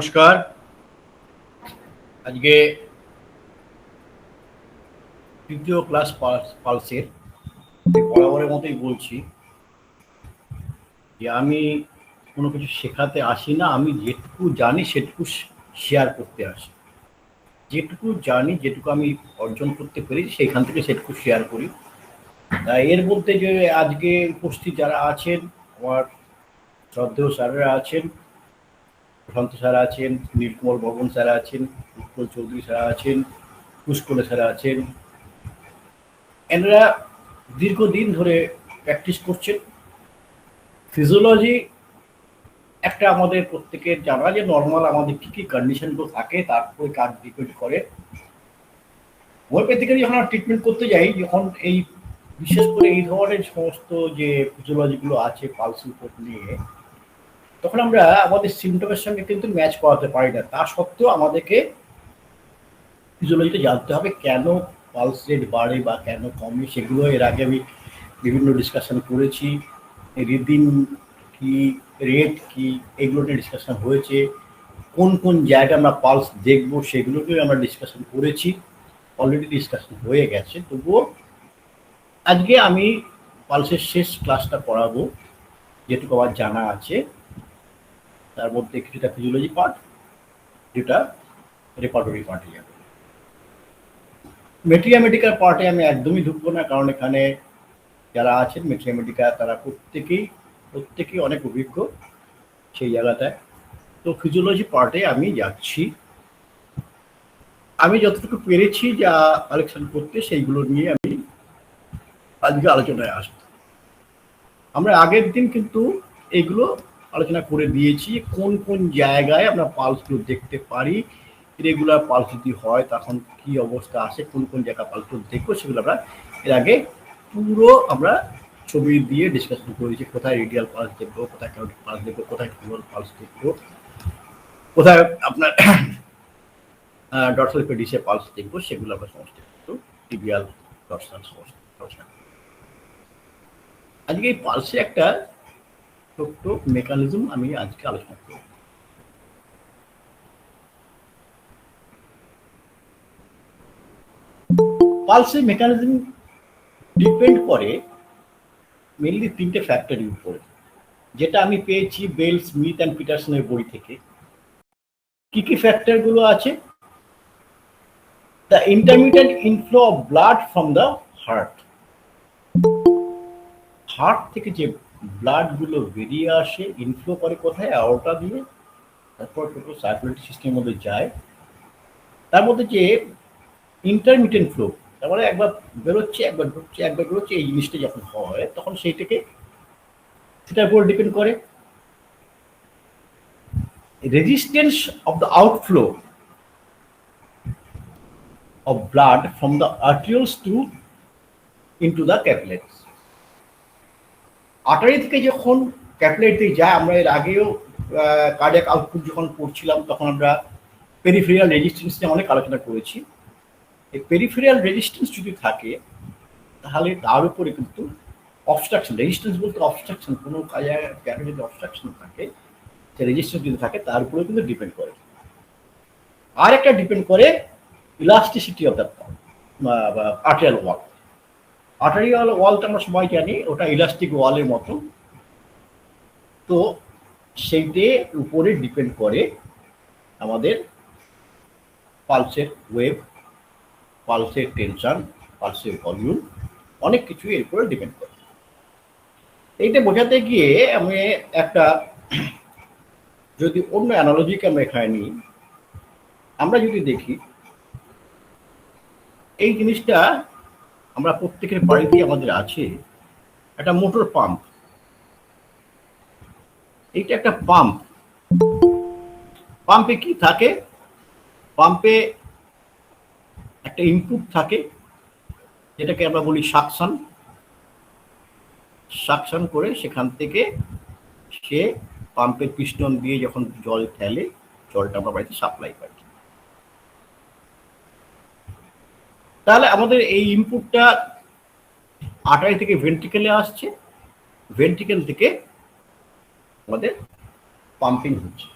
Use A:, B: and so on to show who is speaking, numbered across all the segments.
A: নমস্কার। আজকে তৃতীয় ক্লাস পালসের বরাবরের মতোই বলছি যে আমি কোনো কিছু শেখাতে আসি না, আমি যেটুকু জানি সেটুকু শেয়ার করতে আসি। যেটুকু জানি, যেটুকু আমি অর্জন করতে পেরেছি সেইখান থেকে সেটুকু শেয়ার করি। এর মধ্যে যে আজকে উপস্থিত যারা আছেন, আমার শ্রদ্ধেয় স্যাররা আছেন, প্রশান্ত স্যার আছেন, নীলকুমার বর্মন স্যার আছেন, উৎপল চৌধুরী স্যার আছেন, পুষ্কলে স্যার আছেন। এনারা দীর্ঘদিন ধরে প্র্যাকটিস করছেন। ফিজিওলজি একটা আমাদের প্রত্যেকের জানা যে নর্মাল আমাদের কী কী কন্ডিশনগুলো থাকে তারপরে কাজ ডিপেন্ড করে। হোমিওপ্যাথিক্যালি যখন আমরা ট্রিটমেন্ট করতে যাই, যখন এই বিশেষ করে এই ধরনের সমস্ত যে ফিজিওলজিগুলো আছে পালস উপর নিয়ে, তখন আমরা আমাদের সিমটমের সঙ্গে কিন্তু ম্যাচ করাতে পারি না। তা সত্ত্বেও আমাদেরকে ফিজিওলজিটা জানতে হবে কেন পালস রেট বাড়ে বা কেন কমে। সেগুলো এর আগে আমি বিভিন্ন ডিসকাশন করেছি। রিদিম কি, রেট কি, এগুলো নিয়ে ডিসকাশন হয়েছে। কোন কোন জায়গায় আমরা পালস দেখবো সেগুলোকেও আমরা ডিসকাশন করেছি, অলরেডি ডিসকাশন হয়ে গেছে। তবুও আজকে আমি পালসের শেষ ক্লাসটা পড়াবো, যেটুকু আমার জানা আছে তার মধ্যে কিছুটা ফিজিওলজি পার্ট, যেটা রেপার্টরি পার্টে যাবে। মেট্রিয়ামেডিকাল পার্টে আমি একদমই ঢুকবো না, কারণ এখানে যারা আছেন মেট্রিয়ামেডিকা তারা প্রত্যেকেই অনেক অভিজ্ঞ সেই জায়গাটায়। তো ফিজিওলজি পার্টে আমি যাচ্ছি। আমি যতটুকু পেরেছি যা কালেকশন করতে, সেইগুলো নিয়ে আমি আজকে আলোচনায় আসবো। আমরা আগের দিন কিন্তু এগুলো আলোচনা করে দিয়েছি, কোন কোন জায়গায় আমরা পালসগুলো দেখতে পারি, রেগুলার পালস যদি হয় তখন কি অবস্থা আসে, কোন কোন জায়গায় পালসগুলো দেখবো সেগুলো আমরা এর আগে পুরো আমরা ছবি দিয়ে ডিসকাশন করেছি। কোথায় রেডিয়াল পালস দেখবো, কোথায় ক্যারোটিড পালস দেখবো, কোথায় ফিউরাল পালস দেখবো, কোথায় আপনার ডরসাল পেডিসে পালস দেখবো, সেগুলো আমরা সমস্ত কিন্তু টিবিয়াল ডরসাল সমস্ত আলোচনা। আজকে এই পালসে একটা ছোট্ট মেকানিজম আমি আজকে আলোচনা করব। পালসের মেকানিজম ডিপেন্ড করে মেনলি তিনটে ফ্যাক্টরের উপরে, যেটা আমি পেয়েছি বেল, স্মিথ অ্যান্ড পিটারসনের বই থেকে। কি কি ফ্যাক্টরগুলো আছে? The intermittent inflow of blood from the heart, heart থেকে যে ব্লাডগুলো বেরিয়ে আসে, ইনফ্লো করে কোথায়? আওরটা দিয়ে, তারপর টোটাল সার্কুলেটরি সিস্টেমের মধ্যে যায়। তার মধ্যে যে ইন্টারমিটেন্ট ফ্লো, তার মানে একবার বেরোচ্ছে, একবার ঢুকছে, একবার বেরোচ্ছে, এই জিনিসটা যখন হয় তখন সেইটাকে সেটার উপর ডিপেন্ড করে resistance of the outflow of blood from the arterioles to into the capillaries. Artery থেকে যখন ক্যাপিলারিতে যায়, আমরা এর আগেও কার্ডিয়াক আউটপুট যখন পড়ছিলাম তখন আমরা পেরিফেরিয়াল রেজিস্ট্যান্স নিয়ে অনেক আলোচনা করেছি। এই পেরিফেরিয়াল রেজিস্ট্যান্স যদি থাকে তাহলে তার উপরে কিন্তু অবস্ট্রাকশন, রেজিস্ট্যান্স বলতে অবস্ট্রাকশন, কোনো জায়গায় যদি অবস্ট্রাকশন থাকে, সে রেজিস্ট্যান্স যদি থাকে তার উপরে কিন্তু ডিপেন্ড করে। আর একটা ডিপেন্ড করে elasticity of the arterial wall. Arterial ওয়ালটা আমরা সবাই জানি ওটা ইলাস্টিক ওয়ালের মতো। তো সেইটার উপরে ডিপেন্ড করে আমাদের পালসের ওয়েভ, পালসের টেনশন, পালসের ভলিউম, অনেক কিছু এর উপরে ডিপেন্ড করে। এইটা বোঝাতে গিয়ে আমি একটা যদি অন্য অ্যানালজিকে আমরা এখানে নিই, আমরা যদি দেখি এই জিনিসটা আমরা প্রত্যেকের বাড়িতেই আমাদের আছে, একটা মোটর পাম্প। এইটা একটা পাম্প। পাম্পে কি থাকে? পাম্পে একটা ইনপুট থাকে যেটাকে আমরা বলি সাকশন। সাকশন করে সেখান থেকে সে পাম্পের পিস্টন দিয়ে যখন জল ফেলে, জলটা আমরা বাড়িতে সাপ্লাই পাই। তাহলে আমাদের এই ইনপুটটা আর্টারি থেকে ভেন্ট্রিকেলে আসছে, ভেন্ট্রিকেল থেকে আমাদের পাম্পিং হচ্ছে।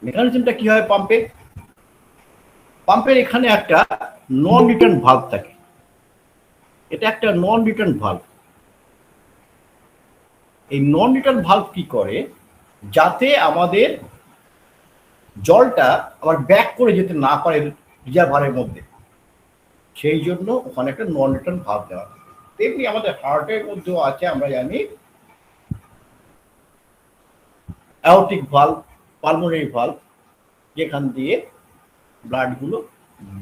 A: মেকানিজমটা কি হয় পাম্পে, পাম্পের এখানে একটা নন রিটার্ন ভালভ থাকে, এটা একটা নন রিটার্ন ভালভ। এই নন রিটার্ন ভালভ কি করে, যাতে আমাদের জলটা আবার ব্যাক করে যেতে না পারে রিজার্ভারের মধ্যে, সেই জন্য ওখানে একটা নন রিটার্ন ভালভ দেওয়া থাকে। তেমনি আমাদের হার্টের মধ্যেও আছে, আমরা জানি অ্যাওর্টিক ভালভ, পালমোনারি ভালভ, যেখান দিয়ে ব্লাডগুলো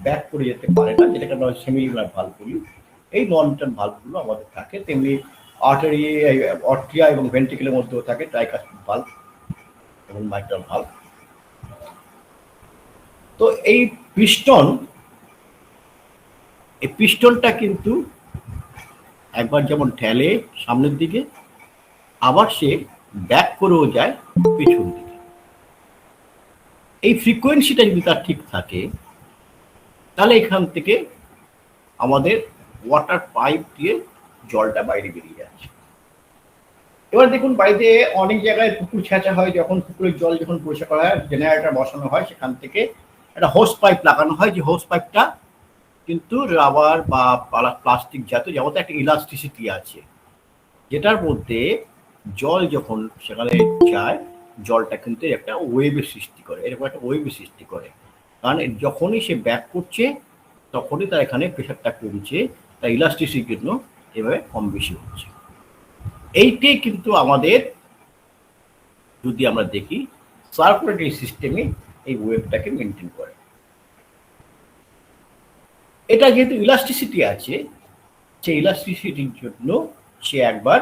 A: ব্যাক করে যেতে পারে না, যেটাকে আমরা সেমিলিকুলার ভালভ বলি। এই নন রিটার্ন ভালভগুলো আমাদের থাকে। তেমনি আর্টারি, অর্ট্রিয়া এবং ভেন্ট্রিকেলের মধ্যেও থাকে ট্রাইকাস্পিড ভালভ এবং মাইট্রাল ভালভ। তো এই পিস্টন, এই পিস্টনটা কিন্তু একবার যেমন ঠেলে সামনের দিকে, আবার সে ব্যাক করেও যায় পেছন দিকে। এই ফ্রিকোয়েন্সিটা যদি তার ঠিক থাকে, তাহলে এখান থেকে আমাদের ওয়াটার পাইপ দিয়ে জলটা বাইরে বেরিয়ে যাচ্ছে। এবার দেখুন, বাড়িতে অনেক জায়গায় পুকুর ছেঁচা হয়, যখন পুকুরের জল যখন পরিষ্কার করা হয়, জেনারেটর বসানো হয়, সেখান থেকে একটা হোস পাইপ লাগানো হয়, যে হোস পাইপটা কিন্তু রাবার বা প্লাস্টিক জাতীয় যাবতীয় একটা ইলাস্টিসিটি আছে, যেটার মধ্যে জল যখন সেখানে যায়, জলটা কিন্তু একটা ওয়েভের সৃষ্টি করে, এরকম একটা ওয়েভের সৃষ্টি করে। কারণ যখনই সে ব্যাক করছে, তখনই তার এখানে প্রেশারটা কমছে, তার ইলাস্টিসিটির জন্য এভাবে কম বেশি হচ্ছে। এইটাই কিন্তু আমাদের, যদি আমরা দেখি, সার্কুলেটরি সিস্টেমে এই ওয়েভটাকে মেনটেন করে। এটা যেহেতু ইলাস্টিসিটি আছে, সেই ইলাস্টিসিটির জন্য সে একবার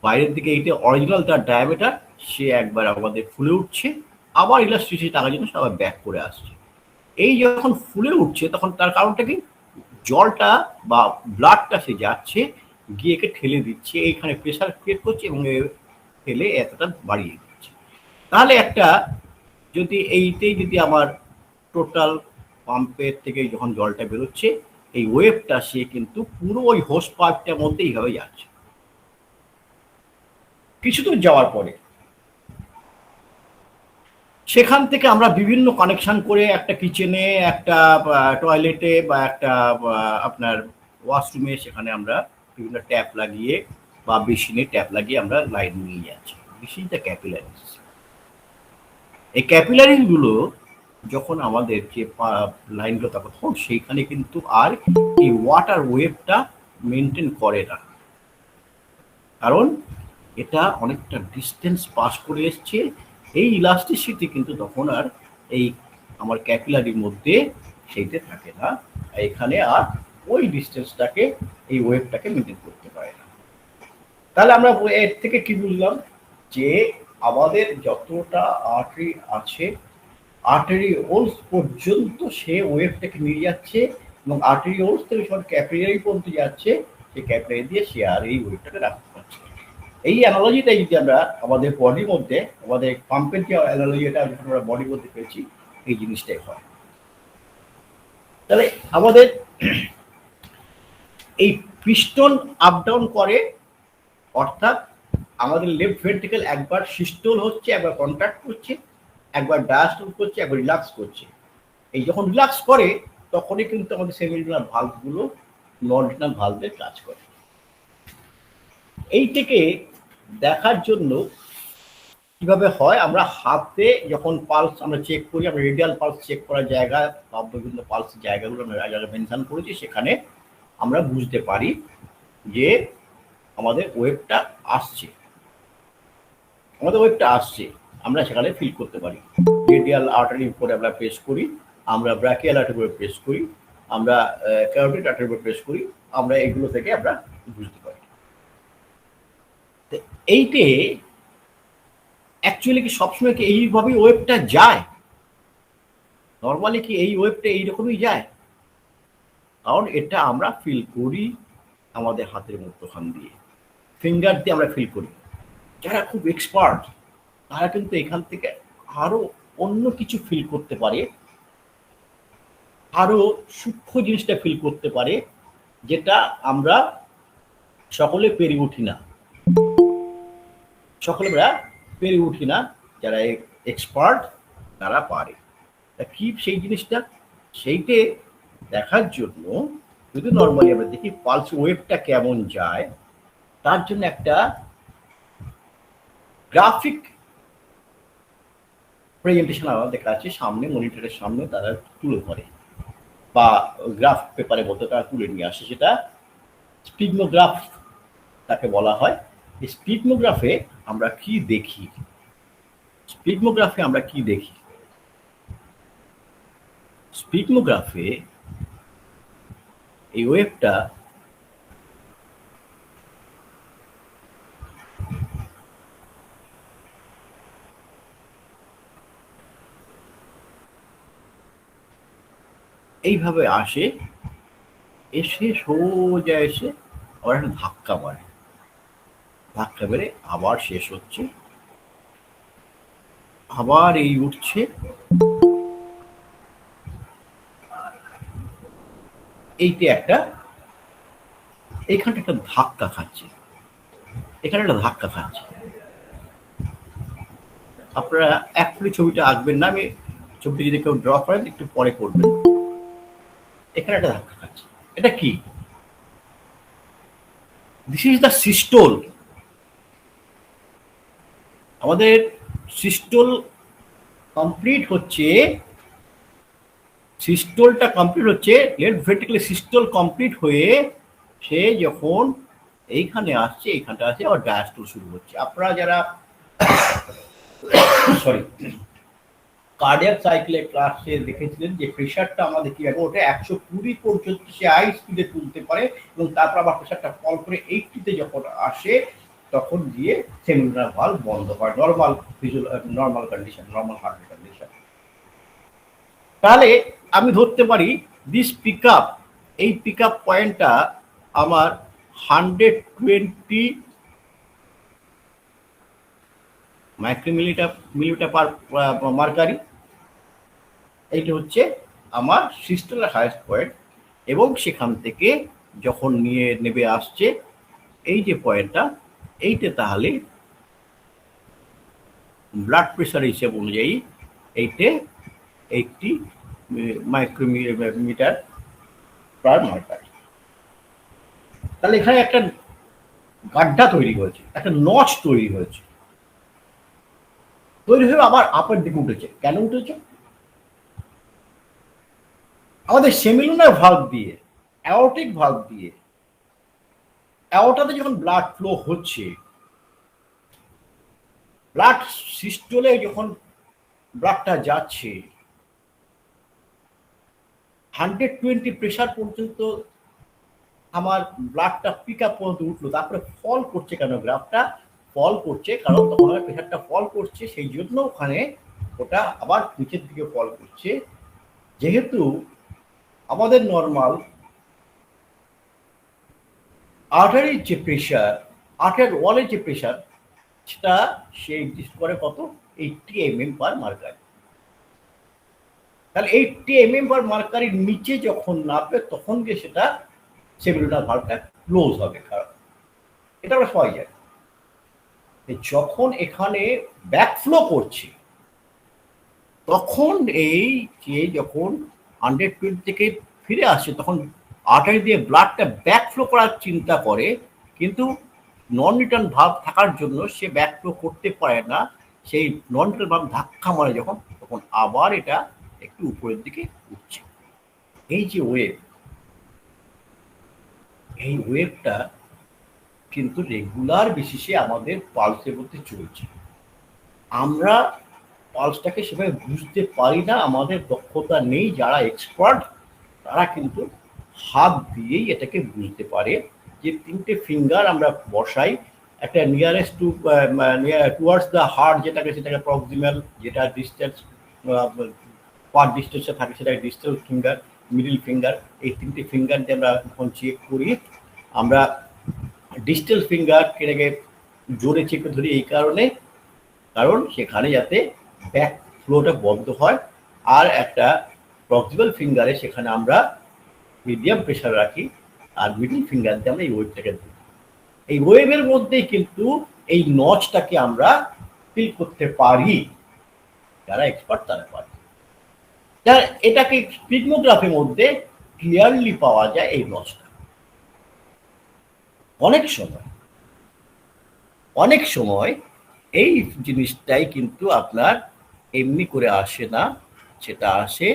A: বাইরের দিকে, এইটা অরিজিনাল তার ডায়ামিটার, সে একবার আমাদের ফুলে উঠছে, আবার ইলাস্টিসিটি টাকার জন্য সে আবার ব্যাক করে আসছে। এই যখন ফুলে উঠছে, তখন তার কারণটা কি, জলটা বা ব্লাডটা সে যাচ্ছে, গিয়ে একে ঠেলে দিচ্ছে, এইখানে প্রেশার ক্রিয়েট করছে এবং ঠেলে এতটা বাড়িয়ে দিচ্ছে। তাহলে একটা, যদি এইটাই যদি আমার টোটাল পাম্পের থেকে যখন জলটা বেরোচ্ছে, এই ওয়েভটা সে কিন্তু পুরো ওই হোস পাইপটার মধ্যে এইভাবে যাচ্ছে। কিছু দূর যাওয়ার পরে সেখান থেকে আমরা বিভিন্ন কানেকশন করে, একটা কিচেনে, একটা টয়লেটে, বা একটা আপনার ওয়াশরুমে, সেখানে আমরা বিভিন্ন ট্যাপ লাগিয়ে বা বেসিনে ট্যাপ লাগিয়ে আমরা লাইন নিয়ে যাচ্ছি। This is the capillaries. এই ক্যাপিলারিগুলো যখন আমাদের যে লাইনগুলো, তখন সেইখানে কিন্তু আর এই ওয়াটার ওয়েভটা মেনটেন করে না, কারণ এটা অনেকটা ডিস্টেন্স পাস করে এসছে। এই ইলাস্টিসিটি কিন্তু তখন আর এই আমার ক্যাপিলারির মধ্যে সেইতে থাকে না, এখানে আর ওই ডিস্টেন্সটাকে, এই ওয়েভটাকে মেনটেন করতে পারে না। তাহলে আমরা এর থেকে কি বুঝলাম, যে আমাদের যতটা আর্টারি আছে, আর্টারি ওলস পর্যন্ত সে ওয়েভটাকে নিয়ে যাচ্ছে, এবং আর্টারি ওলস থেকে যখন ক্যাপিলারি পর্যন্ত যাচ্ছে, সেই ক্যাপিলারি দিয়ে সে আর এই ওয়েভটাকে রাখতে পারছে। এই অ্যানালজিটাই যদি আমরা আমাদের বডির মধ্যে, আমাদের পাম্পের যে অ্যানালজিটা যখন আমরা বডির মধ্যে পেয়েছি, এই জিনিসটাই হয়। তাহলে আমাদের এই পিস্টন আপ ডাউন করে, অর্থাৎ আমাদের লেফট ভেন্ট্রিকেল একবার সিস্টোল হচ্ছে, একবার কন্ট্রাক্ট করছে, একবার ডায়াস্টোল করছে, একবার রিল্যাক্স করছে। এই যখন রিল্যাক্স করে, তখনই কিন্তু আমাদের সেমিলিকুলার ভালভগুলো নন রিটার্ন ভালভের কাজ করে। এইটাকে দেখার জন্য কিভাবে হয়, আমরা হাতে যখন পালস আমরা চেক করি, আমরা রেডিয়াল পালস চেক করার জায়গা বা বিভিন্ন পালস জায়গাগুলো আমরা যারা মেনশন করেছি, সেখানে আমরা বুঝতে পারি যে আমাদের ওয়েভটা আসছে, আমাদের ওয়েভটা আসছে, আমরা সেখানে ফিল করতে পারি। রেডিয়াল আর্টারির উপরে আমরা প্রেস করি, আমরা ব্রাকিয়াল আর্টারির উপরে প্রেস করি, আমরা ক্যারোটিড আর্টারির উপরে প্রেস করি, আমরা এগুলো থেকে আমরা বুঝতে পারি। এইটে অ্যাকচুয়ালি কি সবসময় কি এইভাবেই ওয়েভটা যায়? নর্মালি কি এই ওয়েভটা এইরকমই যায়? কারণ এটা আমরা ফিল করি আমাদের হাতের মধ্যখান দিয়ে, ফিঙ্গার দিয়ে আমরা ফিল করি। যারা খুব এক্সপার্ট, তারা কিন্তু এখান থেকে আরো অন্য কিছু ফিল করতে পারে, আরো সূক্ষ্ম জিনিসটা ফিল করতে পারে, যেটা আমরা সকলে পেরে উঠি না, সকলে আমরা পেরে উঠি না, যারা এক্সপার্ট তারা পারে। তা কি সেই জিনিসটা, সেইটে দেখার জন্য যদি নর্মালি আমরা দেখি পালস ওয়েভটা কেমন যায়, তার জন্য একটা গ্রাফিক প্রেজেন্টেশন আমাদের কাছে সামনে মনিটরের সামনে তারা তুলে ধরে বা গ্রাফ পেপারে বলতে তারা তুলে নিয়ে আসে, সেটা স্পিগমোগ্রাফ তাকে বলা হয়। এই স্পিগমোগ্রাফে আমরা কি দেখি, স্পিগমোগ্রাফে আমরা কি দেখি, স্পিগমোগ্রাফে এই ওয়েভটা এইভাবে আসে, এসে সোজা এসে আবার একটা ধাক্কা মারে, ধাক্কা মেরে আবার শেষ হচ্ছে, আবার এই উঠছে, এইটা একটা এইখানটা একটা ধাক্কা খাচ্ছে, এখানে একটা ধাক্কা খাচ্ছে। আপনারা এখনই ছবিটা আঁকবেন না, আমি ছবিটা যদি কেউ ড্র করেন একটু পরে করবেন। এখানে একটা ধাক্কা খাচ্ছে, এটা কি? This is the systole. আমাদের সিস্টোল কমপ্লিট হচ্ছে, সিস্টোলটা কমপ্লিট হচ্ছে, লেফট ভেন্ট্রিকলে সিস্টোল কমপ্লিট হয়ে সে যখন এইখানে আসছে, এইখানটা আসছে আবার ডায়াস্টোল শুরু হচ্ছে। আপনারা যারা সরি কার্ডিয়াক সাইকেলের ক্লাসে দেখেছিলেন যে প্রেশারটা আমাদের কিভাবে ওটা 120 পর্যন্ত সে হাই স্পিডে তুলতে পারে এবং তারপর আবার প্রেশারটা ফল করে 80-তে যখন আসে তখন গিয়ে সেমিনার ভালভ বন্ধ হয়, normal normal condition, normal heart condition. তাহলে আমি ধরতে পারি দিস পিক আপ, এই পিক আপ পয়েন্টটা আমার 120 মাইক্রোমিলিমিটার পার মার্কারি, এইটা হচ্ছে আমার সিস্টোলের হাইয়েস্ট পয়েন্ট। এবং সেখান থেকে যখন নিয়ে নেবে আসছে এই যে পয়েন্টটা, এইটা তাহলে ব্লাড প্রেশার হিসেব অনুযায়ী এইটে 80 মাইক্রোমিটার পার মার্কারি। তাহলে এখানে একটা গাড্ডা তৈরি হয়েছে, একটা নচ তৈরি হয়েছে, তৈরি হয়ে আবার আপের দিকে উঠেছে। কেন উঠেছে? আমাদের সেমিলুনার ভালভ দিয়ে, অ্যাওর্টিক ভালভ দিয়ে, অ্যাওর্টাতে যখন ব্লাড ফ্লো হচ্ছে, ব্লাড সিস্টোলে যখন ব্লাডটা যাচ্ছে 120 প্রেশার পর্যন্ত আমার ব্লাডটা পিক আপ পর্যন্ত উঠলো, তারপরে ফল করছে। কেন গ্রাফটা ফল করছে? কারণ তখন আমার প্রেশারটা ফল করছে, সেই জন্য ওখানে ওটা আবার নিচের দিকে ফল করছে। যেহেতু আমাদের নর্মাল আর্টারির যে প্রেশার, আর্টার ওয়ালের যে প্রেশার, সেটা সে এক্সিস্ট করে কত? 80 mm পার মার্কারি। তাহলে 80 mm পার মার্কারির নিচে যখন নামবে তখন গিয়ে সেটা সেমিলুনার ভালভটা ক্লোজ হবে। কারণ এটা আমরা সবাই জানি, যখন এখানে ব্যাকফ্লো করছে তখন এই যে যখন 120 থেকে ফিরে আসছে তখন আর্টারি দিয়ে ব্লাডটা ব্যাকফ্লো করার চিন্তা করে, কিন্তু নন রিটার্ন ভালভ থাকার জন্য সে ব্যাকফ্লো করতে পারে না। সেই নন রিটার্ন ভালভ ধাক্কা মারে যখন, তখন আবার এটা একটু উপরের দিকে উঠছে। এই যে ওয়েভ, এই ওয়েভটা কিন্তু রেগুলার বেসিসে আমাদের পালসের মধ্যে চলছে। আমরা পালসটাকে সেভাবে বুঝতে পারি না, আমাদের দক্ষতা নেই। যারা এক্সপার্ট তারা কিন্তু হাত দিয়েই এটাকে বুঝতে পারে। যে 3টে ফিঙ্গার আমরা বসাই, একটা nearest two towards the heart যেটাকে, সেটাকে প্রক্সিমাল, যেটা ডিস্টেন্স পার ডিস্টেন্সে থাকে সেটাকে ডিস্টাল ফিঙ্গার, মিডিল ফিঙ্গার, এই 3টে ফিঙ্গার দিয়ে আমরা যখন চেক করি, আমরা ডিস্টাল ফিঙ্গার কেটাকে জোরে চেপে ধরি এই কারণে, কারণ সেখানে যাতে ব্যাক ফ্লোটা বন্ধ হয়। আর একটা প্রক্সিমাল ফিঙ্গারে সেখানে আমরা মিডিয়াম প্রেশার রাখি, আর মিডল ফিঙ্গার দিয়ে আমরা এই ওয়েভটাকে ধরি। এই ওয়েভের মধ্যেই কিন্তু এই নচটাকে আমরা ফিল করতে পারি। যারা এক্সপার্ট তারা পারে। এটাকে স্পিগমোগ্রাফির মধ্যে ক্লিয়ারলি পাওয়া যায় এই নচটা। অনেক সময় অনেক সময় এই জিনিসটাই কিন্তু আপনার এমনি করে আসে না, সেটা আসে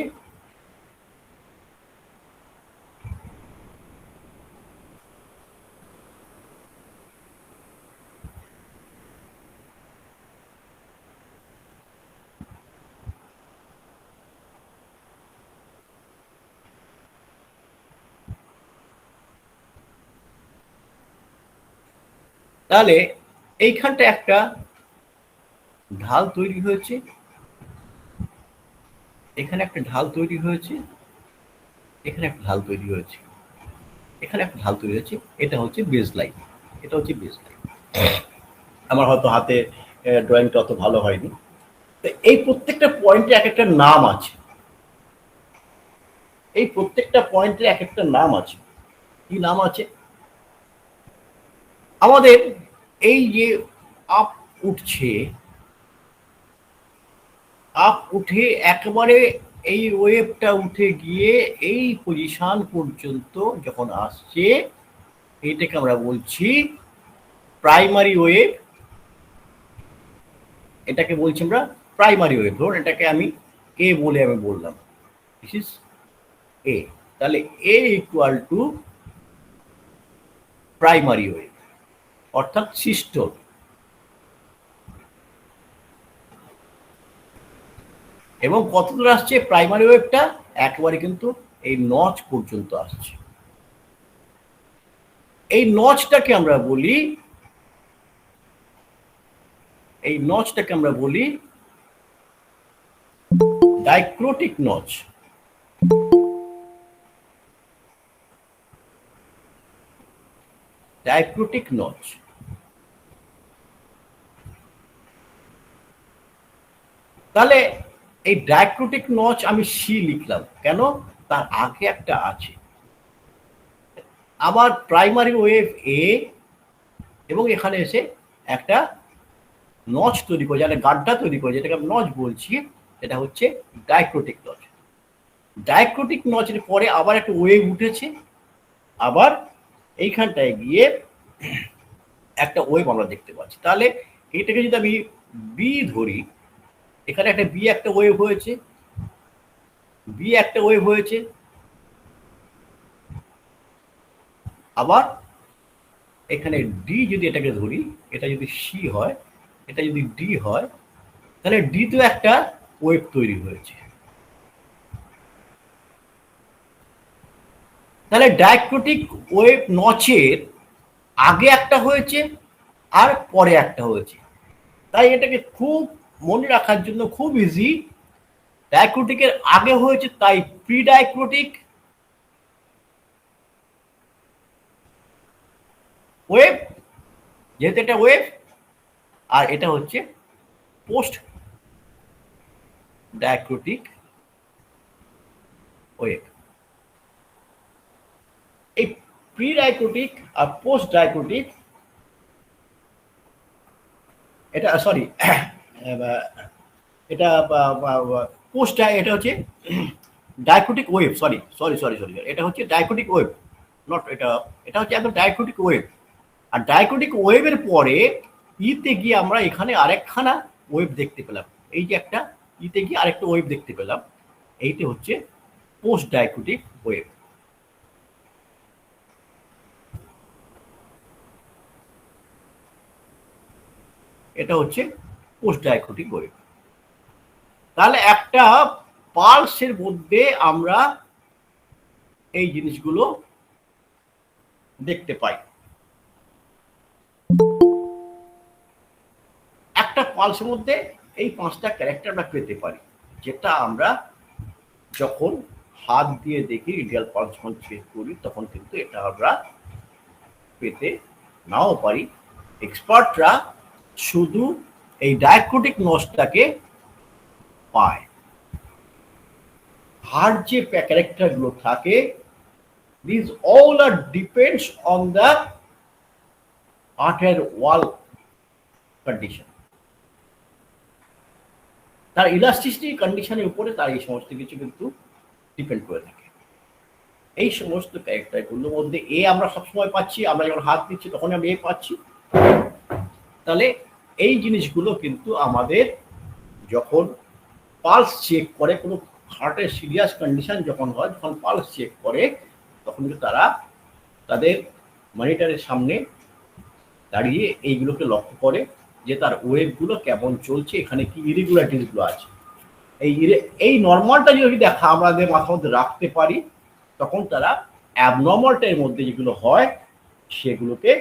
A: তাহলে এইখানটা একটা ঢাল তৈরি হয়েছে, এখানে একটা ঢাল তৈরি হয়েছে, এখানে একটা ঢাল তৈরি হয়েছে, এখানে একটা ঢাল তৈরি হয়েছে। এটা হচ্ছে বেস লাইন, এটা হচ্ছে বেস লাইন। আমার হয়তো হাতে ড্রয়িংটা অত ভালো হয়নি। তো এই প্রত্যেকটা পয়েন্টে এক একটা নাম আছে, এই প্রত্যেকটা পয়েন্টে এক একটা নাম আছে। কি নাম আছে? আমাদের এই যে আপ উঠছে, আপ উঠে একেবারে এই ওয়েভটা উঠে গিয়ে এই পজিশন পর্যন্ত যখন আসছে, এইটাকে আমরা বলছি প্রাইমারি ওয়েভ। এটাকে বলছি আমরা প্রাইমারি ওয়েভ। ধরুন এটাকে আমি এ বলে আমি বললাম, দিস ইজ এ। তাহলে এ ইকুয়াল টু প্রাইমারি ওয়েভ, অর্থাৎ সিস্টোল। এবং কতদূর আসছে প্রাইমারি ওয়েভটা? একবারে কিন্তু এই নচ পর্যন্ত আসছে। এই নচটাকে আমরা বলি, এই নচটাকে আমরা বলি ডাইক্রোটিক নচ। ডাইক্রোটিক নচ। তাহলে এই ডাইক্রোটিক নচ আমি সি লিখলাম কেন? তার আগে একটা আছে আবার প্রাইমারি ওয়েভ এ, এবং এখানে এসে একটা নচ তৈরি করে, যেটা গাড্ডা তৈরি করে, যেটাকে আমি নচ বলছি, এটা হচ্ছে ডাইক্রোটিক নচ। ডাইক্রোটিক নচের পরে আবার একটা ওয়েভ উঠেছে, আবার এইখানটায় গিয়ে একটা ওয়েভ আমরা দেখতে পাচ্ছি। তাহলে এটাকে যদি আমি বি ধরি, এখানে একটা বি একটা ওয়েভ হয়েছে, বি একটা ওয়েভ হয়েছে, আবার এখানে ডি যদি এটাকে ধরি, এটা যদি সি হয়, এটা যদি ডি হয়, তাহলে ডি তো একটা ওয়েভ তৈরি হয়েছে। তাহলে ডাইক্রোটিক ওয়েভ নচের আগে একটা হয়েছে আর পরে একটা হয়েছে। তাই এটাকে খুব মনে রাখার জন্য খুব ইজি। ডাইক্রোটিকের আগে হয়েছে তাই প্রি ডাইক্রোটিক ওয়েভ, যেহেতু এটা ওয়েভ, আর এটা হচ্ছে পোস্ট ডাইক্রোটিক ওয়েভ। এই প্রি ডাইক্রোটিক আর পোস্ট ডাইক্রোটিক, এটা সরি এটা পোস্ট, এটা হচ্ছে dicrotic wave, sorry sorry sorry sorry এটা হচ্ছে ডাইক্রোটিক ওয়েভ, নট এটা, এটা হচ্ছে একদম ডাইক্রোটিক ওয়েভ। আর ডাইক্রোটিক ওয়েভের পরে ইতে গিয়ে আমরা এখানে আরেকখানা ওয়েভ দেখতে পেলাম, এই যে একটা ইতে গিয়ে আরেকটা ওয়েভ দেখতে পেলাম, এইটা হচ্ছে পোস্ট ডাইক্রোটিক ওয়েভ। এটা হচ্ছে পোস্ট ডাইক্রোটিক ওয়েভ। তাহলে একটা পালসের মধ্যে আমরা এই জিনিসগুলো দেখতে পাই। একটা পালসের মধ্যে এই পাঁচটা ক্যারেক্টার আমরা পেতে পারি, যেটা আমরা যখন হাত দিয়ে দেখি, রিডিয়াল পালস যখন চেক করি, তখন কিন্তু এটা আমরা পেতে নাও পারি। এক্সপার্টরা শুধু এই ডায়াক্রোটিক নচটাকে পায়। আর যে ক্যারেক্টারগুলো থাকে, this all are depends on the আর্টের ওয়াল কন্ডিশন। তার ইলাস্টিসিটি কন্ডিশনের উপরে তার এই সমস্ত কিছু কিন্তু ডিপেন্ড করে থাকে। এই সমস্ত ক্যারেক্টারগুলোর মধ্যে এ আমরা সবসময় পাচ্ছি, আমরা যখন হাত দিচ্ছি তখন আমি এ পাচ্ছি। তাহলে এই জিনিসগুলো কিন্তু আমাদের যখন পালস চেক করে, কোনো হার্টের সিরিয়াস কন্ডিশন যখন হয়, যখন পালস চেক করে তখন কিন্তু তারা তাদের মনিটরের সামনে দাঁড়িয়ে এইগুলোকে লক্ষ্য করে যে তার ওয়েভগুলো কেমন চলছে, এখানে কি ইরেগুলারিটিসগুলো আছে। এই নর্মালটা যদি দেখা আমাদের মাথার মধ্যে রাখতে পারি, তখন তারা অ্যাবনর্মালটার মধ্যে যেগুলো হয় সেগুলোকে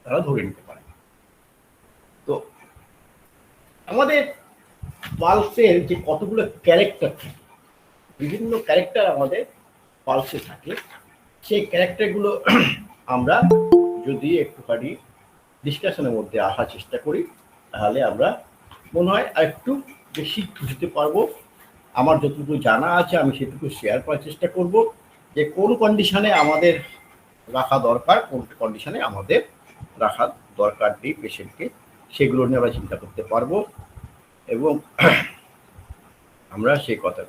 A: তারা ধরে নিতে পারে। তো আমাদের পালসের যে কতগুলো ক্যারেক্টার থাকে, বিভিন্ন ক্যারেক্টার আমাদের পালসে থাকে, সেই ক্যারেক্টারগুলো আমরা যদি একটুখানি ডিসকাশনের মধ্যে আসার চেষ্টা করি, তাহলে আমরা মনে হয় আর একটু বেশি বুঝতে পারবো। আমার যতটুকু জানা আছে আমি সেটুকু শেয়ার করার চেষ্টা করব, যে কোন কন্ডিশনে আমাদের রাখা দরকার, কোন কন্ডিশনে আমাদের রাখা দরকার নেই পেশেন্টকে, সেগুলো নিয়ে আমরা চিন্তা করতে পারবো। এবং আমরা সেই কথা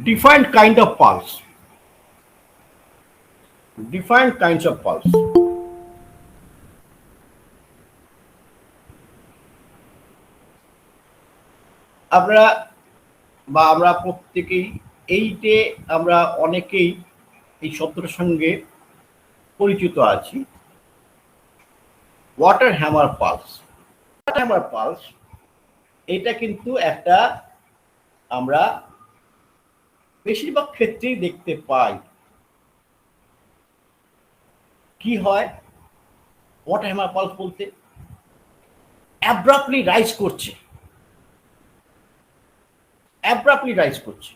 A: defined kind of pulse, defined kinds of pulse. আমরা বা আমরা প্রত্যেকেই এইটে আমরা অনেকেই এই শব্দটার সঙ্গে পরিচিত আছি, water hammer pulse. Water hammer pulse এটা কিন্তু একটা আমরা বেশিরভাগ ক্ষেত্রেই দেখতে পাই। কি হয় ওয়াটার হ্যামার পালস বলতে? অ্যাব্রাপ্টলি রাইজ করছে, অ্যাব্রাপ্টলি রাইজ করছে।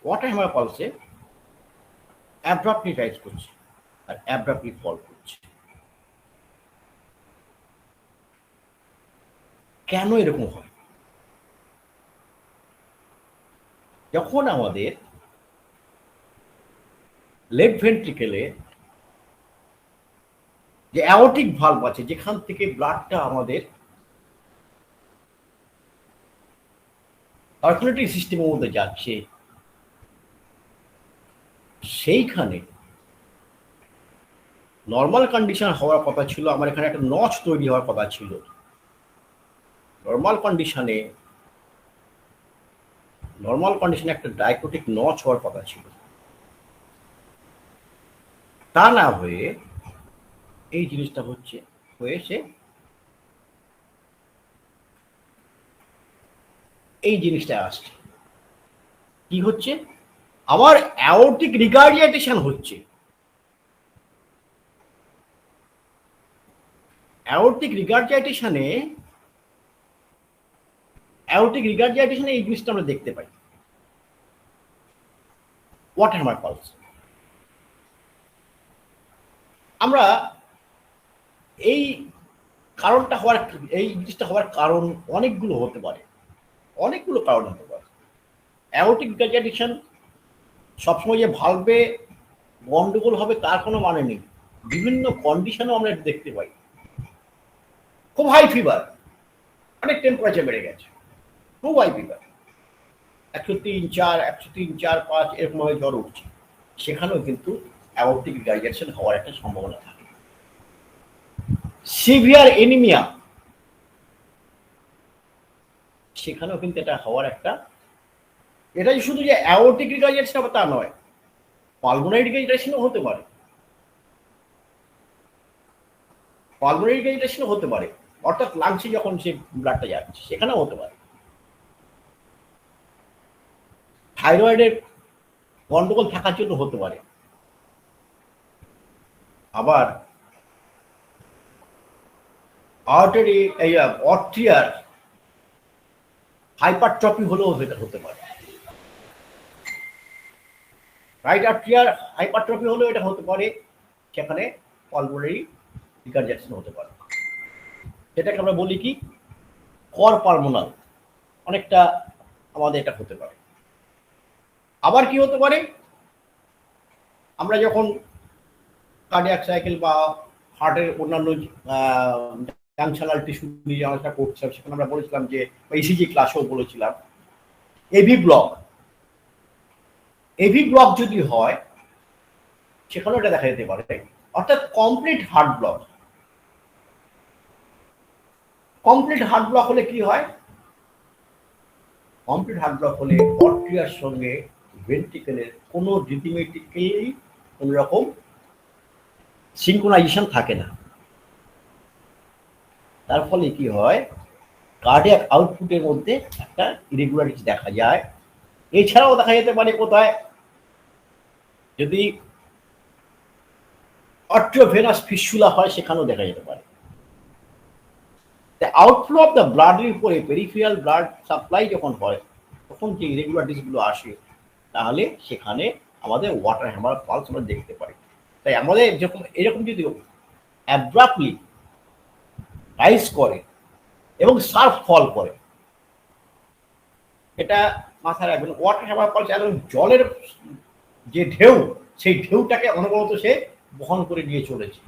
A: ওয়াটার হ্যামার পালসে অ্যাব্রাপ্টলি রাইজ করছে আর অ্যাব্রাপ্টলি ফল করছে। কেন এরকম হয়? যখন আমাদের লেফট ভেন্ট্রিকেলে যে অ্যাওর্টিক ভালভ আছে, যেখান থেকে ব্লাডটা আমাদের সার্কুলেটরি সিস্টেমের মধ্যে যাচ্ছে, সেইখানে নর্মাল কন্ডিশন হওয়ার কথা ছিল, আমার এখানে একটা নচ তৈরি হওয়ার কথা ছিল। নর্মাল কন্ডিশনে একটা ডাইক্রোটিক নচ হওয়ার কথা ছিল। তা না হয়ে এই জিনিসটা হয়েছে এই জিনিসটা আসছে। কি হচ্ছে? আমার অ্যাওর্টিক রিগার্জিয়েটেশন হচ্ছে। অ্যাওর্টিক রিগার্জিয়েটেশনে এই জিনিসটা আমরা দেখতে পাই। ওয়াটার হ্যামার পালস আমরা এই জিনিসটা হওয়ার কারণ অনেকগুলো হতে পারে, অনেকগুলো কারণ হতে পারে। অ্যাওর্টিক রিগার্জিয়েটেশন সবসময় যে ভালভে গন্ডগোল হবে তার কোনো মানে নেই। বিভিন্ন কন্ডিশনও আমরা দেখতে পাই। খুব হাই ফিভার, অনেক টেম্পারেচার বেড়ে গেছে, খুব হাই ফিভার, 103, 4, 103, 4, 5 এরকম ভাবে জ্বর উঠছে, সেখানেও কিন্তু অ্যাওর্টিক রিগার্জিয়েশন হওয়ার একটা সম্ভাবনা থাকে। সিভিয়ার এনিমিয়া, সেখানেও কিন্তু এটা হওয়ার একটা, এটা শুধু যে অ্যাওর্টিক রিগার্জিয়েশন হবে তা নয়, পালমোনারি রিগার্জিয়েশনও হতে পারে। পালমোনারি রিগার্জিয়েশনও হতে পারে, অর্থাৎ লাংসে যখন সে ব্লাডটা যাচ্ছে সেখানেও হতে পারে। থাইরয়েডের গন্ডগোল থাকার জন্য হতে পারে। আবার অর্ট্রিয়ার হাইপারট্রফি হলেও হতে পারে। রাইট আর্ট্রিয়ার হাইপারট্রফি হলেও এটা হতে পারে, সেখানে পালমোনারি রিগার্জিয়েশন হতে পারে। সেটাকে আমরা বলি কি কর পালমোনাল, অনেকটা আমাদের এটা হতে পারে। আবার কি হতে পারে, আমরা যখন কার্ডিয়াক সাইকেল বা হার্টের অন্যান্য জাংশনাল টিস্যু নিয়ে আলোচনা করছিলাম, সেখানে আমরা বলেছিলাম যে ইসিজি ক্লাসেও বলেছিলাম এভি ব্লক যদি হয় সেখানেও এটা দেখা যেতে পারে, অর্থাৎ কমপ্লিট হার্ট ব্লক হলে কি হয়? কমপ্লিট হার্ট ব্লক হলে অর্ট্রিয়ার সঙ্গে ভেন্ট্রিকেলের কোনো রিথমেটিক্যালি কোন রকম সিনক্রোনাইজেশন থাকে না। তার ফলে কি হয়? কার্ডিয়াক আউটপুটের মধ্যে একটা ইরেগুলারিটি দেখা যায়। এছাড়াও দেখা যেতে পারে কোথায়? যদি আর্টেরিওভেনাস ফিস্টুলা হয় সেখানেও দেখা যেতে পারে। আউটফ্লো অফ দ্য ব্লাডের উপরে পেরিফেরাল ব্লাড সাপ্লাই যখন হয় তখন যে ইরেগুলারিটিস গুলো আসে, তাহলে সেখানে আমাদের ওয়াটার হ্যামার পালস আমরা দেখতে পাই। তাই আমাদের যখন এরকম যদি অ্যাব্রাপ্টলি রাইজ করে এবং সার্ফ ফল করে, এটা মাথায় রাখবেন। ওয়াটার হ্যামার পালস একদম জলের যে ঢেউ, সেই ঢেউটাকে অনবরত সে বহন করে নিয়ে চলেছে।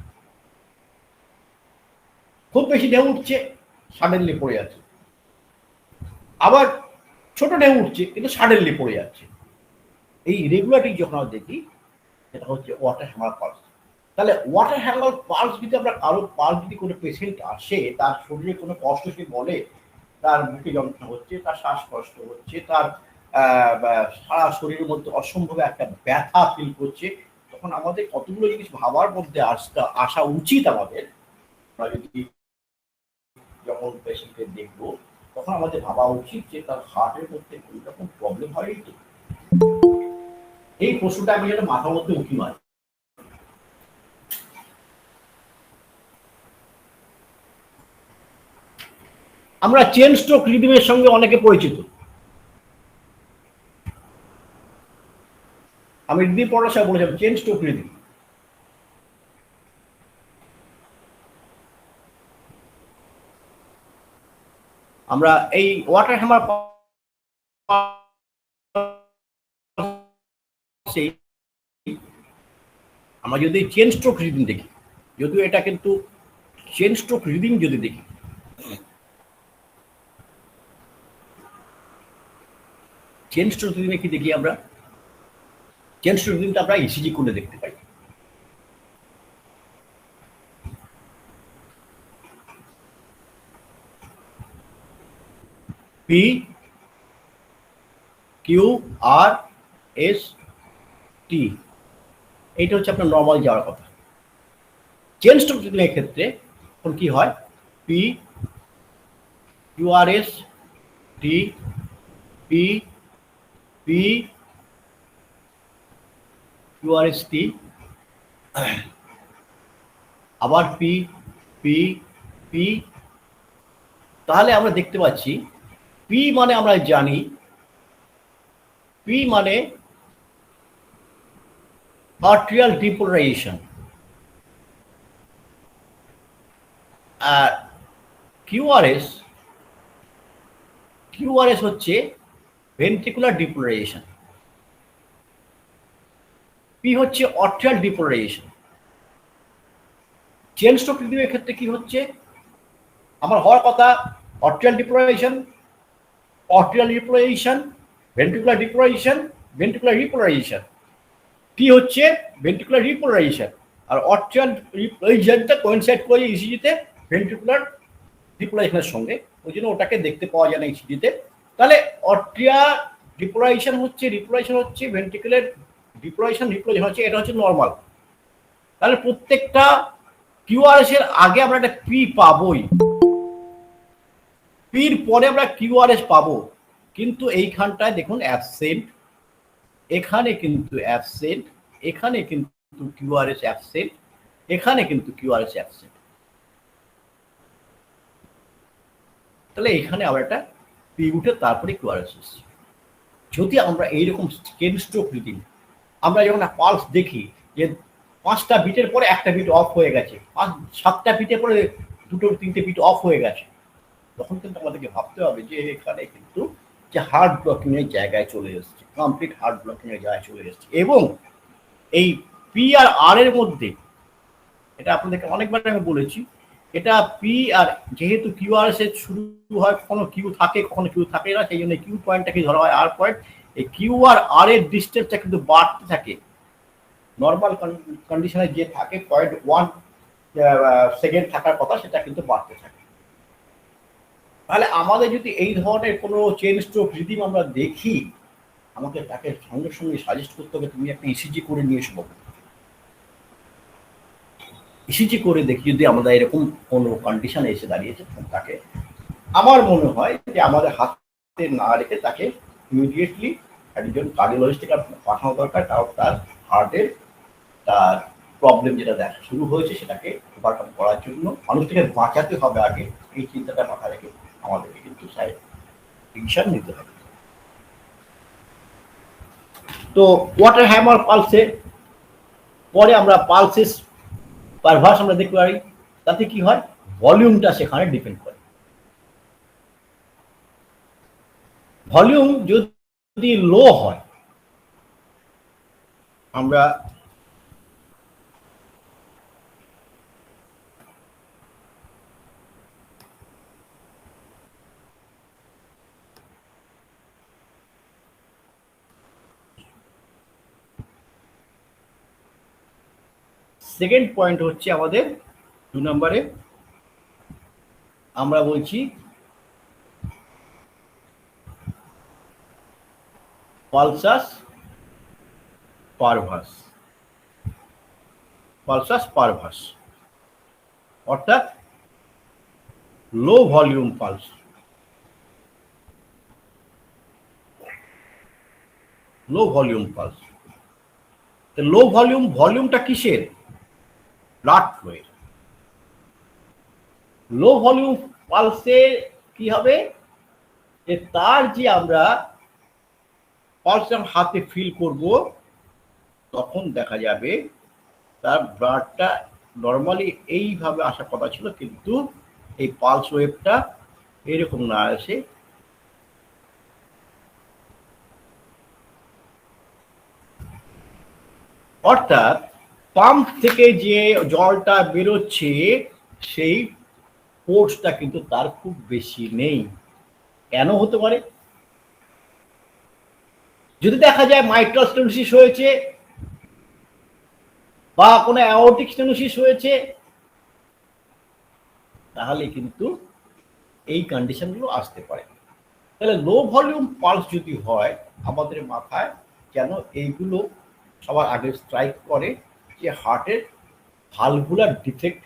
A: খুব বেশি ঢেউ উঠছে, সাডেনলি পড়ে যাচ্ছে, আবার ছোট ঢেউ উঠছে কিন্তু সাডেনলি পড়ে যাচ্ছে। এই রেগুলারিটি যখন আমরা দেখি, এটা হচ্ছে ওয়াটার হ্যামার পালস। তাহলে ওয়াটার হ্যামার পালস যদি আমরা কারো পালস যদি কোনো পেশেন্ট আসে, তার শরীরে কোনো কষ্ট সে বলে, তার বুকে যন্ত্রণা হচ্ছে, তার শ্বাসকষ্ট হচ্ছে, তার সারা শরীরের মধ্যে অসম্ভব একটা ব্যথা ফিল করছে, তখন আমাদের কতগুলো জিনিস ভাবার মধ্যে আসা উচিত আমাদের। আমরা যদি যখন পেশেন্টকে দেখবো তখন আমাদের ভাবা উচিত যে তার হার্টের মধ্যে কোন রকম প্রবলেম হয়। এই প্রশ্নটা আমি যেন মাথার মধ্যে উঠি মারি। আমরা চেন স্ট্রোক রিদমের সঙ্গে অনেকে পরিচিত। আমি রিদিম পড়ার সময় বলেছিলাম চেন স্ট্রোক রিদম। আমরা এই ওয়াটার হ্যামার আমরা যদি চেন স্ট্রোক রিদিম দেখি, যদিও এটা কিন্তু চেন স্ট্রোক রিদিম যদি দেখি, চেন স্ট্রোক রিদিমে কি দেখি আমরা? চেন স্ট্রোক রিদিমটা আমরা ইসিজি করে দেখতে পাই। পি কিউ আর এস টি, এইটা হচ্ছে আপনার নর্মাল যাওয়ার কথা। চেন স্ট্রোক রিদমের ক্ষেত্রে এখন কি হয়? P Q R S T, P P Q R S T, আবার পি পি পি। তাহলে আমরা দেখতে পাচ্ছি পি মানে আমরা জানি, পি মানে আর্টেরিয়াল ডিপোলারাইজেশন, আর কিউআরএস হচ্ছে ভেন্ট্রিকুলার ডিপোলারাইজেশন, পি হচ্ছে আর্টেরিয়াল ডিপোলারাইজেশন। চেন স্ট্রোক রিদমের ক্ষেত্রে কি হচ্ছে? আমার হওয়ার কথা arterial depolarisation, ventricular depolarisation, ventricular repolarisation. কি হচ্ছে? Ventricular repolarisation. আর আর্টেরিয়াল রিপোলারাইজেশনটা কোইনসাইড করে ইসিজিতে ভেন্ট্রিকুলার ডিপোলারাইজেশনের সঙ্গে, ওই জন্য ওটাকে দেখতে পাওয়া যায় না ইসিজিতে। তাহলে আর্টেরিয়াল ডিপোলারাইজেশন হচ্ছে ভেন্ট্রিকুলার ডিপোলারাইজেশন হচ্ছে, এটা হচ্ছে নর্মাল। তাহলে প্রত্যেকটা কিউআরএস এর আগে আমরা একটা পি পাবোই, পির পরে আমরা কিউআরএস পাবো, কিন্তু এইখানটায় দেখুন অ্যাবসেন্ট, এখানে কিন্তু অ্যাবসেন্ট, এখানে কিন্তু কিউআরএস অ্যাবসেন্ট, এখানে কিন্তু কিউআরএস অ্যাবসেন্ট। তাহলে এখানে আবার একটা পি উঠে তারপরে কিউআরএস। যদি আমরা এইরকম চেন স্ট্রোক রিদিম, আমরা যখন পালস দেখি যে 5টা বিটের পরে একটা বিট অফ হয়ে গেছে, 7টা বিটের পরে 2-3টে বিট অফ হয়ে গেছে, তখন কিন্তু আমাদেরকে ভাবতে হবে যে এখানে কিন্তু যে হার্ট ব্লকিং এর জায়গায় চলে এসছে, কমপ্লিট হার্ট ব্লকিং এর জায়গায় চলে এসছে। এবং এই পি আর আর এর মধ্যে এটা আপনাদেরকে অনেকবার আমি বলেছি। এটা পি আর যেহেতু কিউআরএস এর শুরু হয়, কখনো কিউ থাকে কখনো কিউ থাকে না, সেই জন্য কিউ পয়েন্টটাকে ধরা হয় আর পয়েন্ট। এই কিউ আর এর ডিস্টেন্সটা কিন্তু বাড়তে থাকে। নর্মাল কন্ডিশনে যে থাকে 0.1 সেকেন্ড থাকার কথা, সেটা কিন্তু বাড়তে থাকে। তাহলে আমাদের যদি এই ধরনের কোনো চেন স্ট্রোক রিদিম আমরা দেখি, আমাকে তাকে সঙ্গে সঙ্গে সাজেস্ট করতে হবে তুমি একটা ইসিজি করে নিয়ে এসো। ইসিজি করে দেখি যদি আমাদের এরকম কোনো কন্ডিশন এসে দাঁড়িয়েছে, তাকে আমার মনে হয় যে আমাদের হাতে না রেখে তাকে ইমিডিয়েটলি একজন কার্ডিওলজিস্টকে পাঠানো দরকার, তার হার্টের তার প্রবলেম যেটা দেখা শুরু হয়েছে সেটাকে ওভারকাম করার জন্য মানুষটাকে বাঁচাতে হবে আগে, এই চিন্তাটা মাথায় রেখে আমাদেরকে কিন্তু ডিসিশন নিতে হবে। তো ওয়াটার হ্যামার পালসে পরে আমরা পালসেস পারভার্স আমরা দেখতে পারি। তাতে কি হয়, ভলিউমটা সেখানে ডিপেন্ড করে। ভলিউম যদি লো হয়, আমরা সেকেন্ড পয়েন্ট হচ্ছে আমাদের 2 নম্বরে আমরা বলছি পালসাস পারভাস। পালসাস পারভাস অর্থাৎ low volume pulse. Low volume pulse, low ভলিউমটা কিসের? ব্লাড ফ্লোয়ের। লো ভলিউম পালসে কি হবে, যে তার যে আমরা পালস হাতে ফিল করব, তখন দেখা যাবে তার ব্লাডটা নর্মালি এইভাবে আসার কথা ছিল, কিন্তু এই পালস ওয়েভটা এরকম না আসে, অর্থাৎ পাম্প থেকে যে জলটা বেরোচ্ছে সেই ফোর্সটা কিন্তু তার খুব বেশি নেই। কেন হতে পারে? যদি দেখা যায় মাইট্রাল স্টেনোসিস হয়েছে বা কোনো অ্যাওর্টিক স্টেনোসিস হয়েছে, তাহলে কিন্তু এই কন্ডিশনগুলো আসতে পারে। তাহলে লো ভলিউম পালস যদি হয়, আমাদের মাথায় যেন এইগুলো সবার আগে স্ট্রাইক করে যে হার্টের ভালভুলার ডিফেক্ট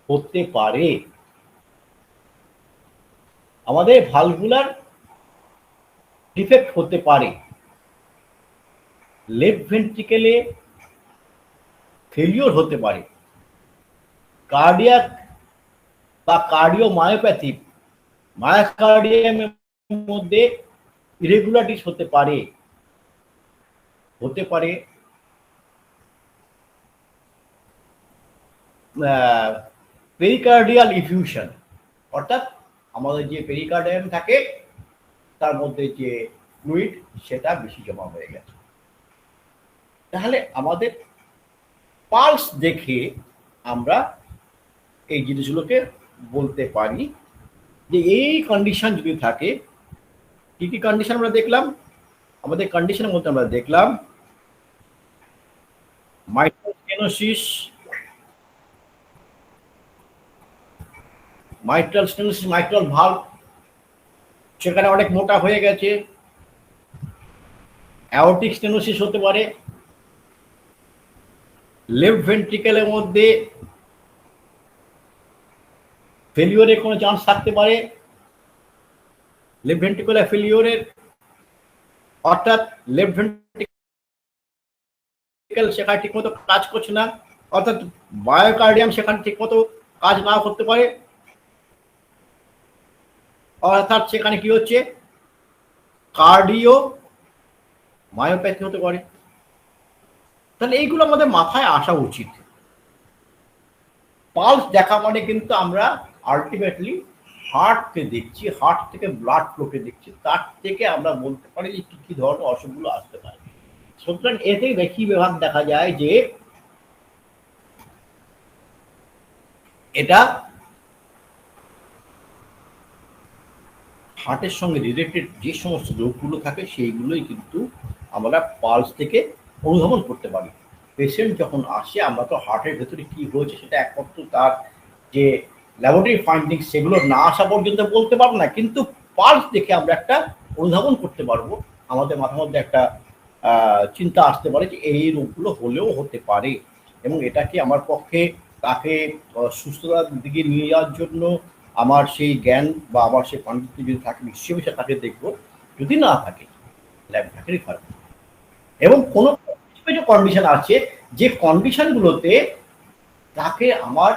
A: হতে পারে। আমাদের ভালভুলার ডিফেক্ট হতে পারে, লেফট ভেন্ট্রিকেলে ফেলিওর হতে পারে, কার্ডিয়াক বা কার্ডিওমায়োপ্যাথি মায়োকার্ডিয়ামের মধ্যে ইরেগুলারিটিস হতে পারে, পেরিকার্ডিয়াল ইফিউশন, অর্থাৎ আমাদের যে পেরিকার্ডিয়াম থাকে তার মধ্যে যে ফ্লুইড সেটা বেশি জমা হয়ে গেছে। তাহলে আমাদের পালস দেখে আমরা এই জিনিসগুলোকে বলতে পারি যে এই কন্ডিশন যদি থাকে। কি কি কন্ডিশন আমরা দেখলাম? আমাদের কন্ডিশনের মধ্যে আমরা দেখলাম মাইট্রাল স্টেনোসিস, মাইট্রাল ভালভ সেখানে অনেক মোটা হয়ে গেছে, অ্যাওর্টিক স্টেনোসিস হতে পারে, লেফট ভেন্ট্রিকেলের মধ্যে ফেলিওরের কোনো চান্স থাকতে পারে, লেফট ভেন্ট্রিকুলার ফেলিওরের, অর্থাৎ লেফট ভেন্ট্রিকেল সেখানে ঠিকমতো কাজ করছে না, অর্থাৎ মায়োকার্ডিয়াম সেখানে ঠিকমতো কাজ না করতে পারে, অর্থাৎ সেখানে কি হচ্ছে, কার্ডিও মায়োপ্যাথি হতে পারে। তাহলে এইগুলো আমাদের মাথায় আসা উচিত। পালস দেখা মানে কিন্তু আমরা আলটিমেটলি হার্টকে দেখছি, হার্ট থেকে ব্লাড ফ্লোকে দেখছি, তার থেকে আমরা বলতে পারি যে কি কি ধরনের অসুখগুলো আসতে পারে। সুতরাং এতে বেশি বিভাগ দেখা যায় যে এটা হার্টের সঙ্গে রিলেটেড যে সমস্ত রোগগুলো থাকে সেইগুলোই কিন্তু আমরা পালস থেকে অনুধাবন করতে পারি। পেশেন্ট যখন আসে আমরা তো হার্টের ভেতরে কি হয়েছে সেটা একমাত্র তার যে ল্যাবরেটরি ফাইন্ডিংস সেগুলো না আসা পর্যন্ত বলতে পারবো না, কিন্তু পালস দেখে আমরা একটা অনুধাবন করতে পারবো। আমাদের মাথার মধ্যে একটা চিন্তা আসতে পারে যে এই রোগগুলো হলেও হতে পারে, এবং এটাকে আমার পক্ষে তাকে সুস্থতার দিকে নিয়ে যাওয়ার জন্য আমার সেই জ্ঞান বা আমার সেই পাণ্ডিত্য যদি থাকে নিশ্চয়ই সে তাকে দেখবো। যদি না থাকে ল্যাবটাকে রেফার করবো। এবং কোনো কিছু কিছু কন্ডিশন আছে যে কন্ডিশনগুলোতে তাকে আমার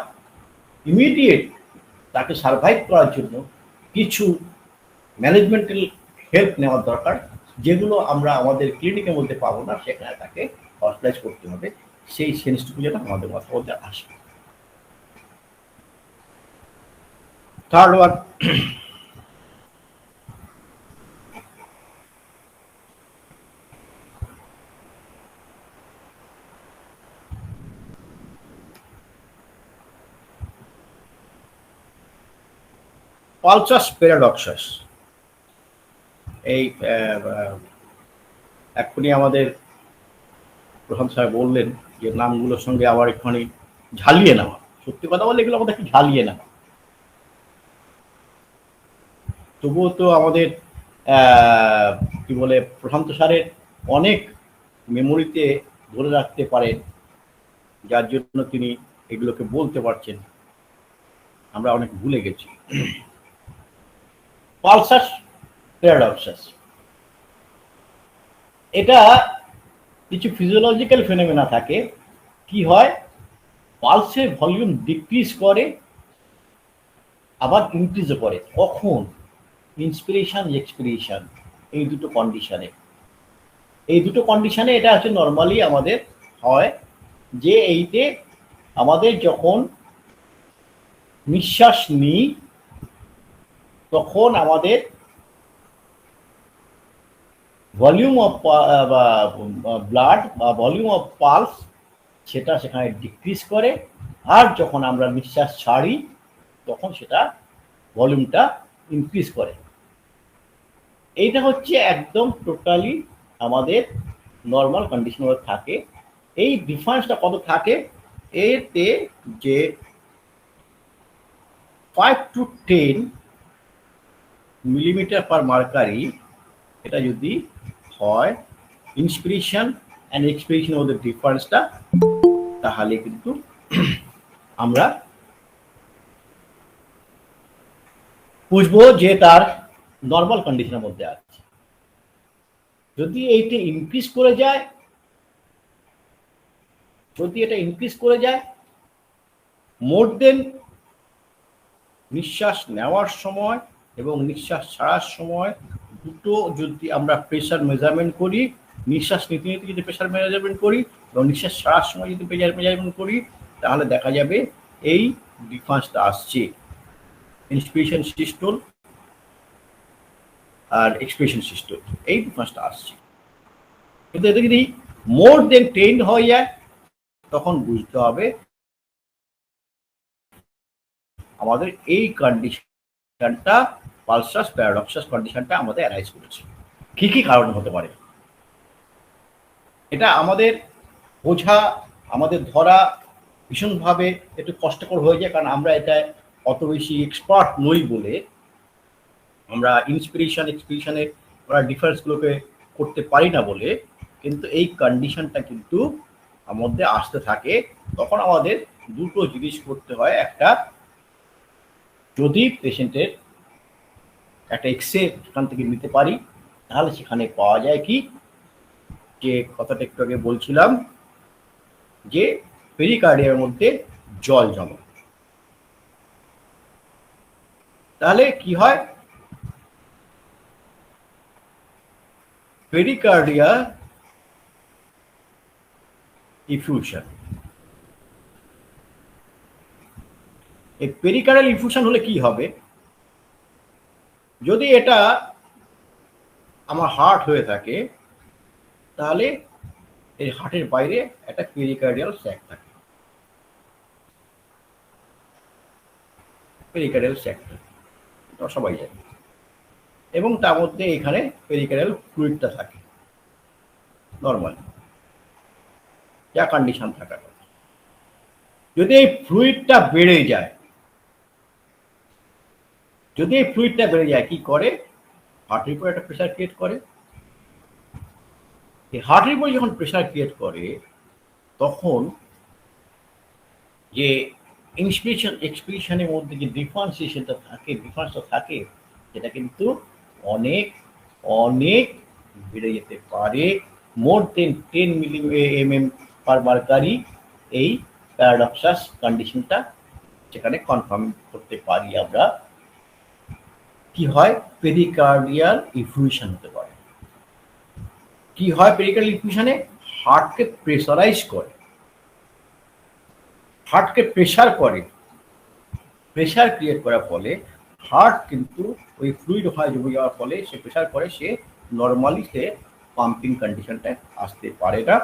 A: ইমিডিয়েট তাকে সার্ভাইভ করার জন্য কিছু ম্যানেজমেন্টাল হেল্প নেওয়ার দরকার, যেগুলো আমরা আমাদের ক্লিনিকের মধ্যে পাবো না, সেখানে তাকে হসপিটালাইজ করতে হবে। সেই সেন্সটুকু যেন আমাদের মাথার মধ্যে আসে। Third one, pulsus paradoxus. এই এক্ষুনি আমাদের প্রশান্ত সাহেব বললেন যে নামগুলোর সঙ্গে আবার একটুখানি ঝালিয়ে নেওয়া। সত্যি কথা বললে এগুলো আমাদের একটু ঝালিয়ে নেওয়া। তবুও তো আমাদের কি বলে প্রশান্ত স্যারের অনেক মেমোরিতে ধরে রাখতে পারেন, যার জন্য তিনি এগুলোকে বলতে পারছেন। আমরা অনেক ভুলে গেছি। পালসাস প্যারাডক্সাস, এটা কিছু ফিজিওলজিক্যাল ফেনোমেনা থাকে। কি হয়, পালসের ভলিউম ডিক্রিজ করে আবার ইনক্রিজও করে। কখন? ইন্সপিরেশন এক্সপিরেশন, এই দুটো কন্ডিশনে। এই দুটো কন্ডিশনে এটা হচ্ছে নর্মালি আমাদের হয় যে এইতে আমাদের যখন নিঃশ্বাস নিই তখন আমাদের ভলিউম অফ ব্লাড বা ভলিউম অফ পালস সেটা সেখানে ডিক্রিজ করে, আর যখন আমরা নিঃশ্বাস ছাড়ি তখন সেটা ভলিউমটা ইনক্রিজ করে। এইটা হচ্ছে একদম টোটালি আমাদের নর্মাল কন্ডিশন থাকে। এই ডিফারেন্সটা কত থাকে, এতে যে 5 to 10 মিলিমিটার পার মার্কারি, এটা যদি হয় ইন্সপিরেশন অ্যান্ড এক্সপিরেশন ওদের ডিফারেন্সটা, তাহলে কিন্তু আমরা বুঝবো যে তার নর্মাল কন্ডিশনের মধ্যে আছে। যদি এইটা ইনক্রিজ করে যায়, যদি এটা ইনক্রিজ করে যায় মোর দেন নিঃশ্বাস নেওয়ার সময় এবং নিঃশ্বাস ছাড়ার সময় দুটো যদি আমরা প্রেশার মেজারমেন্ট করি, নিঃশ্বাস নিতে নিতে যদি প্রেশার মেজারমেন্ট করি এবং নিঃশ্বাস ছাড়ার সময় যদি প্রেশার মেজারমেন্ট করি, তাহলে দেখা যাবে এই ডিফারেন্সটা আসছে। ইন্সপিরেশন সিস্টেম আর এক্সপিরেশন সিস্টেম, এই ডিফারেন্সটা আসছে। কিন্তু এটা যদি মোর দেন 10 হয়ে যায় তখন বুঝতে হবে আমাদের এই কন্ডিশনটা পালসাস প্যারাডক্সাস কন্ডিশনটা আমাদের অ্যারাইজ করেছে। কি কি কারণ হতে পারে এটা আমাদের বোঝা, আমাদের ধরা ভীষণভাবে একটু কষ্টকর হয়ে যায়, কারণ আমরা এটা অত বেশি এক্সপার্ট নই বলে আমরা ইন্সপিরেশন এক্সপিরেশনের ডিফারেন্সগুলোকে করতে পারি না বলে। কিন্তু এই কন্ডিশনটা কিন্তু মধ্যে আসতে থাকে, তখন আমাদের দুটো জিনিস করতে হয়। একটা, যদি পেশেন্টের একটা এক্সরে সেখান থেকে নিতে পারি তাহলে সেখানে পাওয়া যায় কি, যে কথাটা একটু আগে বলছিলাম যে পেরিকার্ডিয়ার মধ্যে জল জমা। তাহলে কি হয়, পেরিকার্ডিয়া ইফিউশন। এই পেরিকার্ডিয়াল ইফিউশন হলে কি হবে, যদি এটা আমার হার্ট হয়ে থাকে তাহলে এই হার্টের বাইরে একটা পেরিকার্ডিয়াল স্যাক থাকে। পেরিকার্ডিয়াল সেক্টর, সবাই জানে। এবং তার মধ্যে এখানে পেরিকার্ডিয়াল ফ্লুইডটা থাকে নর্মালি, যা কন্ডিশন থাকার কথা। যদি এই ফ্লুইডটা বেড়ে যায়, কি করে? হার্টের উপর একটা প্রেশার ক্রিয়েট করে। এই হার্টের উপর যখন প্রেশার ক্রিয়েট করে, তখন যে ইন্সপিরেশন এক্সপিরেশনের মধ্যে যে ডিফারেন্সিয়েশনটা থাকে, সেটা কিন্তু অনেক অনেক বেড়ে যেতে পারে। মোর দেন 10 mm পার মার্কারি এই প্যারাডক্সাস কন্ডিশনটা যেখানে কনফার্ম করতে পারি আমরা। কি হয়? পেরিকার্ডিয়াল ইফিউশন হতে পারে। কি হয় পেরিকার্ডিয়াল ইফিউশনে? হার্টকে প্রেসারাইজ করে, হার্টকে প্রেসার করে, প্রেসার ক্রিয়েট করার ফলে হার্ট কিন্তু ওই ফ্লুইড হয় জমে যাওয়ার ফলে সে প্রেসার করে, সে নর্মালি সে পাম্পিং কন্ডিশনটা আসতে পারে না।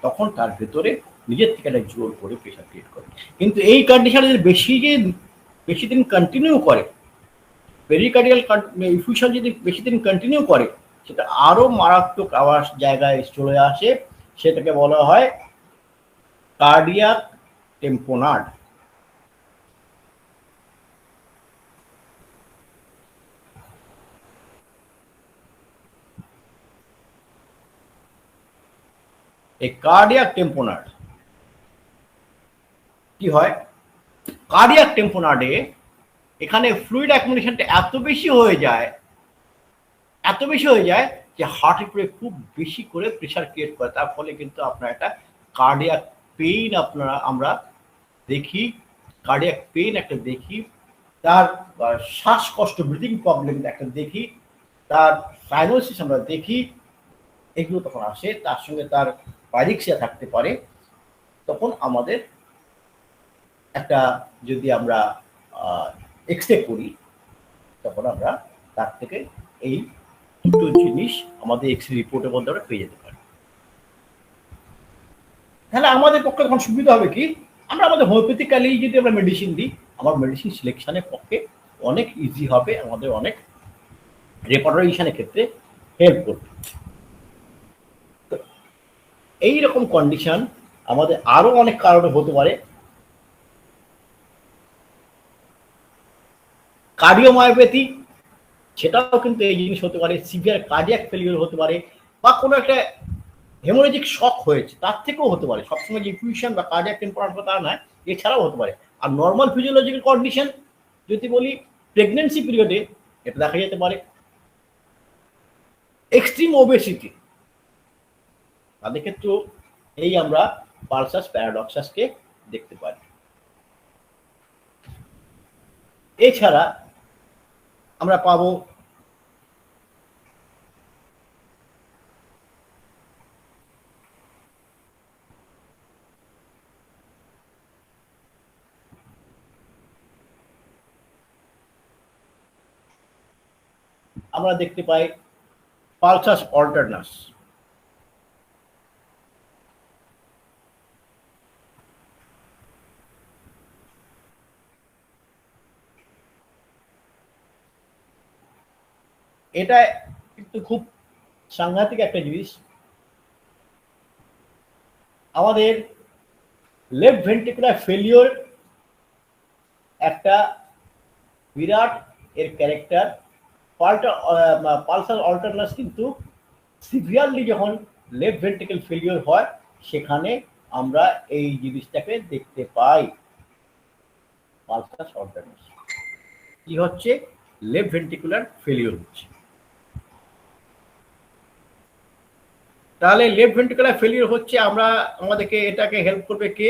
A: তখন তার ভেতরে নিজের থেকে একটা জোর করে প্রেসার ক্রিয়েট করে। কিন্তু এই কন্ডিশনে যদি বেশি দিন কন্টিনিউ করে, পেরিকার্ডিয়াল ইফিউশন যদি বেশি দিন কন্টিনিউ করে, সেটা আরো মারাত্মক আওয়াজ জায়গায় চলে আসে। সেটাকে বলা হয় কার্ডিয়াক টেম্পোনাড। এই কার্ডিয়াক টেম্পোনাড কি হয়? কার্ডিয়াক টেম্পোনাডে এখানে ফ্লুইড অ্যাকুমুলেশনটা এত বেশি হয়ে যায় যে হার্টের উপরে খুব বেশি করে প্রেশার ক্রিয়েট করে। তার ফলে কিন্তু আপনার একটা কার্ডিয়াক পেইন আমরা দেখি, কার্ডিয়াক পেইন একটা দেখি, তার শ্বাসকষ্ট ব্রিদিং প্রবলেম একটা দেখি, তার সাইনোসিস আমরা দেখি, এগুলো তখন আসে। তার সঙ্গে তার পাইরিক্সিয়া থাকতে পারে। তখন আমাদের একটা যদি আমরা এক্সরে করি, তখন আমরা তার থেকে এই দুটো জিনিস আমাদের এক্সরে রিপোর্টের মধ্যে আমরা পেয়ে যেতে পারি। তাহলে আমাদের পক্ষে তখন সুবিধা হবে কি? আমরা আমাদের হোমিওপ্যাথিক্যালি যদি আমরা মেডিসিন দিই, আমার মেডিসিন সিলেকশনের পক্ষে অনেক ইজি হবে, আমাদের অনেক রেপার্টরিশনের ক্ষেত্রে হেল্প করবে। এইরকম কন্ডিশন আমাদের আরো অনেক কারণে হতে পারে। কার্ডিওমায়োপ্যাথি, সেটাও কিন্তু এই জিনিস হতে পারে। সিভিয়ার কার্ডিয়াক ফেলিওর হতে পারে, বা কোনো একটা হেমোরেজিক শক হয়েছে তার থেকেও হতে পারে। সবসময় যে ইফিউশন বা কার্ডিয়াক টেম্পোরাল তা নয়, এছাড়াও হতে পারে। আর নর্মাল ফিজিওলজিক্যাল কন্ডিশন যদি বলি, প্রেগনেন্সি পিরিয়ডে এটা দেখা যেতে পারে। এক্সট্রিম ওবেসিটি, তাদের ক্ষেত্রেও এই আমরা পালসাস প্যারাডক্সাসকে দেখতে পারি। এছাড়া আমরা পাবো আমরা দেখতে পাই পালসাস অল্টারনাস। এটা কিন্তু খুব সাংঘাতিক একটা জিনিস। আমাদের লেফট ভেন্ট্রিকুলার ফেলিওর একটা বিরাট এর ক্যারেক্টার। পালসাস অল্টারনাস কিন্তু সিভিয়ারলি যখন লেফট ভেন্ট্রিকেল ফেলিওর হয়, সেখানে আমরা এই জিনিসটাকে দেখতে পাই। পালসাস অল্টারনাস কি হচ্ছে? লেফট ভেন্ট্রিকুলার ফেলিওর হচ্ছে। তাহলে লেফট ভেন্ট্রিকুলার ফেলিওর হচ্ছে, আমাদেরকে এটাকে হেল্প করবে কে?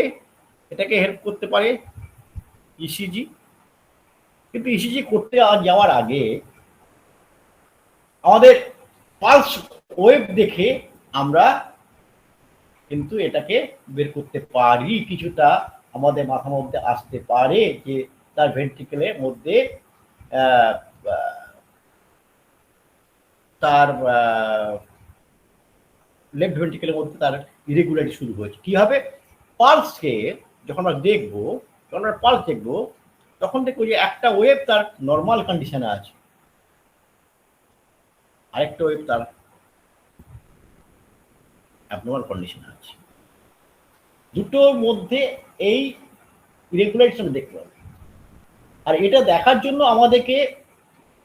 A: এটাকে হেল্প করতে পারে ইসিজি। কিন্তু ইসিজি করতে যাওয়ার আগে আমাদের পালস ওয়েভ দেখে আমরা কিন্তু এটাকে বের করতে পারি। কিছুটা আমাদের মাথার মধ্যে আসতে পারে যে তার ভেন্ট্রিকেলের মধ্যে তার লেফট ভেন্ট্রিকেলের মধ্যে তার ইরেগুলারিটি শুরু হয়েছে। কি হবে? পালসকে যখন আমরা দেখবো, তখন দেখবো যে একটা ওয়েভ তার নর্মাল কন্ডিশনে আছে, আরেকটা ওয়েভ তার অ্যাবনর্মাল কন্ডিশনে আছে। দুটোর মধ্যে এই ইরেগুলারিটিটা দেখতে হবে। আর এটা দেখার জন্য আমাদেরকে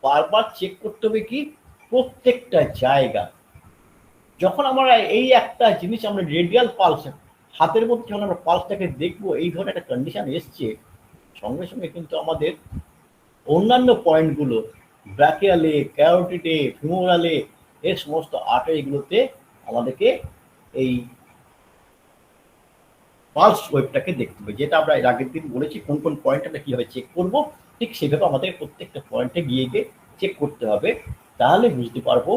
A: বারবার চেক করতে হবে কি প্রত্যেকটা জায়গা। যখন আমরা এই একটা জিনিস আমরা রেডিয়াল পালস হাতের মধ্যে যখন আমরা পালসটাকে দেখবো, এই ধরনের একটা কন্ডিশন এসছে, সঙ্গে সঙ্গে কিন্তু আমাদের অন্যান্য পয়েন্টগুলো ব্র্যাকিয়ালে, ক্যারোটিডে, ফিমোরালে, এই সমস্ত আর্টারিগুলোতে আমাদেরকে এই পালস ওয়েভটাকে দেখতে হবে। যেটা আমরা এর আগের দিন বলেছি কোন কোন পয়েন্ট আমরা কীভাবে চেক করবো, ঠিক সেভাবে আমাদের প্রত্যেকটা পয়েন্টে গিয়ে গিয়ে চেক করতে হবে। তাহলে বুঝতে পারবো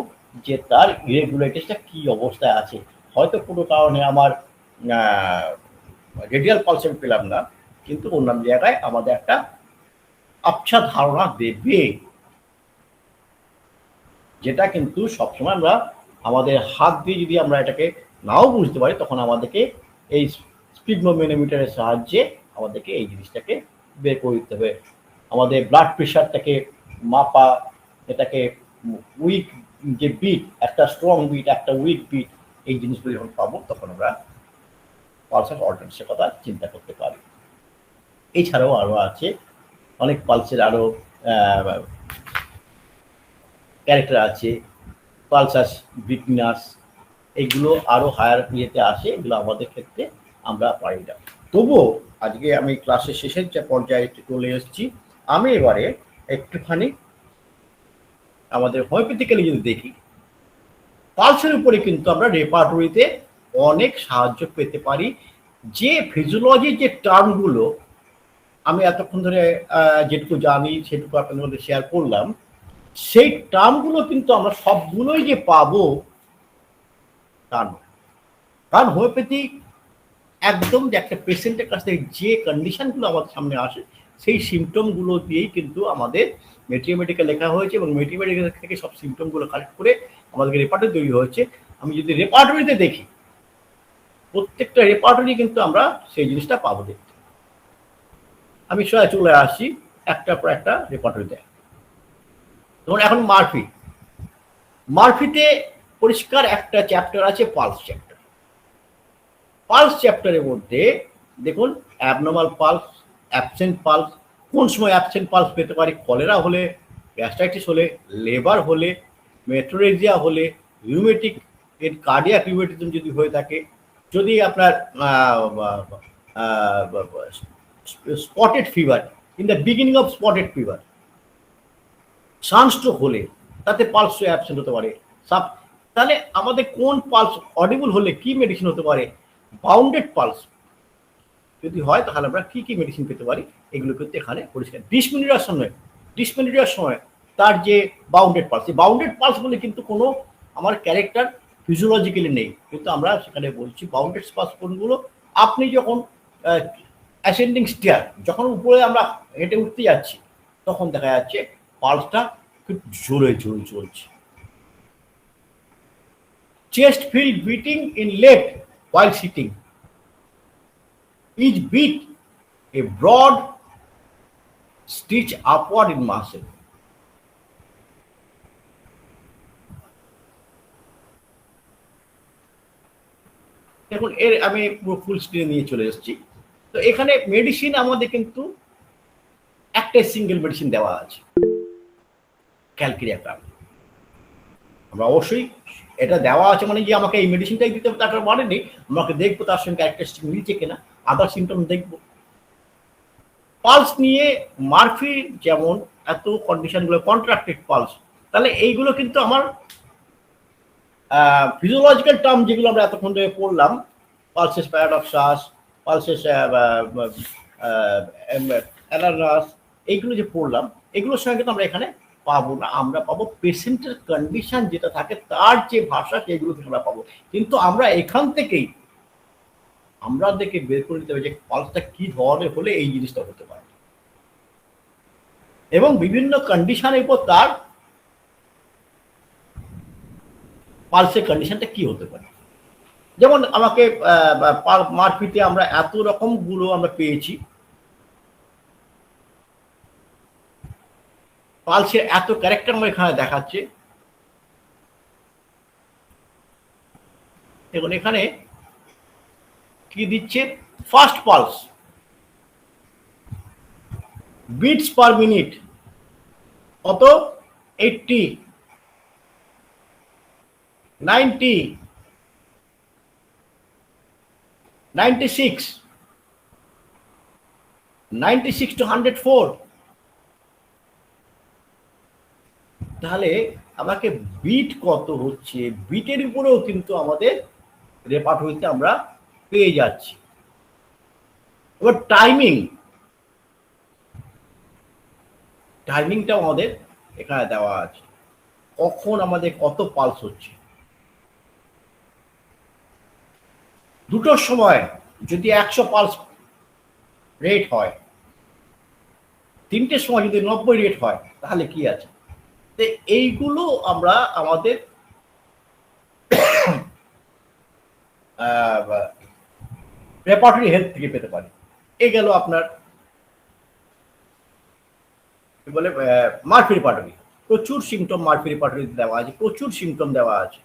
A: যে তার ইরেগুলারিটিসটা কী অবস্থায় আছে। হয়তো কোনো কারণে আমার রেডিয়াল পালস আমি পেলাম না, কিন্তু অন্যান্য জায়গায় আমাদের একটা আবছা ধারণা দেবে, যেটা কিন্তু সবসময় আমরা আমাদের হাত দিয়ে যদি আমরা এটাকে নাও বুঝতে পারি, তখন আমাদেরকে এই স্পিগমোমেনোমিটারের সাহায্যে আমাদেরকে এই জিনিসটাকে বের করে দিতে হবে। আমাদের ব্লাড প্রেশারটাকে মাপা, এটাকে উইক যে বিট, একটা স্ট্রং বিট, একটা উইক বিট, এই জিনিসগুলো যখন পাবো তখন আমরা পালসের অল্টারনেটিভের কথা চিন্তা করতে পারি। এছাড়াও আরও আছে অনেক পালসের আরও ক্যারেক্টার আছে, পালসাস, বিটনাস, এইগুলো আরও হায়ার ইয়েতে আসে, এগুলো আমাদের ক্ষেত্রে আমরা পারি না। তবুও আজকে আমি ক্লাসের শেষের যে পর্যায়ে চলে এসেছি, আমি এবারে একটুখানি আমাদের হোমিওপ্যাথিক্যালি যদি দেখি, পালসের উপরে কিন্তু আমরা রেপার্টরিতে অনেক সাহায্য পেতে পারি। যে ফিজিওলজির যে টার্মগুলো আমি এতক্ষণ ধরে যেটুকু জানি সেটুকু আপনাদের মধ্যে শেয়ার করলাম, সেই টার্মগুলো কিন্তু আমরা সবগুলোই যে পাবো তা নয়। কারণ হোমিওপ্যাথি একদম যে একটা পেশেন্টের কাছ থেকে যে কন্ডিশনগুলো আমাদের সামনে আসে, সেই সিমটমগুলো দিয়েই কিন্তু আমাদের ম্যাথমেটিক্যালিকে লেখা হয়েছে, এবং ম্যাথমেটিক্যাল থেকে সব সিমটমগুলো কালেক্ট করে আমাদেরকে রেপার্টরি তৈরি হয়েছে। আমি যদি রেপার্টরিতে দেখি, প্রত্যেকটা রেপার্টরি কিন্তু আমরা সেই জিনিসটা পাবো দেখতে। আমি চলে আসি একটার পর একটা রেপার্টরিতে। যেমন এখন মারফিতে পরিষ্কার একটা চ্যাপ্টার আছে পালস চ্যাপ্টার। পালস চ্যাপ্টারের মধ্যে দেখুন অ্যাবনর্মাল পালস, অ্যাবসেন্ট পালস, কোন সময় অ্যাবসেন্ট পালস পেতে পারি, কলেরা হলে, গ্যাস্ট্রাইটিস হলে, লেবার হলে, মেট্রোরেজিয়া হলে, রিউমেটিক কার্ডিয়াক রিউমেটিজম যদি হয়ে থাকে, যদি আপনার spotted fever, in the beginning of spotted fever, sunstroke হলে তাতে পালস অ্যাবসেন্ট হতে পারে। তাহলে আমাদের কোন পালস অডিবল হলে কি মেডিসিন হতে পারে, বাউন্ডেড পালস যদি হয় তাহলে আমরা কি কি মেডিসিন পেতে পারি, এগুলো কিন্তু এখানে পরিষ্কার। ডিসমিনিটার সময় তার যে বাউন্ডেড পালস, এই বাউন্ডেড পালস বলে কিন্তু কোনো আমার ক্যারেক্টার ফিজিওলজিক্যালি নেই, কিন্তু আমরা সেখানে বলছি বাউন্ডেড পালস কোনগুলো। আপনি যখন অ্যাসেন্ডিং স্টেয়ার, যখন উপরে আমরা হেঁটে উঠতে যাচ্ছি, তখন দেখা যাচ্ছে পালসটা খুব জোরে জোরে চলছে। Chest feel beating in left while sitting. Each beat a broad stitch upward in muscle. এখন এর আমি পুরো ফুল স্ক্রিনে নিয়ে চলে এসেছি। তো এখানে মেডিসিন আমাদের কিন্তু একটাই সিঙ্গেল মেডিসিন দেওয়া আছে, ক্যালকেরিয়া। আমরা অবশ্যই এটা দেওয়া আছে মানে যে আমাকে এই মেডিসিনটাই দিতে হবে তার মানে নেই, আমাকে দেখবো তার সঙ্গে ক্যারেক্টারিস্টিক মিলছে কিনা, আদার সিমটম দেখবো। পালস নিয়ে মারফি যেমন এত কন্ডিশনগুলো কন্ট্রাক্টেড পালস, তাহলে এইগুলো কিন্তু আমার ফিজিওলজিক্যাল টার্ম যেগুলো আমরা এতক্ষণ ধরে পড়লাম, পালসেস প্যারাডক্সাস, পালসেস অ্যালার্নাস, এইগুলো যে পড়লাম, এগুলোর সঙ্গে কিন্তু আমরা এখানে পাবো না। আমরা পাবো পেশেন্টের কন্ডিশন যেটা থাকে, তার যে ভাষা, সেগুলো আমরা পাবো। কিন্তু আমরা এখান থেকেই আমাদেরকে বের করে দিতে হবে যে পালসটা কি ধরনের হলে এই জিনিসটা হতে পারে, এবং বিভিন্ন কন্ডিশনের উপর তার পালসের কন্ডিশনটা কি হতে পারে। যেমন আমাকে মারফিতে আমরা এত রকম গুলো আমরা পেয়েছি, পালসের এত ক্যারেক্টার আমার এখানে দেখাচ্ছে। দেখুন এখানে কি দিচ্ছে, first pulse beats per minute কত, 80, 90, 96, 96 to 104। তাহলে আমাকে বিট কত হচ্ছে, বিটের উপরেও কিন্তু আমাদের রেপার্টরিতে আমরা পেয়ে যাচ্ছি। এবার টাইমিংটাও আমাদের এখানে দেওয়া আছে, কখন আমাদের কত পালস হচ্ছে। দুটোর সময় যদি 100 পালস রেট হয়, 3টের সময় যদি 90 রেট হয়, তাহলে কি আছে। তো এইগুলো আমরা আমাদের রেপার্টরি হেলথ থেকে পেতে পারি। এই গেল আপনার কি বলে মার্ফি রেপার্টরি। প্রচুর সিমটম মার্ফি রেপার্টরিতে দেওয়া আছে, প্রচুর সিমটম দেওয়া আছে।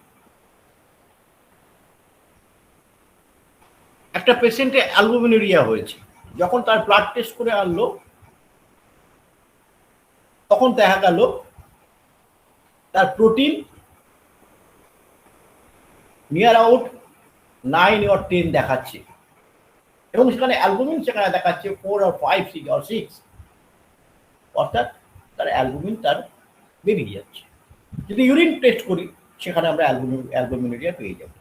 A: একটা পেশেন্টে অ্যালবুমিনুরিয়া হয়েছে, যখন তার ব্লাড টেস্ট করে আনলো তখন দেখা গেল তার প্রোটিন নিয়ার আউট 9 or 10 দেখাচ্ছে, এবং সেখানে অ্যালবুমিন সেখানে দেখাচ্ছে 4 or 5, 6 or 6, অর্থাৎ তার অ্যালবুমিন তার বেরিয়ে যাচ্ছে। যদি ইউরিন টেস্ট করি সেখানে আমরা অ্যালবুমিনুরিয়া পেয়ে যাব।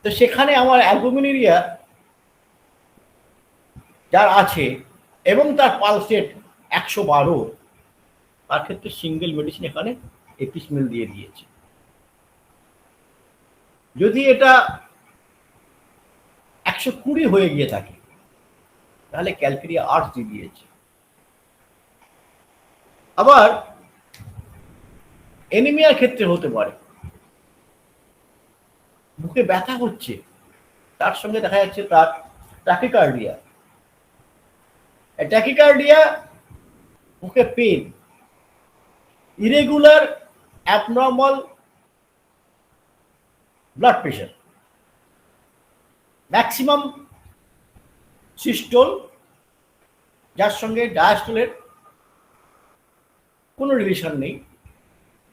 A: তো সেখানে আমার অ্যালবুমিনুরিয়া যার আছে এবং তার পালস রেট 112, তার ক্ষেত্রে সিঙ্গেল মেডিসিন এখানে এপিসমিল দিয়ে দিয়েছে। যদি এটা 120 হয়ে গিয়ে থাকে তাহলে ক্যালকেরিয়া আর্টস দিয়ে দিয়েছে। আবার এনিমিয়ার ক্ষেত্রে হতে পারে, বুকে ব্যথা হচ্ছে, তার সঙ্গে দেখা যাচ্ছে তার ট্যাকিকার্ডিয়া, ট্যাকিকার্ডিয়া, বুকে pain, irregular abnormal blood pressure, maximum systole, যার সঙ্গে ডায়াস্টোলের কোনো রিলেশন নেই।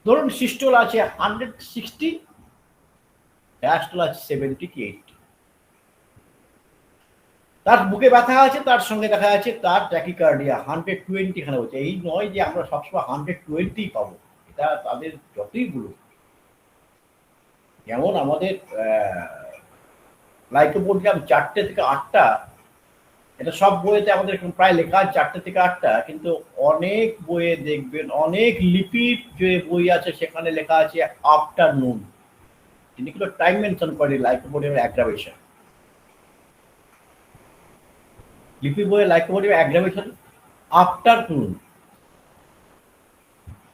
A: ধরুন সিস্টোল আছে 160, ডায়াস্টোল আছে 70 কি 80, তার বুকে ব্যথা আছে, তার সঙ্গে দেখা যাচ্ছে তার ট্যাকিকার্ডিয়া 120 এখানে হচ্ছে। এই নয় যে আমরা সবসময় 120 পাবো, এটা তাদের যতই বলুক। যেমন আমাদের লাইকোপোডিয়াম 4টে থেকে 8টা, এটা সব বইয়েতে আমাদের প্রায় লেখা 4টে থেকে 8টা, কিন্তু অনেক বইয়ে দেখবেন, অনেক লিপির যে বই আছে সেখানে লেখা আছে আফটারনুন। তিনি কিন্তু টাইম মেনশন করে লাইকোপোডিয়ামের অ্যাগ্রাভেশন, লিপি বইয়ে লাইকোপোডিয়াম অ্যাগ্রাভেশন আফটারনুন।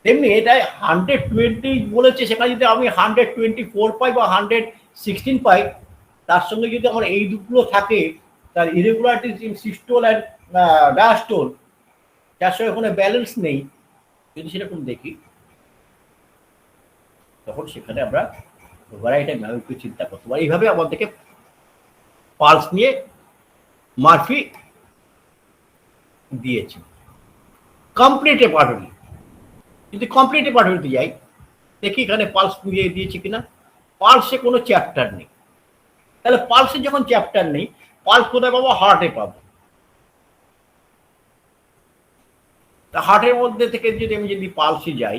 A: তেমনি এটা 120 বলেছে, সেখানে যদি আমি 124 পাই বা 116 পাই, তার সঙ্গে যদি আমার এই দুটো থাকে, তার irregularities in systole and diastole, যার সঙ্গে কোনো ব্যালেন্স নেই, যদি সেরকম দেখি, তখন সেখানে আমরা ভ্যারাইটি ম্যামকে চিন্তা করতে পারি। এইভাবে আমাদেরকে পালস নিয়ে মার্ফি দিয়েছে। কমপ্লিট রেপার্টরি, যদি কমপ্লিট রেপার্টরিতে যাই, দেখি এখানে পালস দিয়ে দিয়েছে কিনা। পালসে কোনো চ্যাপ্টার নেই, তাহলে পালসে যখন চ্যাপ্টার নেই, পালস কোথায় পাবো, হার্টে পাবো। তা হার্টের মধ্যে থেকে যদি আমি যদি পালসে যাই,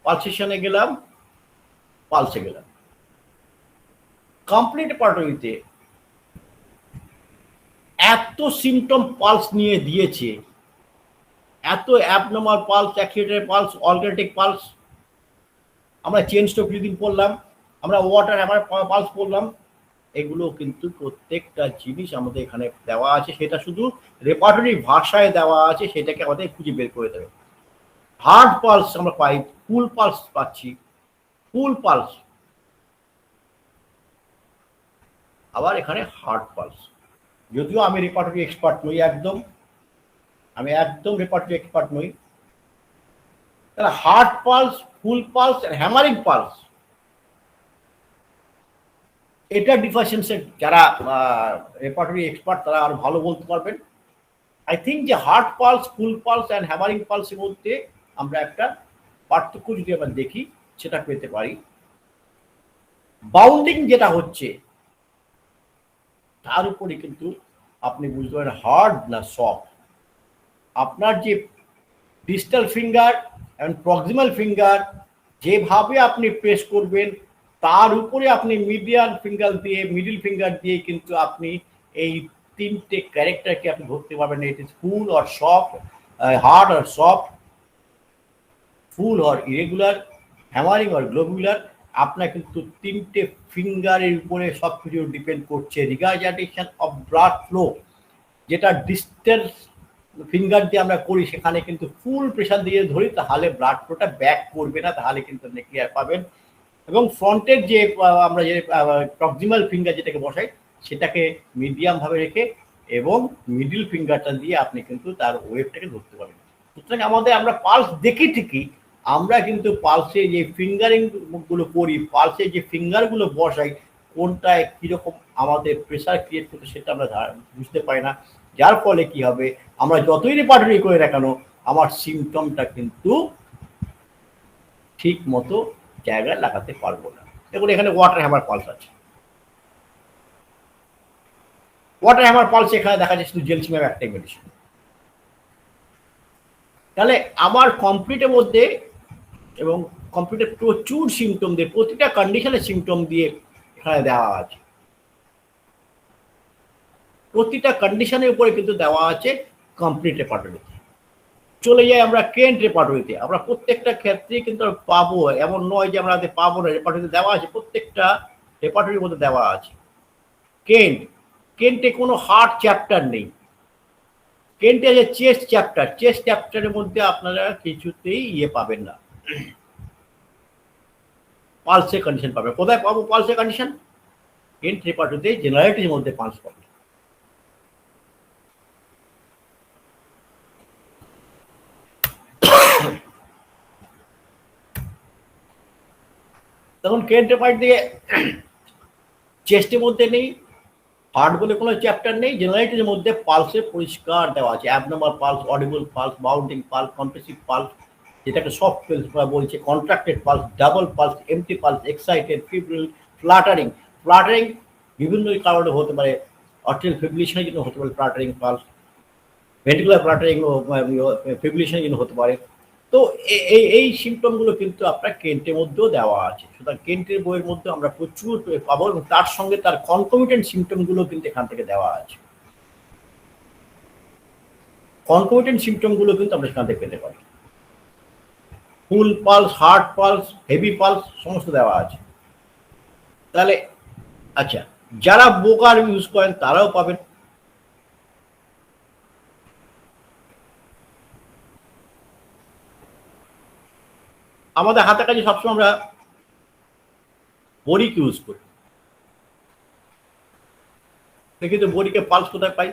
A: পালসেশনে গেলাম, পালসে গেলাম, কমপ্লিট রেপার্টরিতে এত সিমটম পালস নিয়ে দিয়েছে, এত abnormal pulse, acceleratory pulse, alternative pulse, আমরা চেন স্ট্রোক ব্রিদিং পড়লাম, আমরা ওয়াটার হ্যামার পালস পড়লাম, এগুলো কিন্তু প্রত্যেকটা জিনিস আমাদের এখানে দেওয়া আছে। সেটা শুধু রেপার্টরি ভাষায় দেওয়া আছে, সেটাকে আমাদের খুঁজে বের করে দেবে। হার্ড পালস আমরা পাই, ফুল পালস পাচ্ছি, ফুল পালস, আবার এখানে হার্ড পালস। যদিও আমি রেপার্টরি এক্সপার্ট নই একদম, আমি একদম রেপার্টরি এক্সপার্ট নই। তাহলে হার্ট পালস, ফুল পালস আর হ্যামারিং পালস, এটা ডিফারেন্সের যারা রেপার্টরি এক্সপার্ট তারা আরো ভালো বলতে পারবেন। আই থিঙ্ক যে heart pulse, full pulse and hammering পালসের মধ্যে আমরা একটা পার্থক্য যদি আমরা দেখি সেটা পেতে পারি। বাউন্ডিং যেটা হচ্ছে তার উপরে কিন্তু আপনি বুঝতে পারেন হার্ড না সফট। আপনার যে ডিস্টাল ফিঙ্গার এবং প্রক্সিমাল ফিঙ্গার যেভাবে আপনি প্রেস করবেন তার উপরে আপনি মিডিয়াল ফিঙ্গার দিয়ে, মিডিল ফিঙ্গার দিয়ে কিন্তু আপনি এই তিনটে ক্যারেক্টারকে আপনি ধরতে পারবেন। It is full or soft, hard or soft, full or irregular, hammering or globular. আপনার কিন্তু তিনটে ফিঙ্গারের উপরে সব কিছু ডিপেন্ড করছে। রিগার্ডেশন অফ ব্লাড ফ্লো, যেটা ডিস্টেন্স ফিঙ্গার দিয়ে আমরা করি সেখানে কিন্তু ফুল প্রেশার দিয়ে ধরি, তাহলে ব্লাড ফ্লোটা ব্যাক করবে না, তাহলে কিন্তু আপনি ক্লিয়ার পাবেন। এবং ফ্রন্টের যে আমরা যে প্রক্সিমাল ফিঙ্গার যেটাকে বসাই সেটাকে মিডিয়াম ভাবে রেখে এবং মিডিল ফিঙ্গারটা দিয়ে আপনি কিন্তু তার ওয়েভটাকে ধরতে পারবেন। সুতরাং আমরা পালস দেখি ঠিকই, আমরা কিন্তু পালসে যে ফিঙ্গারিং গুলো করি, পালসে যে ফিঙ্গারগুলো বসাই কোনটায় কিরকম আমাদের প্রেশার ক্রিয়েট করতে সেটা আমরা বুঝতে পারি না। যার ফলে কি হবে, আমরা যতই রেপার্টরি করে দেখানো আমার সিমটমটা কিন্তু ঠিক মতো জায়গায় লাগাতে পারবো না। দেখুন এখানে ওয়াটার হ্যামার পালস আছে। ওয়াটার হ্যামার পালস এখানে দেখা যাচ্ছে শুধু জেলসিম্যাব একটাই মেডিসিন। তাহলে আমার কমপ্লিটের মধ্যে এবং কমপ্লিটের প্রচুর সিমটম দিয়ে, প্রতিটা কন্ডিশনের সিমটম দিয়ে এখানে দেওয়া আছে। প্রতিটা কন্ডিশনের উপরে কিন্তু দেওয়া আছে কমপ্লিট রেপার্টরিতে। চলে যাই আমরা কেন্ট রেপার্টরিতে। আমরা প্রত্যেকটা ক্ষেত্রে কিন্তু পাবো, এমন নয় যে আমরা পাবো না, রেপার্টরিতে দেওয়া আছে, প্রত্যেকটা রেপার্টরির মধ্যে দেওয়া আছে। কেন্টে কোনো হার্ট চ্যাপ্টার নেই। কেন্টে আছে চেস্ট চ্যাপ্টার। চেস্ট চ্যাপ্টারের মধ্যে আপনারা কিছুতেই পাবেন না, পালসের কন্ডিশন পাবেন। কোথায় পাবো পালসের কন্ডিশন? কেন্ট রেপার্টরিতে জেনারেলিটির মধ্যে পালস পাবেন। তখন কেন্ট রেপার্ট দিয়ে চেস্টের মধ্যে নেই, হার্ট বলে কোনো চ্যাপ্টার নেই। জেনারেলিটির মধ্যে পালসে পরিষ্কার দেওয়া আছে abnormal pulse, audible pulse, bounding pulse, compressive pulse, যেটাকে সফট পালস বলছে, contracted pulse, double pulse, empty pulse, excited, febrile, fluttering. Fluttering বিভিন্ন কারণে হতে পারে, আর্টেরিয়াল ফিব্রিলেশনের জন্য হতে পারে ফ্লাটারিং পালস, ভেন্টিকুলার ফ্লাটারিং ফিব্রিলেশনের জন্য হতে পারে। তো এই সিমটমগুলো কিন্তু আপনার কেন্টের মধ্যেও দেওয়া আছে। সুতরাং কেন্টের বইয়ের মধ্যে আমরা প্রচুর পাবো এবং তার সঙ্গে তার কনকমিটেন্ট সিমটমগুলো কিন্তু এখান থেকে দেওয়া আছে। কনকমিটেন্ট সিমটমগুলো কিন্তু আমরা এখান থেকে পেতে পারি। Full pulse, heart pulse, heavy pulse সমস্ত দেওয়া আছে। তাহলে আচ্ছা, যারা বোকার ইউজ করেন তারাও পাবেন। আমাদের হাতে কাছে সবসময় আমরা বরিক ইউজ করি, কিন্তু বরিকে পালস কোথায় পাই?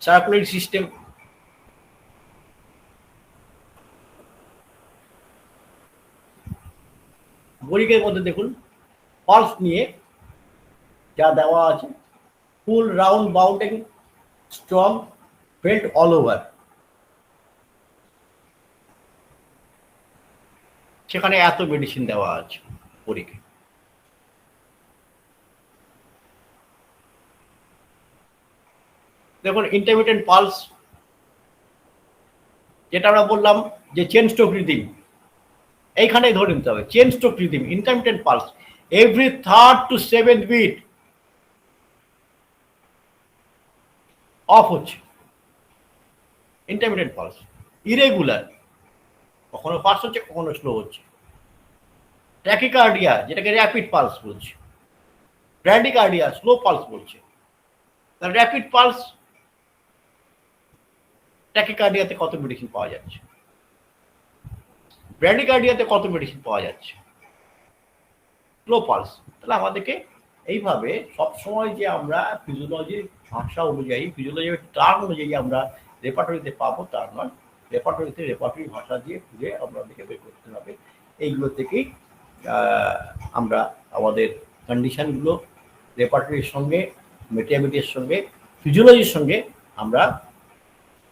A: সার্কুলেটরি সিস্টেম, বরিকের মধ্যে দেখুন পালস নিয়ে যা দেওয়া আছে, full round bounding strong felt all over, সেখানে এত মেডিসিন দেওয়া আছে বরিকে। দেখুন ইন্টারমিটেন্ট পালস, যেটা আমরা বললাম যে চেন স্ট্রোক রিদিম, এইখানেই ধরে নিতে হবে chain stroke rhythm. Intermittent pulse every 3rd to 7th beat off হচ্ছে, ইন্টারমিটেন্ট পালস। ইরেগুলার, কখনো ফাস্ট হচ্ছে কখনো স্লো হচ্ছে। ট্যাকিকার্ডিয়া, যেটাকে র্যাপিড পালস বলছে। ব্র্যাডিকার্ডিয়া, স্লো পালস বলছে। র্যাপিড পালস ট্যাকিকার্ডিয়াতে কত মেডিসিন পাওয়া যাচ্ছে, ব্র্যাডিকার্ডিয়াতে কত মেডিসিন পাওয়া যাচ্ছে, স্লো পালস। তাহলে আমাদেরকে এইভাবে সবসময় যে আমরা ফিজিওলজির ভাষা অনুযায়ী, ফিজিওলজির টার্ম অনুযায়ী আমরা রেপার্টরিতে পাবো তার নয়, রেপার্টরিতে রেপার্টরি ভাষা দিয়ে খুঁজে আমাদেরকে বের করতে হবে। এইগুলো থেকেই আমরা আমাদের কন্ডিশনগুলো রেপার্টরির সঙ্গে, মেটাবলিটির সঙ্গে, ফিজিওলজির সঙ্গে আমরা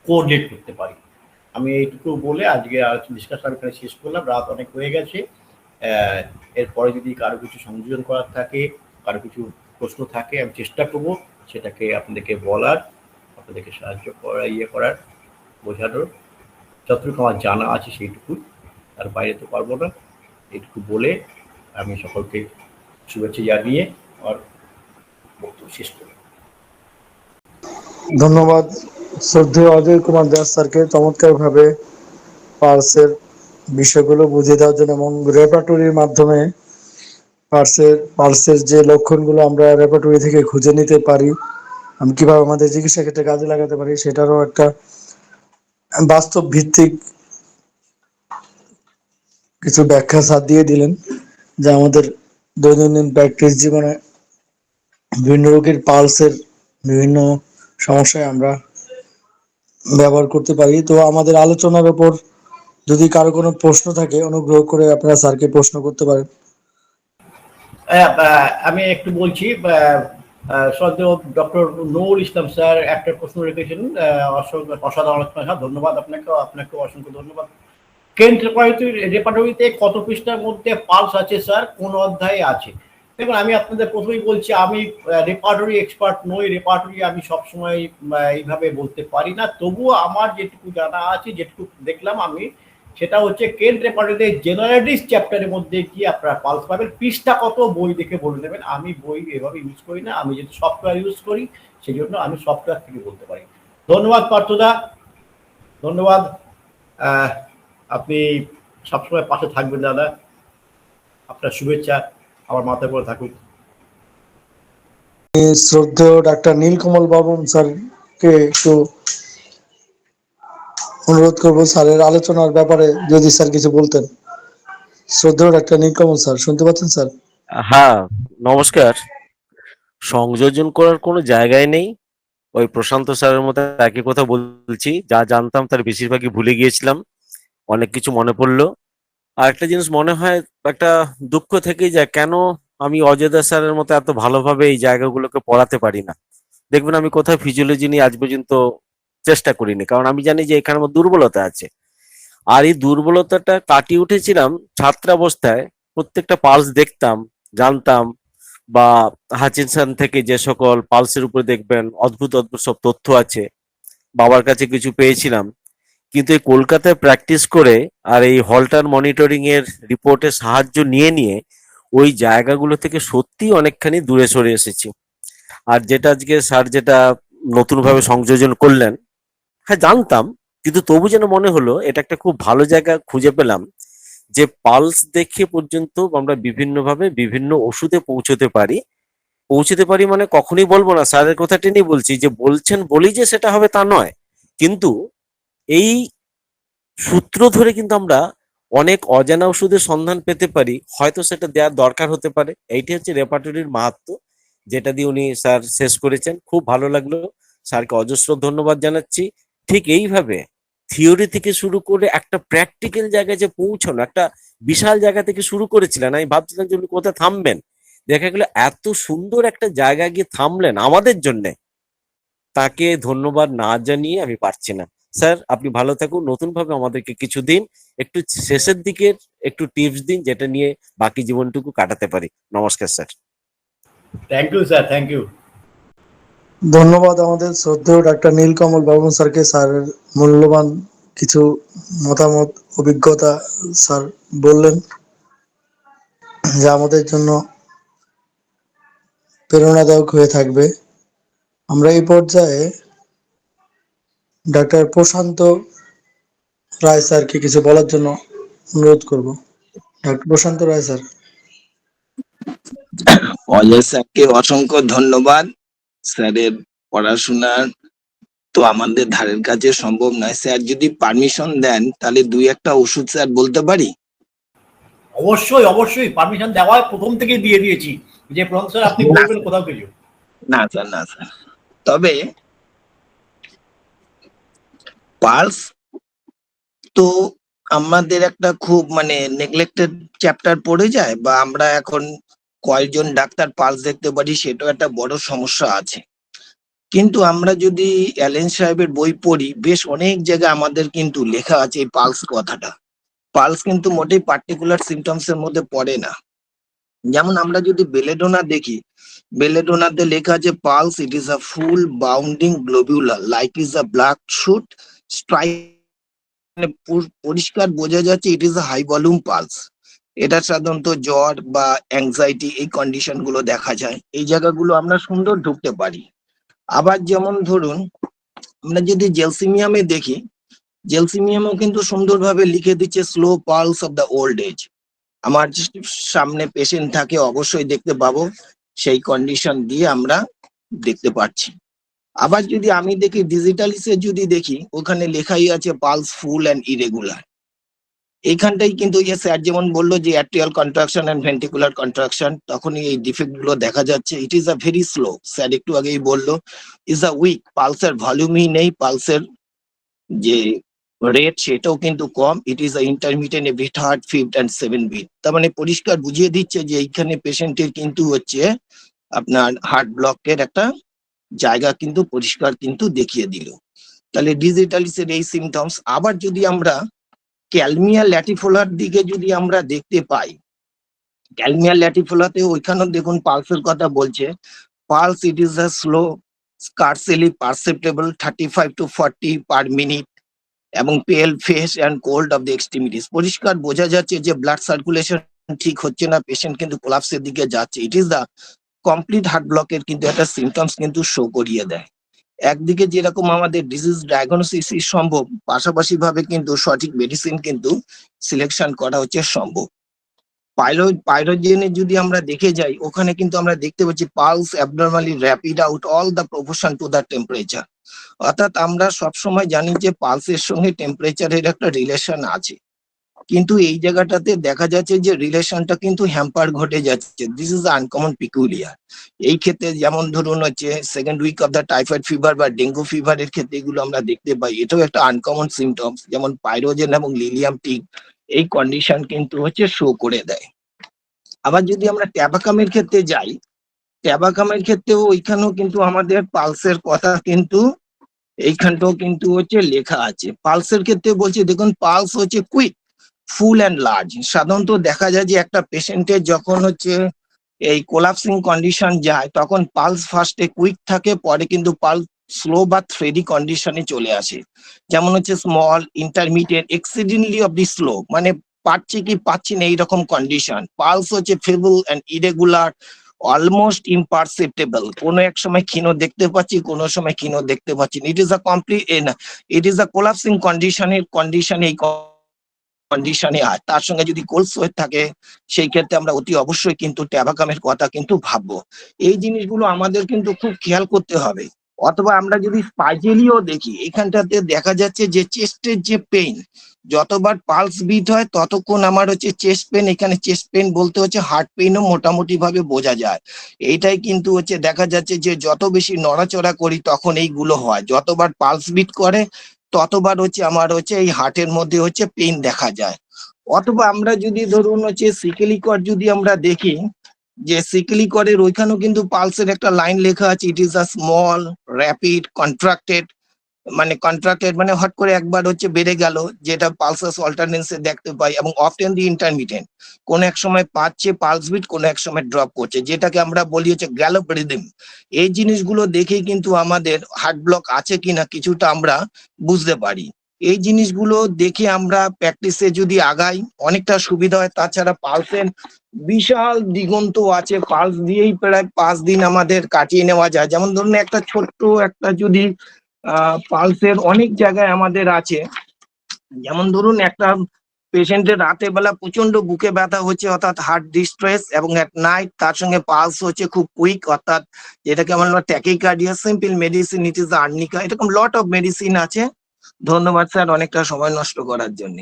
A: কোঅর্ডিনেট করতে পারি। আমি এইটুকু বলে আজকে ডিসকাশন এখানে শেষ করলাম, রাত অনেক হয়ে গেছে। এরপরে যদি কারো কিছু সংযোজন করার থাকে, কারো কিছু প্রশ্ন থাকে, আমি চেষ্টা করব সেটাকে আপনাদেরকে বলার, আপনাদেরকে সাহায্য করা, করার, বোঝানোর। যতটুকু আমার জানা আছে সেইটুকু, তার বাইরে তো পারবো না। এইটুকু বলে আমি সকলকে শুভেচ্ছা জানিয়ে আমার বক্তব্য শেষ করি।
B: ধন্যবাদ শ্রদ্ধেয় অজয় কুমার দাস স্যারকে চমৎকারভাবে পালসের বিষয়গুলো বুঝিয়ে দেওয়ার জন্য, এবং রেপার্টরির মাধ্যমে পালসের যে লক্ষণগুলো আমরা রেপার্টরি থেকে খুঁজে নিতে পারি, আমি কিভাবে আমাদের চিকিৎসা ক্ষেত্রে কাজে লাগাতে পারি সেটারও একটা বাস্তব ভিত্তিক কিছু ব্যাখ্যা স্যার দিয়ে দিলেন, যা আমাদের দৈনন্দিন প্র্যাকটিস জীবনে বিভিন্ন রোগীর পালসের বিভিন্ন সমস্যায় আমরা ব্যবহার করতে পারি। তো আমাদের আলোচনার উপর যদি কারো কোনো প্রশ্ন থাকে, অনুগ্রহ করে আপনারা স্যারকে প্রশ্ন করতে পারেন।
A: আমি একটু বলছি, শ্রদ্ধেয় ডক্টর নুরুল ইসলাম স্যার একটা প্রশ্ন রেখেছেন, অসাধারণ আলোচনা, ধন্যবাদ আপনাকে, আপনাকে অসংখ্য ধন্যবাদ। কেন্ট রেপার্টরিতে কত পৃষ্ঠার মধ্যে পালস আছে স্যার, কোন অধ্যায়ে আছে? দেখুন, আমি আপনাদের প্রথমেই বলছি, আমি রেপার্টরি এক্সপার্ট নই, রেপার্টরি আমি সবসময় এইভাবে বলতে পারি না। তবুও আমার যেটুকু জানা আছে, যেটুকু দেখলাম আমি, সেটা হচ্ছে কেন্ট রেপার্টরিতে জেনারেটিস চ্যাপ্টারের মধ্যে গিয়ে আপনারা পালস পাবেন। পৃষ্ঠা কত বই দেখে বলে দেবেন, আমি বই এভাবে ইউজ করি না, আমি যেহেতু সফটওয়্যার ইউজ করি সেই জন্য আমি সফটওয়্যার থেকে বলতে পারি। ধন্যবাদ পার্থদা, ধন্যবাদ। আপনি সবসময় পাশে থাকবেন দাদা, আপনার শুভেচ্ছা আমার মাথায় করে থাকুক।
B: শ্রদ্ধেয় ডাক্তার নীলকমল বাবন স্যারকে একটু অনুরোধ করবো স্যারের আলোচনার ব্যাপারে যদি স্যার কিছু বলতেন। শ্রদ্ধেয় ডাক্তার নীলকমল স্যার, শুনতে পাচ্ছেন স্যার?
C: হ্যাঁ, নমস্কার। সংযোজন করার কোনো জায়গায় নেই। ওই প্রশান্ত স্যারের মতো একই কথা বলছি, যা জানতাম তার বেশিরভাগই ভুলে গিয়েছিলাম, অনেক কিছু মনে পড়লো। আর একটা জিনিস মনে হয়, একটা দুঃখ থেকেই যায়, কেন আমি অজয় স্যারের মতো এত ভালোভাবে এই জায়গাগুলোকে পড়াতে পারি না। দেখবেন আমি কোথাও ফিজিওলজি নিয়ে আজ পর্যন্ত চেষ্টা করিনি, কারণ আমি জানি যে এখানে আমার দুর্বলতা আছে। আর এই দুর্বলতাটা কাটিয়ে উঠেছিলাম ছাত্রাবস্থায়। প্রত্যেকটা পালস দেখতাম, জানতাম, বা হাচিনসন থেকে যে সকল পালসের উপরে দেখবেন অদ্ভুত অদ্ভুত সব তথ্য আছে, বাবার কাছে কিছু পেয়েছিলাম। কিন্তু এই কলকাতায় প্র্যাকটিস করে আর এই হলটার মনিটরিং এর রিপোর্টের সাহায্য নিয়ে নিয়ে ওই জায়গাগুলো থেকে সত্যি অনেকখানি দূরে সরে এসেছি। আর যেটা আজকে স্যার যেটা নতুনভাবে সংযোজন করলেন, হ্যাঁ জানতাম, কিন্তু তবু যেন মনে হলো এটা একটা খুব ভালো জায়গা খুঁজে পেলাম, যে পালস দেখে পর্যন্ত আমরা বিভিন্নভাবে বিভিন্ন ওষুধে পৌঁছতে পারি। মানে কখনোই বলবো না, স্যারের কথা টেনেই বলছি, যে বলছেন বলি যে সেটা হবে তা নয়, কিন্তু এই সূত্র ধরে কিন্তু আমরা অনেক অজানা ওষুধের সন্ধান পেতে পারি, হয়তো সেটা দেওয়ার দরকার হতে পারে। এইটি হচ্ছে রেপার্টরির মাহাত্ম্য, যেটা দিয়ে উনি স্যার শেষ করেছেন। খুব ভালো লাগলো, স্যারকে অজস্র ধন্যবাদ জানাচ্ছি। ঠিক এইভাবে থিওরি থেকে শুরু করে একটা প্র্যাকটিক্যাল জায়গায় যে পৌঁছানো, একটা বিশাল জায়গা থেকে শুরু করেছিলেন, আমি ভাবছিলাম যে উনি কোথায় থামবেন, দেখা গেল এত সুন্দর একটা জায়গা গিয়ে থামলেন আমাদের জন্য। তাকে ধন্যবাদ না জানিয়ে আমি পারছি না। স্যার আপনি ভালো থাকুন, নতুন ভাবে আমাদেরকে কিছুদিন একটু শেষের দিকের একটু টিপস দিন, যেটা নিয়ে বাকি জীবনটুকু কাটাতে পারি। নমস্কার sir.
A: Thank you sir, thank you.
B: ধন্যবাদ আমাদের শ্রদ্ধেয় ডাক্তার নীলকমল বাবন স্যারকে। স্যারের মূল্যবান কিছু মতামত, অভিজ্ঞতা স্যার বললেন, যা আমাদের জন্য প্রেরণাদায়ক হয়ে থাকবে। আমরা এই পর্যায়ে ডাক্তার প্রশান্ত রায় স্যারকে কিছু বলার জন্য অনুরোধ করব। Doctor Prashanta Roy sir.
D: অজয় স্যারকে অসংখ্য ধন্যবাদ স্যারের পড়াশোনার তো আমাদের ধারের কাছে সম্ভব নয়। স্যার যদি পারমিশন দেন তাহলে দুই একটা ওষুধ স্যার বলতে পারি।
A: অবশ্যই অবশ্যই পারমিশন দেওয়া প্রথম থেকেই দিয়ে দিয়েছি, যে প্রফেসর আপনি
D: না
A: বলবেন কোথাও কিছু।
D: না স্যার, না স্যার, তবে পালস তো আমাদের একটা খুব মানে নেগলেক্টেড চ্যাপ্টার পড়ে যায়, বা আমরা এখন কয়েকজন ডাক্তার পালস দেখতে পারি, সেটাও একটা বড় সমস্যা আছে। কিন্তু আমরা যদি অ্যালেন সাহেবের বই পড়ি, বেশ অনেক জায়গায় আমাদের কিন্তু লেখা আছে এই পালস কথাটা। পালস কিন্তু মোটেই পার্টিকুলার সিমটমস এর মধ্যে পড়ে না। যেমন আমরা যদি বেলেডোনা দেখি, বেলেডোনাতে লেখা আছে pulse it is a full bounding globular like is a black shoot strike, মানে পরিষ্কার বোঝা যাচ্ছে it is a high volume pulse. এটা সাধারণত জ্বর বা অ্যাংজাইটি এই কন্ডিশন গুলো দেখা যায়, এই জায়গাগুলো আমরা সুন্দর ঢুকতে পারি। আবার যেমন ধরুন আমরা যদি জেলসিমিয়ামে দেখি, জেলসিমিয়ামও কিন্তু সুন্দরভাবে লিখে দিচ্ছে slow pulse of the old age. আমার সামনে পেশেন্ট থাকে অবশ্যই দেখতে পাবো, সেই কন্ডিশন দিয়ে আমরা দেখতে পাচ্ছি। আবার যদি আমি দেখি ডিজিটালিসে যদি দেখি, ওখানে লেখাই আছে পালস ফুল অ্যান্ড ইরেগুলার। এইখানটাই কিন্তু ইয়ে স্যার যেমন বললো যে atrial contraction and ventricular contraction, তখনই এই ডিফেক্ট গুলো দেখা যাচ্ছে। It is a very slow, sir একটু আগেই বললো ইজ আ উইক, পালসের ভলিউমই নেই, পালসের যে রেট সেটাও কিন্তু কম। It is a intermediate every third fifth and seven beat. তার মানে পরিষ্কার বুঝিয়ে দিচ্ছে যে এইখানে পেশেন্টের কিন্তু হচ্ছে আপনার হার্ট ব্লকের একটা জায়গা কিন্তু পরিষ্কার কিন্তু দেখিয়ে দিল। তাহলে ডিজিটালিসের এই সিমটমস। আবার যদি আমরা ক্যালমিয়া ল্যাটিফোলার দিকে যদি আমরা দেখতে পাই, ক্যালমিয়া ল্যাটিফোলাতে ওইখানেও দেখুন পালসের কথা বলছে। Pulse it is a slow scarcely perceptible 35 to 40 per minute, এবং pale face and cold of the extremities. পরিষ্কার বোঝা যাচ্ছে যে ব্লাড সার্কুলেশন ঠিক হচ্ছে না, পেশেন্ট কিন্তু কোলাপসের দিকে যাচ্ছে। It is the complete heart ব্লকের কিন্তু একটা সিমটমস কিন্তু শো করিয়ে দেয়। একদিকে যেরকম আমাদের ডিজিজ ডায়াগনোসিস সম্ভব, পাশাপাশি ভাবে কিন্তু সঠিক মেডিসিন কিন্তু সিলেকশন করা হচ্ছে সম্ভব। পাইরোজেনে যদি আমরা দেখে যাই, ওখানে কিন্তু আমরা দেখতে পাচ্ছি pulse abnormally rapid out all the proportion to the temperature. অর্থাৎ আমরা সবসময় জানি যে পালসের সঙ্গে টেম্পারেচারের একটা রিলেশন আছে, কিন্তু এই জায়গাটাতে দেখা যাচ্ছে যে রিলেশনটা কিন্তু হ্যাম্পার ঘটে যাচ্ছে। This is uncommon peculiar. এই ক্ষেত্রে যেমন ধরুন হচ্ছে second week of the typhoid fever বা ডেঙ্গু ফিভারের ক্ষেত্রে এগুলো আমরা দেখতে পাই, এটাও একটা আনকমন সিমটমস। যেমন পাইরোজেন এবং লিলিয়াম টিক এই কন্ডিশন কিন্তু হচ্ছে শো করে দেয়। আবার যদি আমরা ট্যাবাকামের ক্ষেত্রে যাই, ট্যাবাকামের ক্ষেত্রেও ওইখানেও কিন্তু আমাদের পালসের কথা কিন্তু এইখানটাও কিন্তু হচ্ছে লেখা আছে। পালসের ক্ষেত্রে বলছে দেখুন পালস হচ্ছে কুইক, ফুল অ্যান্ড লার্জ। সাধারণত দেখা যায় যে একটা পেশেন্টের যখন হচ্ছে এই কোলাপসিং কন্ডিশন যায়, তখন পালস ফার্স্টে কুইক থাকে, পরে কিন্তু পালস স্লো বা থ্রেডি কন্ডিশনে চলে আসে। যেমন হচ্ছে small, intermediate, accidentally of the slow, মানে পাচ্ছি কি পাচ্ছি না এইরকম কন্ডিশন। পালস হচ্ছে feeble and irregular, almost imperceptible. কোনো এক সময় ক্ষীণ দেখতে পাচ্ছি, কোনো সময় ক্ষীণ দেখতে পাচ্ছি না। ইট is a complete it is a collapsing কন্ডিশনে এই কন্ডিশনে হয়। তার সঙ্গে যদি কোল্ড সোয়েট থাকে, সেই ক্ষেত্রে আমরা অতি অবশ্যই কিন্তু ট্যাবাকামের কথা কিন্তু ভাববো। এই জিনিসগুলো আমাদের কিন্তু খুব খেয়াল করতে হবে। অথবা আমরা যদি স্পাইজেলিও দেখি, এখানটাতে দেখা যাচ্ছে যে চেস্টের যে পেইন, যতবার পালস বিট হয় ততক্ষণ আমার হচ্ছে চেস্ট পেন। এখানে চেস্ট পেন বলতে হচ্ছে হার্ট পেইনও মোটামুটি ভাবে বোঝা যায়। এইটাই কিন্তু হচ্ছে দেখা যাচ্ছে যে যত বেশি নড়াচড়া করি তখন এইগুলো হয়। যতবার পালস বিট করে ততবার হচ্ছে আমার হচ্ছে এই হার্টের মধ্যে হচ্ছে পেইন দেখা যায়। অথবা আমরা যদি ধরুন হচ্ছে সিকেলিকর যদি আমরা দেখি, যে সিকেলিকরের ওইখানেও কিন্তু পালসের একটা লাইন লেখা আছে, ইট is a small rapid contracted, মানে কন্ট্রাক্টেড মানে হট করে একবার হচ্ছে বেড়ে গেল, যেটা পালসাস অল্টারনেন্সে দেখতে পাই, এবং অফটেন দি ইন্টারমিডিয়েন্ট। কোন এক সময় পাচ্ছে পালস বিট, কোন এক সময় ড্রপ করছে, যেটাকে আমরা বলি হচ্ছে গ্যালোপ রিদম। এই জিনিসগুলো দেখেই কিন্তু আমাদের হার্ট ব্লক আছে কিনা কিছুটা আমরা বুঝতে পারি। এই জিনিসগুলো দেখে আমরা প্র্যাকটিসে যদি আগাই অনেকটা সুবিধা হয়। তাছাড়া পালসের বিশাল দিগন্ত আছে, পালস দিয়েই প্রায় 5 দিন আমাদের কাটিয়ে নেওয়া যায়। যেমন ধরুন একটা ছোট্ট একটা যদি পালসের অনেক জায়গায় আমাদের আছে, যেমন ধরুন একটা পেশেন্টের রাতের বেলা প্রচন্ড বুকে ব্যথা হচ্ছে অর্থাৎ হার্ট ডিস্ট্রেস, এবং এট নাইট তার সঙ্গে পালস হচ্ছে খুব কুইক, অর্থাৎ যেটাকে আমরা tachycardia, simple medicine it is arnica, এরকম লট অফ মেডিসিন আছে। ধন্যবাদ স্যার অনেকটা সময় নষ্ট করার জন্য।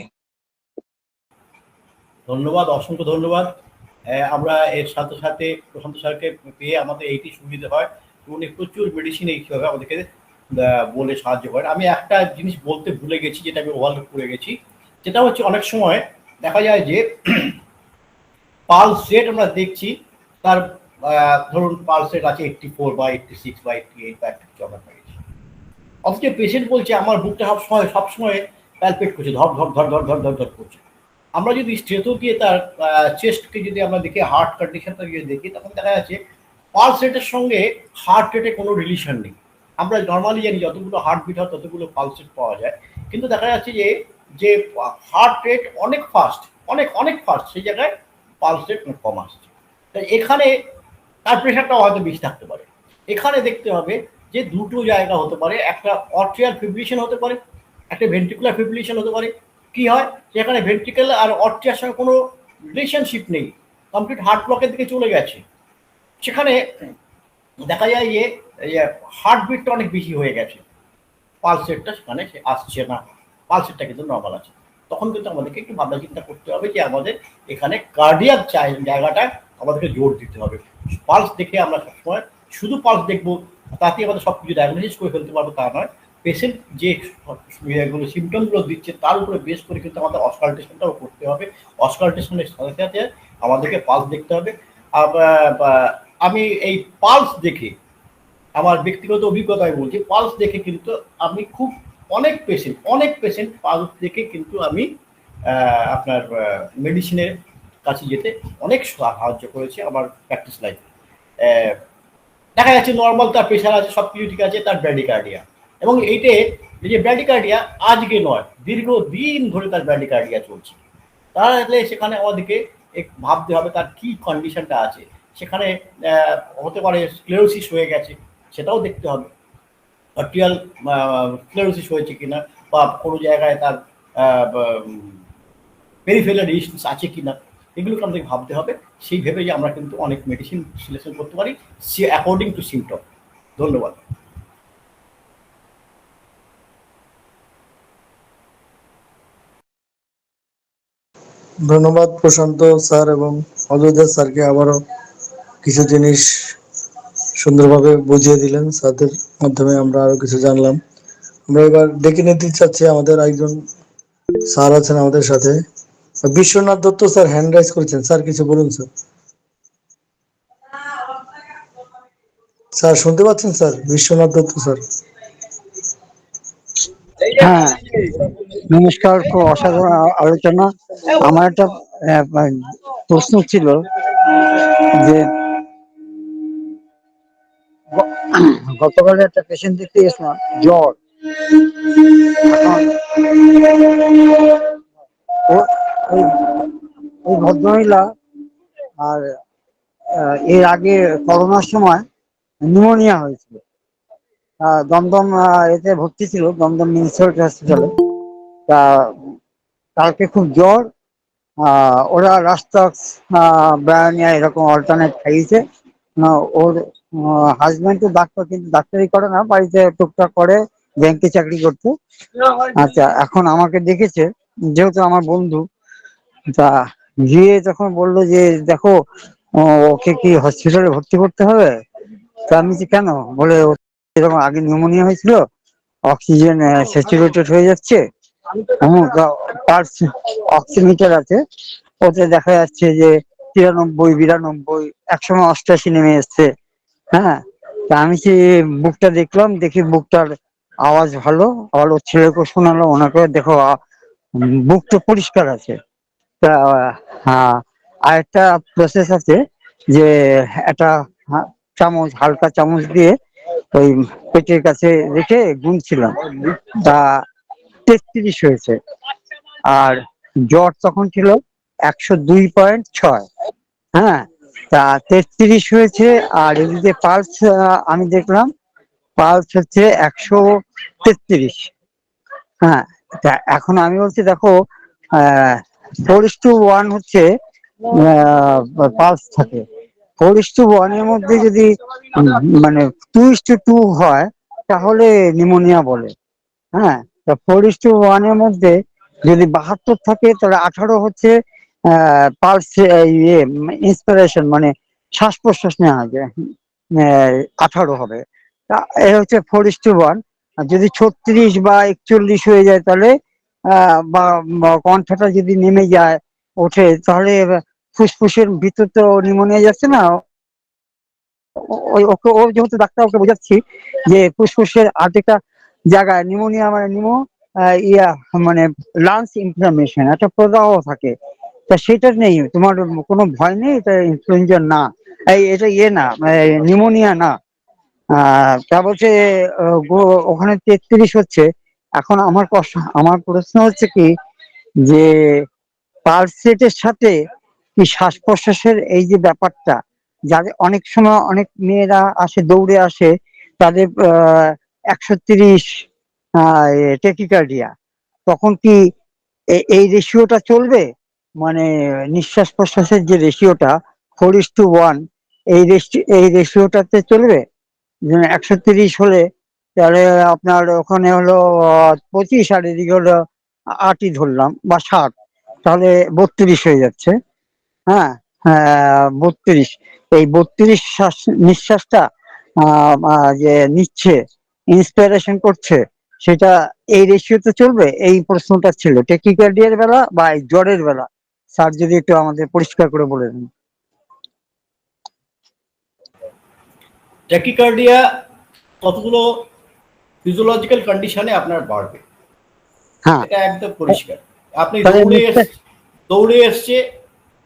A: ধন্যবাদ, অসংখ্য ধন্যবাদ। আমরা এর সাথে সাথে প্রশান্ত স্যারকে পেয়ে আমাদের এইটি সুবিধা হয়, উনি প্রচুর মেডিসিন এইভাবে আমাদেরকে বলে সাহায্য করেন। আমি একটা জিনিস বলতে ভুলে গেছি, যেটা আমি ওভারলুক করে গেছি, যেটা হচ্ছে অনেক সময় দেখা যায় যে পালস রেট আমরা দেখছি, তার ধরুন পালস রেট আছে 84 বা 86 বা 88 বা একটা কিছু আমরা পেয়েছি, অথচ পেশেন্ট বলছে আমার বুকটা সবসময় প্যালপেট করছে, ধর ধর ধর ধর ধর ধর ধর করছে। আমরা যদি স্টেথো দিয়ে তার চেস্টকে যদি আমরা দেখি, হার্ট কন্ডিশনটা যদি দেখি, তখন দেখা যাচ্ছে পালস রেটের সঙ্গে হার্ট রেটে কোনো রিলেশন নেই। আমরা নর্মালি জানি যতগুলো হার্টবিট হয় ততগুলো পালস রেট পাওয়া যায়, কিন্তু দেখা যাচ্ছে যে যে হার্ট রেট অনেক ফাস্ট, অনেক অনেক ফাস্ট, সেই জায়গায় পালস রেট কম আসছে। তাই এখানে তার প্রেশারটাও হয়তো বেশি থাকতে পারে। এখানে দেখতে হবে যে দুটো জায়গা হতে পারে, একটা অর্ট্রিয়াল ফিব্রিলেশন হতে পারে, একটা ভেন্ট্রিকুলার ফিব্রিলেশন হতে পারে। কি হয় সেখানে ভেন্ট্রিকেল আর অর্ট্রিয়ার সঙ্গে কোনো রিলেশনশিপ নেই, কমপ্লিট হার্ট ব্লকের দিকে চলে গেছে। সেখানে দেখা যায় যে হার্টবিটটা অনেক বেশি হয়ে গেছে, পালস রেটটা সেখানে আসছে না, পালস রেটটা কিন্তু নর্মাল আছে। তখন কিন্তু আমাদেরকে একটু ভাবনা চিন্তা করতে হবে যে আমাদের এখানে কার্ডিয়াক জায়গাটা আমাদেরকে জোর দিতে হবে। পালস দেখে আমরা সবসময় শুধু পালস দেখবো, তাতেই আমাদের সব কিছু ডায়াগনোসিস করে ফেলতে পারবো তা নয়। পেশেন্ট যে এগুলো সিমটমগুলো দিচ্ছে তার উপরে বেস করে কিন্তু আমাদের অসকাল্টেশনটাও করতে হবে। অসকাল্টেশনের সাথে সাথে আমাদেরকে পালস দেখতে হবে। আমি এই পালস দেখে, আমার ব্যক্তিগত অভিজ্ঞতায় বলছি, পালস দেখে কিন্তু আমি খুব অনেক পেশেন্ট পালস দেখে কিন্তু আমি আপনার মেডিসিনের কাছে যেতে অনেক সাহায্য করেছে আমার প্র্যাকটিস লাইফে। দেখা যাচ্ছে নর্মাল তার প্রেশার আছে, সব কিছু ঠিক আছে, তার ব্র্যাডিকার্ডিয়া, এবং এই যে ব্র্যাডিকার্ডিয়া আজকে নয়, দীর্ঘদিন ধরে তার ব্র্যাডিকার্ডিয়া চলছে। তাহলে সেখানে আমাদেরকে ভাবতে হবে তার কি কন্ডিশনটা আছে। সেখানে হতে পারে স্ক্লেরোসিস হয়ে গেছে, সেটাও দেখতে হবে, আর্টিরিয়াল স্ক্লেরোসিস হয়েছে কিনা, বা কোনো জায়গায় তার পেরিফেরাল রেজিস্ট্যান্স আছে কিনা, এগুলোকে আমাদের ভাবতে হবে। সেই ভেবে যে আমরা কিন্তু অনেক মেডিসিন সিলেকশন করতে পারি অ্যাকর্ডিং টু সিমটম। ধন্যবাদ।
B: ধন্যবাদ প্রশান্ত স্যার এবং অজয় স্যারকে, আবারও কিছু জিনিস সুন্দরভাবে বুঝিয়ে দিলেন, স্যারদের মাধ্যমে আমরা আরো কিছু জানলাম। আমরা এবার ডেকে নিতে চাচ্ছি, আমাদের একজন স্যার আছেন আমাদের সাথে, Biswanath Dutta sir hand rise করেছেন। স্যার কিছু বলুন স্যার। স্যার শুনতে পাচ্ছেন স্যার? বিশ্বনাথ দত্ত স্যার।
E: হ্যাঁ, নমস্কার। খুব অসাধারণ আলোচনা। আমার একটা প্রশ্ন ছিল যে গতকাল একটা পেশেন্ট দেখতে গেছিলাম, জ্বর। ওই ওই ভদ্রমহিলা আর এর আগে করোনার সময় নিউমোনিয়া হয়েছিল, দমদম এতে ভর্তি ছিল, দমদম মিউনিসিপ্যালিটি হসপিটালে। তা কালকে খুব জ্বর, ওরা রাস্তাক্স, ব্রায়ানিয়া এরকম অল্টারনেট খাইয়েছে। ওর হাজবেন্ড তো ডাক্তার, কিন্তু ডাক্তারি করে না, বাড়িতে টুকটাক করে, ব্যাংকে চাকরি করতো। আচ্ছা, এখন আমাকে দেখেছে, যেহেতু আমার বন্ধু, তা গিয়ে তখন বললো যে দেখো ওকে কি হসপিটালে ভর্তি করতে হবে। তা আমি যে কেন, বলে এরকম আগে নিউমোনিয়া হয়েছিল, অক্সিজেন স্যাচুরেটেড হয়ে যাচ্ছে, পালস অক্সিমিটার আছে, ওতে দেখা যাচ্ছে যে 93, 92, একসময় 88 নেমে এসছে। হ্যাঁ, তা আমি সে বুকটা দেখলাম, দেখি বুকটার আওয়াজ ভালো, আবার ওর ছেলেকে শোনালো, ওনাকে দেখো বুক তো পরিষ্কার আছে। তা হ্যাঁ, আর একটা প্রসেস আছে যে একটা চামচ, হালকা চামচ দিয়ে ওই পেটের কাছে রেখে গুনছিলাম, তা 33 হয়েছে। আর জ্বর তখন ছিল 102.6। হ্যাঁ, তা 33 হয়েছে। আর এদিকে পালস আমি দেখলাম, পালস হচ্ছে 133। হ্যাঁ, তা এখন আমি বলছি দেখো 4:1 হচ্ছে পালস থাকে। 4:1 এর মধ্যে যদি মানে 2:2 হয় তাহলে নিউমোনিয়া বলে। হ্যাঁ, তা 4:1 এর মধ্যে যদি 72 থাকে তাহলে 18 হচ্ছে পালস, ইয়ে ইন্সপিরেশন মানে শ্বাস প্রশ্বাস নেওয়া যায়, 18 হবে। তা এ হচ্ছে 4:1। আর যদি 36 বা 41 হয়ে যায় তাহলে বা কণ্ঠটা যদি নেমে যায়, ওঠে, তাহলে ফুসফুসের ভিতর তো নিউমোনিয়া যাচ্ছে না। ওই ওকে ও যেহেতু ডাক্তার, ওকে বোঝাচ্ছি যে ফুসফুসের আর্ধেকটা জায়গায় নিউমোনিয়া মানে ইয়া মানে লাংস ইনফ্লামেশন, একটা প্রদাহ থাকে। তা সেটা নেই, তোমার কোনো ভয় নেই, এটা ইনফ্লুয়েঞ্জা না, এটা ইয়ে না, নিউমোনিয়া না। তা বলছে ওখানে 33 হচ্ছে। এখন আমার প্রশ্ন হচ্ছে কি, যে পালস রেটের সাথে কি শ্বাস প্রশ্বাসের এই যে ব্যাপারটা, যাদের অনেক সময় অনেক মেয়েরা আসে, দৌড়ে আসে, তাদের 130 টেকিকার্ডিয়া, তখন কি এই রেশিওটা চলবে? মানে নিঃশ্বাস প্রশ্বাসের যে রেশিওটা 4:1, এই রেশিওটাতে চলবে? 130 হলে তাহলে আপনার ওখানে হলো 25, আর এদিকে হলো 8ই ধরলাম বা 60, তাহলে 32 হয়ে যাচ্ছে। হ্যাঁ, 32। এই 32 নিঃশ্বাসটা যে নিচ্ছে, ইন্সপিরেশন করছে, সেটা এই রেশিওতে চলবে? এই প্রশ্নটা ছিল টেকিকার্ডিয়ার বেলা বা এই জ্বরের বেলা। স্যার যদি একটু আমাদের পরিষ্কার করে বলে দেন।
A: ট্যাকিকার্ডিয়া কতগুলো ফিজিওলজিক্যাল কন্ডিশনে আপনার বাড়বে,
E: হ্যাঁ,
A: এটা একদম পরিষ্কার। আপনি
E: তাহলে নিঃশ্বাস,
A: দৌড়ে এসছে,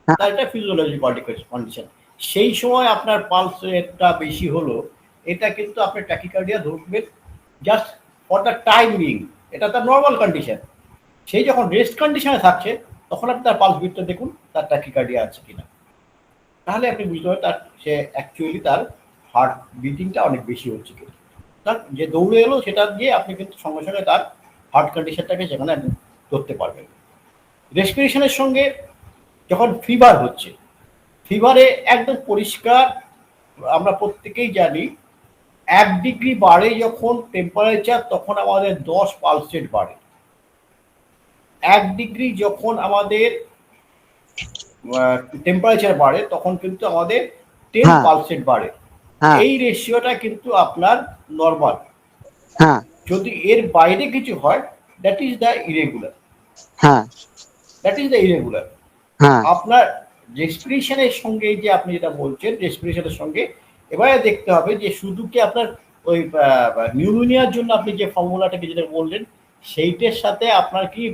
E: হ্যাঁ,
A: তার একটা ফিজিওলজিক্যাল কন্ডিশন। সেই সময় আপনার পালস রেটটা বেশি হলো, এটা কিন্তু আপনার ট্যাকিকার্ডিয়া ধরবেন just for the time being, এটা তার নর্মাল কন্ডিশন। সেই যখন রেস্ট কন্ডিশনে থাকছে, তখন আপনি তার পালস বিটটা দেখুন, তার ট্যাকিকার্ডিয়া আছে কিনা। তাহলে আপনি বুঝতে পারবেন তার সে অ্যাকচুয়ালি তার হার্ট বিটিংটা অনেক বেশি হচ্ছে কিন্তু। তার যে দৌড়ে এলো সেটা দিয়ে আপনি কিন্তু সঙ্গে সঙ্গে তার হার্ট কন্ডিশনটাকে সেখানে আপনি ধরতে পারবেন। রেসপিরেশনের সঙ্গে যখন ফিভার হচ্ছে, ফিভারে একদম পরিষ্কার, আমরা প্রত্যেকেই জানি 1 ডিগ্রি বাড়ে যখন টেম্পারেচার, তখন আমাদের 10 পালস রেট বাড়ে। 1 ডিগ্রি যখন আমাদের টেম্পারেচার বাড়ে, তখন কিন্তু আমাদের 10
E: হ্যাঁ,
A: পালস রেট বাড়ে।
E: হ্যাঁ,
A: এই রেশিওটা কিন্তু আপনার নর্মাল।
E: হ্যাঁ,
A: যদি এর বাইরে কিছু হয়, দ্যাট ইজ দ্য ইরেগুলার,
E: হ্যাঁ,
A: দ্যাট ইজ দ্য ইরেগুলার।
E: হ্যাঁ,
A: আপনার রেসপিরেশনের সঙ্গে যে আপনি যেটা বলছেন, রেসপিরেশনের সঙ্গে এবারে দেখতে হবে যে শুধু কি আপনার ওই নিউমোনিয়ার জন্য আপনি যে ফর্মুলাটাকে যেটা বললেন, সেইটার সাথে আপনার কি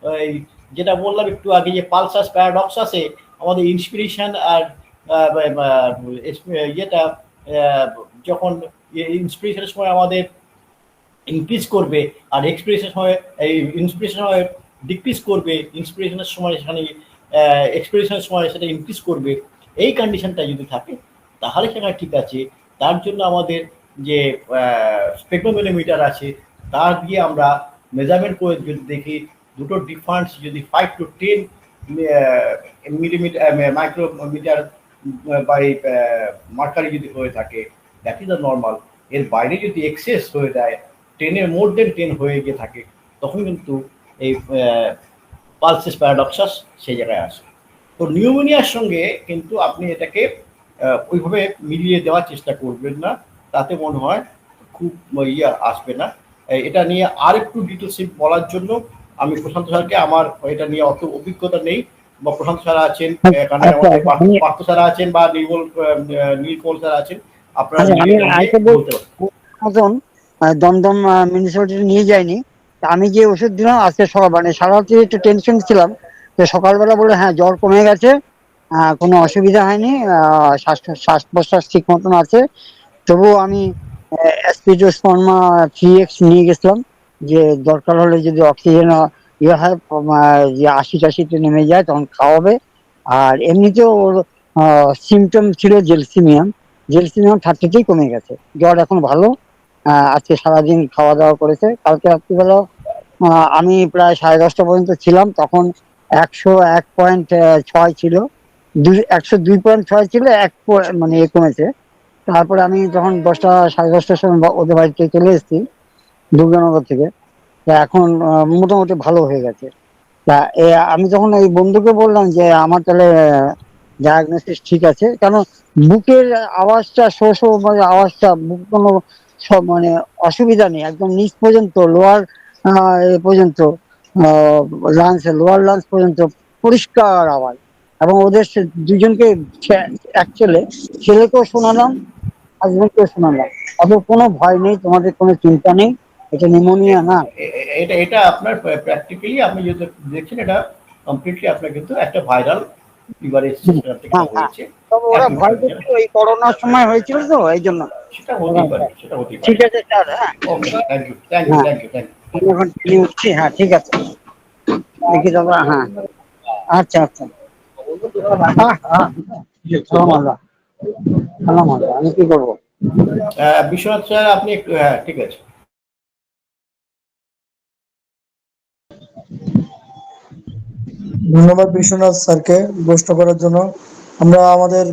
A: ওই যেটা বললাম একটু আগে, যে পালসাস প্যারাডক্স আছে, আমাদের ইন্সপিরেশন আর ইয়েটা যখন ইন্সপিরেশনের সময় আমাদের ইনক্রিজ করবে, আর এক্সপিরেশনের সময় এই ইন্সপিরেশনের সময় ডিক্রিজ করবে, ইন্সপিরেশনের সময় সেখানে এক্সপিরেশনের সময় সেটা ইনক্রিজ করবে, এই কন্ডিশনটা যদি থাকে তাহলে সেখানে ঠিক আছে। তার জন্য আমাদের যে স্পেকট্রোমিটার আছে, তার দিয়ে আমরা মেজারমেন্ট করে যদি দেখি, দুটো ডিফারেন্স যদি 5 to 10 millimetre micrometre by mercury যদি হয়ে থাকে, দ্যাট ইজ দ্য নর্মাল। এর বাইরে যদি এক্সেস হয়ে যায়, 10-এর মোর দেন 10 হয়ে গিয়ে থাকে, তখন কিন্তু এই পালসিস প্যারাডক্সাস সেই জায়গায় আসে। তো নিউমোনিয়ার সঙ্গে কিন্তু আপনি এটাকে ওইভাবে মিলিয়ে দেওয়ার চেষ্টা করবেন না, তাতে মনে হয় খুব আসবে না। এটা নিয়ে আর একটু ডিটেলসে বলার জন্য আমি প্রশান্ত স্যারকে, আমার এটা নিয়ে অত অভিজ্ঞতা নেই, বা প্রশান্ত স্যার আছেন এখানে,
E: আচ্ছা,
A: আমাদের
E: আমি
A: পার্থ স্যার আছেন, বা নীলকমল স্যার আছেন, আপনারা
E: আমি
A: মিলিয়ে এটা নিয়ে
E: আরেকটা
A: বলতে পারেন।
E: মতন দমদম মিউনিসিপালিটি নিয়ে যাইনি। তা আমি যে ওষুধ দিলাম আজকে সকাল, মানে সারা রাত্রি একটু টেনশন ছিলাম, তো সকালবেলা বলে হ্যাঁ জ্বর কমে গেছে, কোনো অসুবিধা হয়নি, শ্বাস প্রশ্বাস ঠিক মতন আছে। তবুও আমি অ্যাসপিডোস্পর্মা 3x নিয়ে গেছিলাম, যে দরকার হলে যদি অক্সিজেন ইয়ে হয়, যে 80-টাশিতে নেমে যায় তখন খাওয়াবে। আর এমনিতেও ওর সিমটম ছিল জেলসিমিয়াম, জেলসিমিয়াম 30তেই কমে গেছে, জ্বর এখন ভালো। আজকে সারাদিন খাওয়া দাওয়া করেছে। কালকে রাত্রিবেলা আমি প্রায় 10:30 পর্যন্ত ছিলাম, তখন 101.6 ছিল, 102.6 ছিল, মানে কমেছে। তারপরে আমি যখন 10টা সাড়ে 10টার সময় ওদের বাড়িতে চলে এসেছি দুর্গানগর থেকে, তা এখন মোটামুটি ভালো হয়ে গেছে। তা আমি যখন এই বন্ধুকে বললাম যে আমার তাহলে ডায়াগনোসিস ঠিক আছে, কারণ বুকের আওয়াজটা মানে আওয়াজটা বুক কোনো সব মানে অসুবিধা নেই, একদম নিচ পর্যন্ত লোয়ার পর্যন্ত, লোয়ার লাঞ্চ পর্যন্ত পরিষ্কার আওয়াজ। এবং ওদের দুজনকে, এক ছেলেকেও শোনালাম, হাজবেন্ডকেও শোনালাম, অত কোনো ভয় নেই, তোমাদের কোনো চিন্তা নেই, এটা নিউমোনিয়া না।
A: এটা এটা আপনার প্র্যাকটিক্যালি আপনি যেটা দেখছেন, এটা কমপ্লিটলি আপনার কিন্তু একটা ভাইরাল ফিভার এসেছে, সেটা থেকে
E: হ্যাঁ, হ্যাঁ।
A: হয়েছে।
E: তবে ওরা
A: একই
E: ভয়
A: ঘটনা
E: পেয়েছিল, ওই করোনার সময় হয়েছিল তো এই জন্য।
A: সেটা হতেই পারে, সেটা হতেই পারে।
E: ঠিক আছে স্যার, হ্যাঁ।
A: ওকে, থ্যাংক ইউ, থ্যাংক ইউ,
E: হ্যাঁ,
A: থ্যাংক ইউ, থ্যাংক
E: আমি এখন টিভি উঠছি, হ্যাঁ ঠিক আছে, দেখি দাদা, হ্যাঁ, আচ্ছা আচ্ছা। হ্যাঁ, হ্যাঁ, সালাম আল্লাহ, সালাম আল্লাহ, আমি কি করবো?
A: ইউ। বিশ্বনাথ স্যার, আপনি একটু, হ্যাঁ ঠিক আছে।
B: ধন্যবাদ বিশ্বনাথ স্যারকে প্রশ্ন করার জন্য। আমরা আমাদের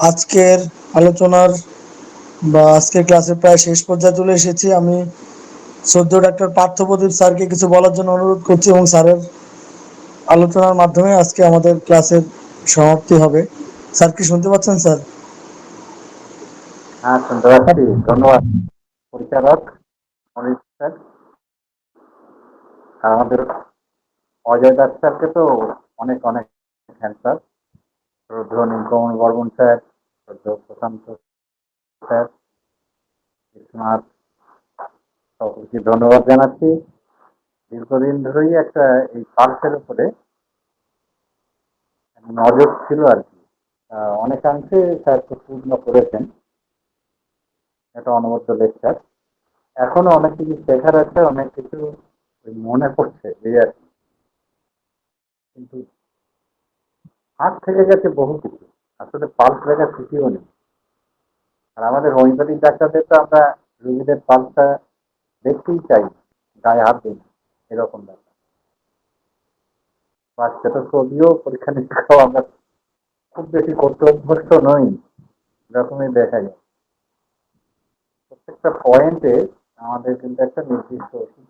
B: আজকের আলোচনার আজকের ক্লাসের প্রায় শেষ পর্যায়ে চলে এসেছি। আমি শ্রদ্ধেয় ডাক্তার পার্থপ্রদীপ স্যারকে কিছু বলার জন্য অনুরোধ করছি, এবং স্যারের আলোচনার মাধ্যমে আজকে আমাদের ক্লাসের সমাপ্তি হবে। স্যার কি শুনতে পাচ্ছেন স্যার?
F: হ্যাঁ, শুনতে পাচ্ছি। ধন্যবাদ পরিচালক অনিল স্যার। আর আমাদের অজয় দাস স্যারকে তো অনেক অনেক থ্যাংক স্যার। রুদ্র নীলকমল বর্মন স্যার, রুদ্র প্রশান্ত স্যার, বিশ্বনাথ, সকলকে ধন্যবাদ জানাচ্ছি। দীর্ঘদিন ধরেই একটা এই পার্সের উপরে নজর ছিল আর কি। অনেকাংশে স্যারকে পূর্ণ করেছেন, এটা অনবদ্য লেকচার। এখনো অনেক কিছু শেখার আছে, অনেক কিছু মনে পড়ছে এই আর কি। কিন্তু হাত থেকে গেছে বহু কিছু, আসলে পালস লেখার স্মৃতিও নেই। আর আমাদের হোমিওপ্যাথিক ডাক্তারদের তো আমরা রোগীদের পালসটা দেখতেই চাই, গায়ে হাত দিই না, এরকম ব্যাপার। বা স্টেথোস্কোপিও পরীক্ষা নিরীক্ষাও আমরা খুব বেশি করতে অভ্যস্ত নই, এরকমই দেখা যায়। প্রত্যেকটা পয়েন্টে আমাদের কিন্তু একটা নির্দিষ্ট ওষুধ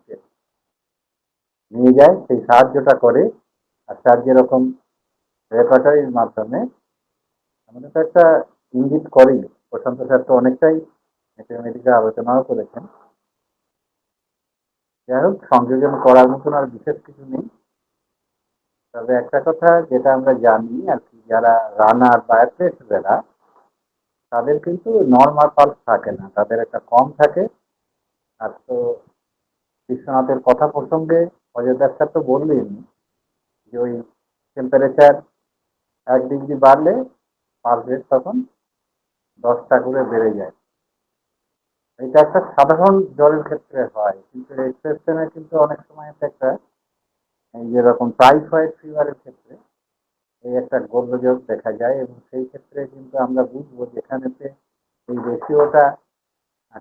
F: নিয়ে যায়, সেই সাহায্যটা করে। আর স্যার যেরকম রেপার্টারির মাধ্যমে আমাদের তো একটা ইঙ্গিত করেই। প্রশান্ত স্যার তো অনেকটাই ম্যাথমেটিক্যাল আলোচনাও করেছেন। যাই হোক, সংযোজন করার মতন আর বিশেষ কিছু নেই। তবে একটা কথা যেটা আমরা জানি আর কি, যারা রানার বা অ্যাথলেটরা, তাদের কিন্তু নর্মাল পালস থাকে না, তাদের একটা কম থাকে। আর তো বিশ্বনাথের কথা প্রসঙ্গে অজয় দাস স্যার তো বললেন যে ওই টেম্পারেচার 1 ডিগ্রি বাড়লে পালস রেট তখন 10টা করে বেড়ে যায়। এটা একটা সাধারণ জ্বরের ক্ষেত্রে হয়, কিন্তু এক্সেপশনে কিন্তু অনেক সময় একটা এই যেরকম টাইফয়েড ফিভারের ক্ষেত্রে এই একটা গোলযোগ দেখা যায়। এবং সেই ক্ষেত্রে কিন্তু আমরা বুঝবো যেখানেতে এই রেশিওটা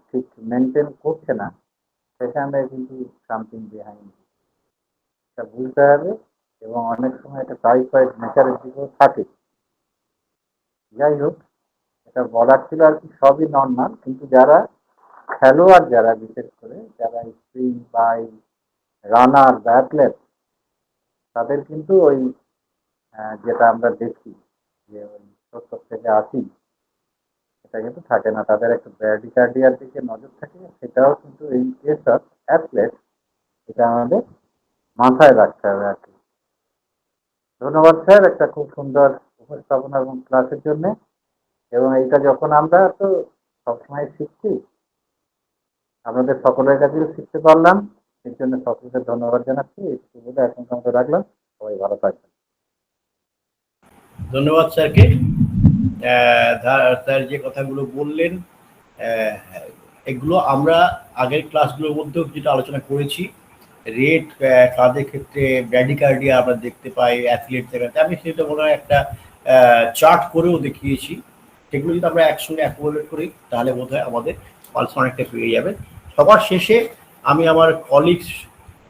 F: ঠিক মেনটেন করছে না, সেখানে কিন্তু সামথিং বিহাইন্ড, এটা বুঝতে হবে। এবং অনেক সময় এটা টাইফয়েড নেচারের দিকেও থাকে। যাই হোক, এটা বলার ছিল আর কি। সবই নর্মাল, কিন্তু যারা খেলোয়াড়, যারা বিশেষ করে যারা স্প্রিং বা রানার বা অ্যাথলেট, তাদের কিন্তু ওই যেটা আমরা দেখি যে ওই 70 থেকে 80, এটা কিন্তু থাকে না। তাদের একটা ব্র্যাডিকার্ডিয়ার দিকে নজর থাকে, সেটাও কিন্তু এই কেসব অ্যাথলেট, এটা আমাদের মাথায় রাখতে হবে আর কি। ধন্যবাদ স্যার একটা খুব সুন্দর উপস্থাপনা এবং ক্লাসের জন্য। এবং এইটা যখন আমরা তো সবসময় শিখছি, আপনাদের সকলের কাছেও শিখতে পারলাম, এর জন্য সকলকে ধন্যবাদ জানাচ্ছি। একটু বলে এখন আমাদের রাখলাম, সবাই ভালো থাকবেন।
A: ধন্যবাদ স্যারকে। স্যার যে কথাগুলো বললেন, এগুলো আমরা আগের ক্লাসগুলোর মধ্যেও যেটা আলোচনা করেছি। রেট কাদের ক্ষেত্রে ব্র্যাডিকার্ডিয়া আমরা দেখতে পাই অ্যাথলিটদের ক্ষেত্রে, আমি সেটা মনে হয় একটা চার্ট করেও দেখিয়েছি। সেগুলো যদি আমরা একসঙ্গে অ্যাকোমোডেট করি, তাহলে বোধ হয় আমাদের পালস অনেকটা পেয়ে যাবে। সবার শেষে আমি আমার কলিগস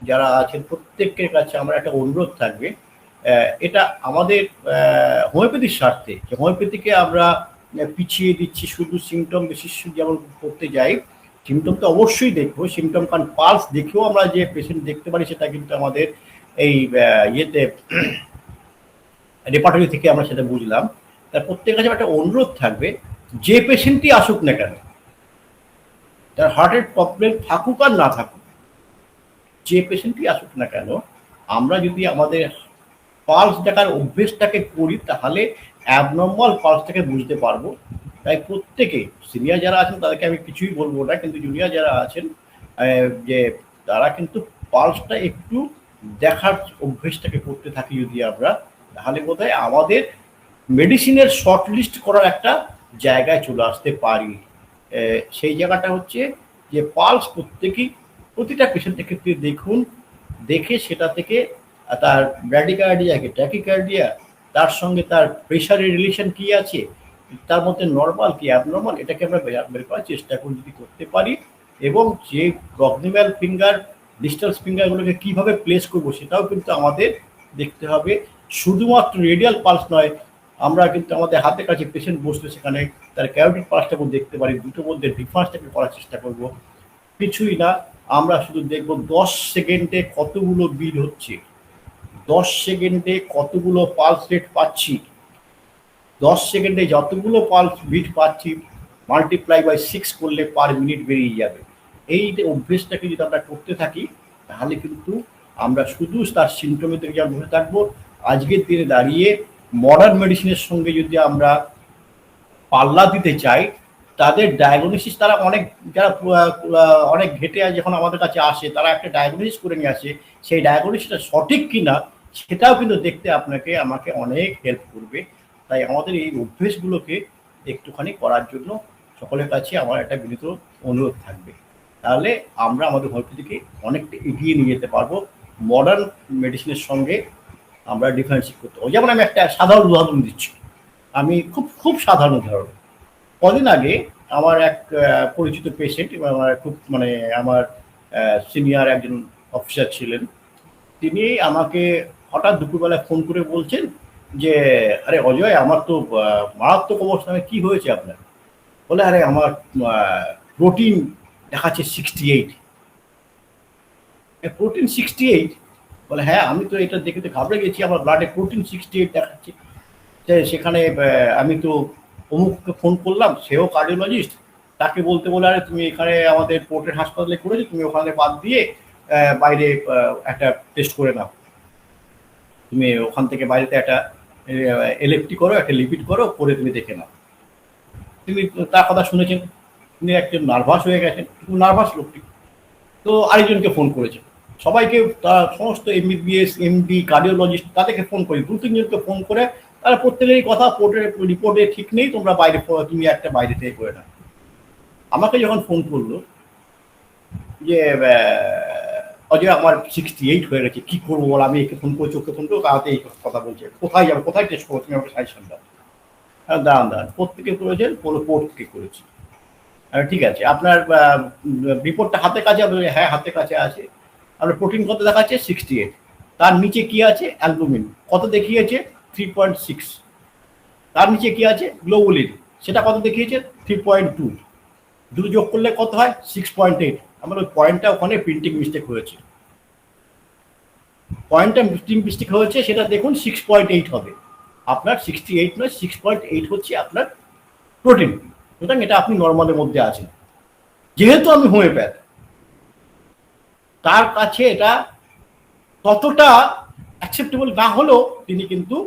A: যারা আছেন প্রত্যেকের কাছে আমার একটা অনুরোধ থাকবে এটা আমাদের হোমিওপ্যাথির স্বার্থে, যে হোমিওপ্যাথিকে আমরা পিছিয়ে দিচ্ছি, শুধু সিমটম বেসিস যেমন করতে যাই। সিমটম তো অবশ্যই দেখবো, সিমটম কারণ পালস দেখেও আমরা যে পেশেন্ট দেখতে পারি সেটা কিন্তু আমাদের এই ইয়েতে রেপার্টরি থেকে আমরা সেটা বুঝলাম। তার প্রত্যেকের কাছে একটা অনুরোধ থাকবে, যে পেশেন্টই আসুক না কেন, তার হার্টের প্রবলেম থাকুক আর না থাকুক, যে পেশেন্টই আসুক না কেন, আমরা যদি আমাদের পালস দেখার অভ্যেসটাকে করি তাহলে অ্যাবনর্মাল পালসটাকে বুঝতে পারবো। তাই প্রত্যেকে, সিনিয়র যারা আছেন তাদেরকে আমি কিছুই বলবো না, কিন্তু জুনিয়র যারা আছেন যে তারা কিন্তু পালসটা একটু দেখার অভ্যেসটাকে করতে থাকি যদি আমরা, তাহলে বোধহয় আমাদের মেডিসিনের শর্ট লিস্ট করার একটা জায়গায় চলে আসতে পারি। সেই জায়গাটা হচ্ছে যে পালস প্রতিটা পেশেন্টের ক্ষেত্রে দেখুন, দেখে সেটা থেকে তার ব্র্যাডিকার্ডিয়া কি ট্যাকিকার্ডিয়া, তার সঙ্গে তার প্রেশারের রিলেশন কি আছে, তার মধ্যে নর্মাল কি অ্যাবনর্মাল, এটাকে আমরা বের করার চেষ্টা করি যদি করতে পারি। এবং যে প্রক্সিমাল ফিঙ্গার, ডিস্টাল ফিঙ্গারগুলোকে কীভাবে প্লেস করবো সেটাও কিন্তু আমাদের দেখতে হবে। শুধুমাত্র রেডিয়াল পালস নয়, আমরা কিন্তু আমাদের হাতে কাছে পেশেন্ট বসলে সেখানে তার ক্যারোটিড পালসটাকেও দেখতে পারি, দুটোর মধ্যে ডিফারেন্সটাকে করার চেষ্টা করব। কিছুই না, আমরা শুধু দেখব 10 সেকেন্ডে কতগুলো বিট হচ্ছে, 10 সেকেন্ডে কতগুলো পালস রেট পাচ্ছি, 10 সেকেন্ডে যতগুলো পালস বিট পাচ্ছি মাল্টিপ্লাই বাই 6 করলে পার মিনিট বেরিয়ে যাবে। এই যে অভ্যেসটাকে যদি আমরা করতে থাকি তাহলে কিন্তু আমরা শুধু তার সিমটমের দিকে যেমন বসে থাকবো, আজকের দিনে দাঁড়িয়ে মডার্ন মেডিসিনের সঙ্গে যদি আমরা পাল্লা দিতে চাই, তাদের ডায়াগনোসিস তারা অনেক, যারা অনেক ঘেটে যখন আমাদের কাছে আসে তারা একটা ডায়াগনোসিস করে নিয়ে আসে, সেই ডায়াগনোসিসটা সঠিক কিনা সেটাও কিন্তু দেখতে আমাকে অনেক হেল্প করবে। তাই আমাদের এই অভ্যেসগুলোকে একটুখানি করার জন্য সকলের কাছে আমার একটা বিনীত অনুরোধ থাকবে, তাহলে আমরা আমাদের হোমিওপ্যাথিকে অনেকটা এগিয়ে নিয়ে যেতে পারবো, মডার্ন মেডিসিনের সঙ্গে আমরা ডিফারেন্সিয়েট করতে পারবো। যেমন আমি একটা সাধারণ উদাহরণ দিচ্ছি, আমি খুব সাধারণ উদাহরণ। কদিন আগে আমার এক পরিচিত পেশেন্ট, আমার খুব আমার সিনিয়র একজন অফিসার ছিলেন, তিনি আমাকে হঠাৎ দুপুরবেলায় ফোন করে বলছেন যে, আরে অজয়, আমার তো মারাত্মক অবস্থা। কি হয়েছে আপনার? বলে, আরে আমার প্রোটিন দেখাচ্ছে 68। প্রোটিন 68? বলে, হ্যাঁ, আমি তো এটা দেখে তো ঘাবড়ে গেছি, আমার ব্লাডে প্রোটিন 68 দেখাচ্ছে। সেখানে আমি তো অমুককে ফোন করলাম, সেও কার্ডিওলজিস্ট, তাকে বলতে বলে, আরে তুমি এখানে আমাদের পোর্টের হাসপাতালে করেছো, তুমি ওখানে বাদ দিয়ে বাইরে একটা টেস্ট করে নাও, তুমি ওখান থেকে বাইরেতে একটা এলএফটি করো, একটা লিপিড করো, করে তুমি দেখে নাও। তিনি তার কথা শুনেছেন, তিনি একজন নার্ভাস হয়ে গেছেন, খুব নার্ভাস লোকটি। তো আরেকজনকে ফোন করেছেন, সবাইকে, তার সমস্ত এমবিবিএস এমডি কার্ডিওলজিস্ট তাদেরকে ফোন করি, 2-3 জনকে ফোন করে তারা প্রত্যেকেরই কথা, রিপোর্টে ঠিক নেই, তোমরা বাইরে, তুমি একটা বাইরে থেকে করে নাও। আমাকে যখন ফোন করলো যে অজয় আমার 68 হয়ে গেছে, কি করবো বল, আমি একে ফোন করছি, ওকে ফোন করবো, তাতে এই কথা বলছে, কোথায় যাবো, কোথায় টেস্ট করবো, তুমি আমাকে সাজেশন দাও। দাঁড়ান, প্রত্যেকে করেছেন, পোর্ট থেকে করেছি। ঠিক আছে, আপনার রিপোর্টটা হাতে কাছে? হ্যাঁ, হাতে কাছে আছে। আপনার প্রোটিন কত দেখাচ্ছে? 68। তার নিচে কি আছে? অ্যালবুমিন কত দেখিয়েছে? 3.6। তার নিচে কি আছে? গ্লোবুলিন, সেটা কত দেখিয়েছে? 3.2। দুটো যোগ করলে কত হয়? 6.8। আমার ওই পয়েন্টটা ওখানে প্রিন্টিং মিস্টেক হয়েছে, পয়েন্টটা প্রিন্টিং মিস্টেক হয়েছে, সেটা দেখুন 6.8 হবে। আপনার 68 নয়, 6.8 হচ্ছে আপনার প্রোটিন। সুতরাং এটা আপনি নর্মালের মধ্যে আছেন। যেহেতু আমি হোমিওপ্যাথ, তার কাছে এটা ততটা অ্যাকসেপ্টেবল না হলেও তিনি কিন্তু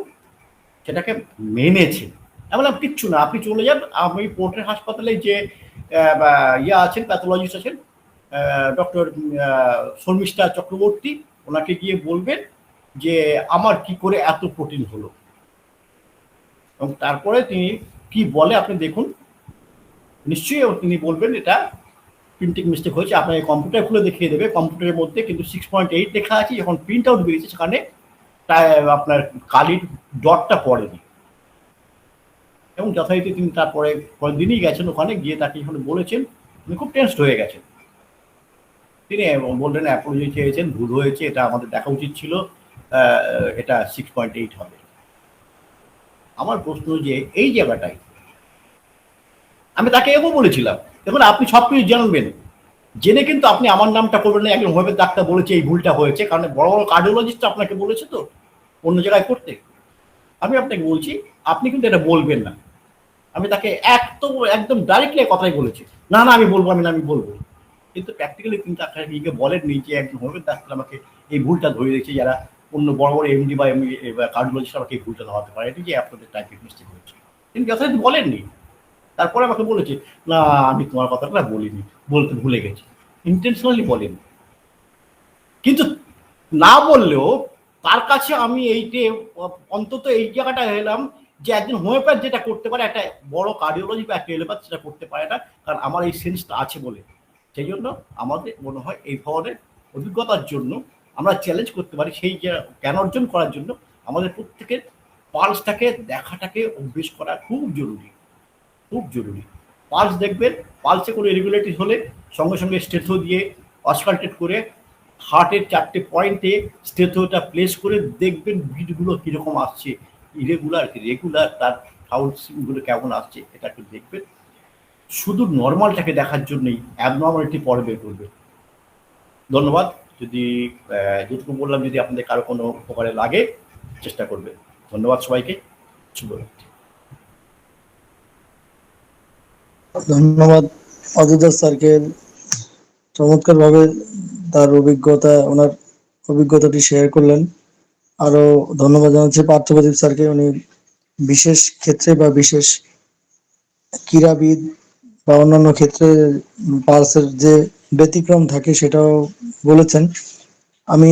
A: সেটাকে মেনেছেন। এমন কিচ্ছু না, আপনি চলে যান, আমি পোর্টের হাসপাতালে যে আছেন, প্যাথোলজিস্ট আছেন, ডক্টর শর্মিষ্ঠা চক্রবর্তী, ওনাকে গিয়ে বলবেন যে আমার কি করে এত প্রোটিন হলো, এবং তারপরে তিনি কি বলে আপনি দেখুন, নিশ্চয়ই তিনি বলবেন এটা প্রিন্টিং মিস্টেক হয়েছে। আপনাকে কম্পিউটার খুলে দেখিয়ে দেবে, কম্পিউটারের মধ্যে কিন্তু 6.8 লেখা আছে, যখন প্রিন্ট আউট বেরিয়েছে সেখানে আপনার কালির ডটটা পড়েনি। এবং যথারীতি তিনি তারপরে দিনই গেছেন ওখানে, গিয়ে তাকে যখন বলেছেন, উনি খুব টেনসড হয়ে গেছেন। তিনি বললেন, অ্যাপোলজি চেয়েছেন, ভুল হয়েছে, এটা আমাদের দেখা উচিত ছিল, এটা 6.8 হবে। আমার প্রশ্ন যে এই জায়গাটায় আমি তাকে এও বলেছিলাম, দেখুন আপনি সব কিছু জানবেন, জেনে কিন্তু আপনি আমার নামটা করবেন না, একজন হোমিওপ্যাথ ডাক্তার বলেছে এই ভুলটা হয়েছে, কারণ বড় বড় কার্ডিওলজিস্ট আপনাকে বলেছে তো অন্য জায়গায় করতে। আমি আপনাকে বলছি আপনি কিন্তু এটা বলবেন না। আমি তাকে একদম ডাইরেক্টলি কথাই বলেছি, না না আমি বলবো, আমি বলবো। কিন্তু প্র্যাকটিক্যালি কিন্তু আপনাকে বলেননি যে একজন হোমিওপ্যাথ ডাক্তার আমাকে এই ভুলটা ধরে দিয়েছে, যারা অন্য বড় বড় এমডি বা কার্ডিওলজিস্ট আমাকে এই ভুলটা ধরাতে পারেনি যে আপনাদের টাইপের মিস্টেক হয়েছে। তিনি যথাযথ বলেননি। তারপরে আমাকে বলেছে, না আমি তোমার কথাটা বলিনি, বলতে ভুলে গেছি, ইন্টেনশনালি বলেনি। কিন্তু না বললেও তার কাছে আমি এইটে অন্তত এই জায়গাটা এলাম যে একজন হোমিওপ্যাথ যেটা করতে পারে একটা বড় কার্ডিওলজি বা একটা এলোপ্যাথ সেটা করতে পারে না, কারণ আমার এই সেন্সটা আছে বলে। সেই জন্য আমাদের মনে হয় এই ধরনের অভিজ্ঞতার জন্য আমরা চ্যালেঞ্জ করতে পারি, সেই জ্ঞান অর্জন করার জন্য আমাদের প্রত্যেকের পালসটাকে দেখাটাকে অভ্যেস করা খুব জরুরি, খুব জরুরি। পালস দেখবেন, পালসে কোনো ইরেগুলারিটি হলে সঙ্গে সঙ্গে স্টেথো দিয়ে অসকালটেট করে হার্টের 4টে পয়েন্টে স্টেথোটা প্লেস করে দেখবেন বিটগুলো কীরকম আসছে, ইরেগুলার কি রেগুলার, তার সাউন্ডগুলো কেমন আসছে, এটা একটু দেখবেন। শুধু নর্মালটাকে দেখার জন্যই অ্যাবনর্মালিটি পরে বের করবে। ধন্যবাদ। যদি যেটুকু বললাম যদি আপনাদের কারো কোনো উপকারে লাগে চেষ্টা করবে। ধন্যবাদ সবাইকে, শুভরাত্রি।
B: ধন্যবাদ অযোধ্যা স্যারকে, চমৎকার ভাবে তার ওনার অভিজ্ঞতাটি শেয়ার করলেন। আরো ধন্যবাদ জানাচ্ছি পার্থপ্রদীপ স্যারকে, উনি বিশেষ ক্ষেত্রে বা বিশেষ ক্রীড়াবিদ বা অন্যান্য ক্ষেত্রে পালসের যে ব্যতিক্রম থাকে সেটাও বলেছেন। আমি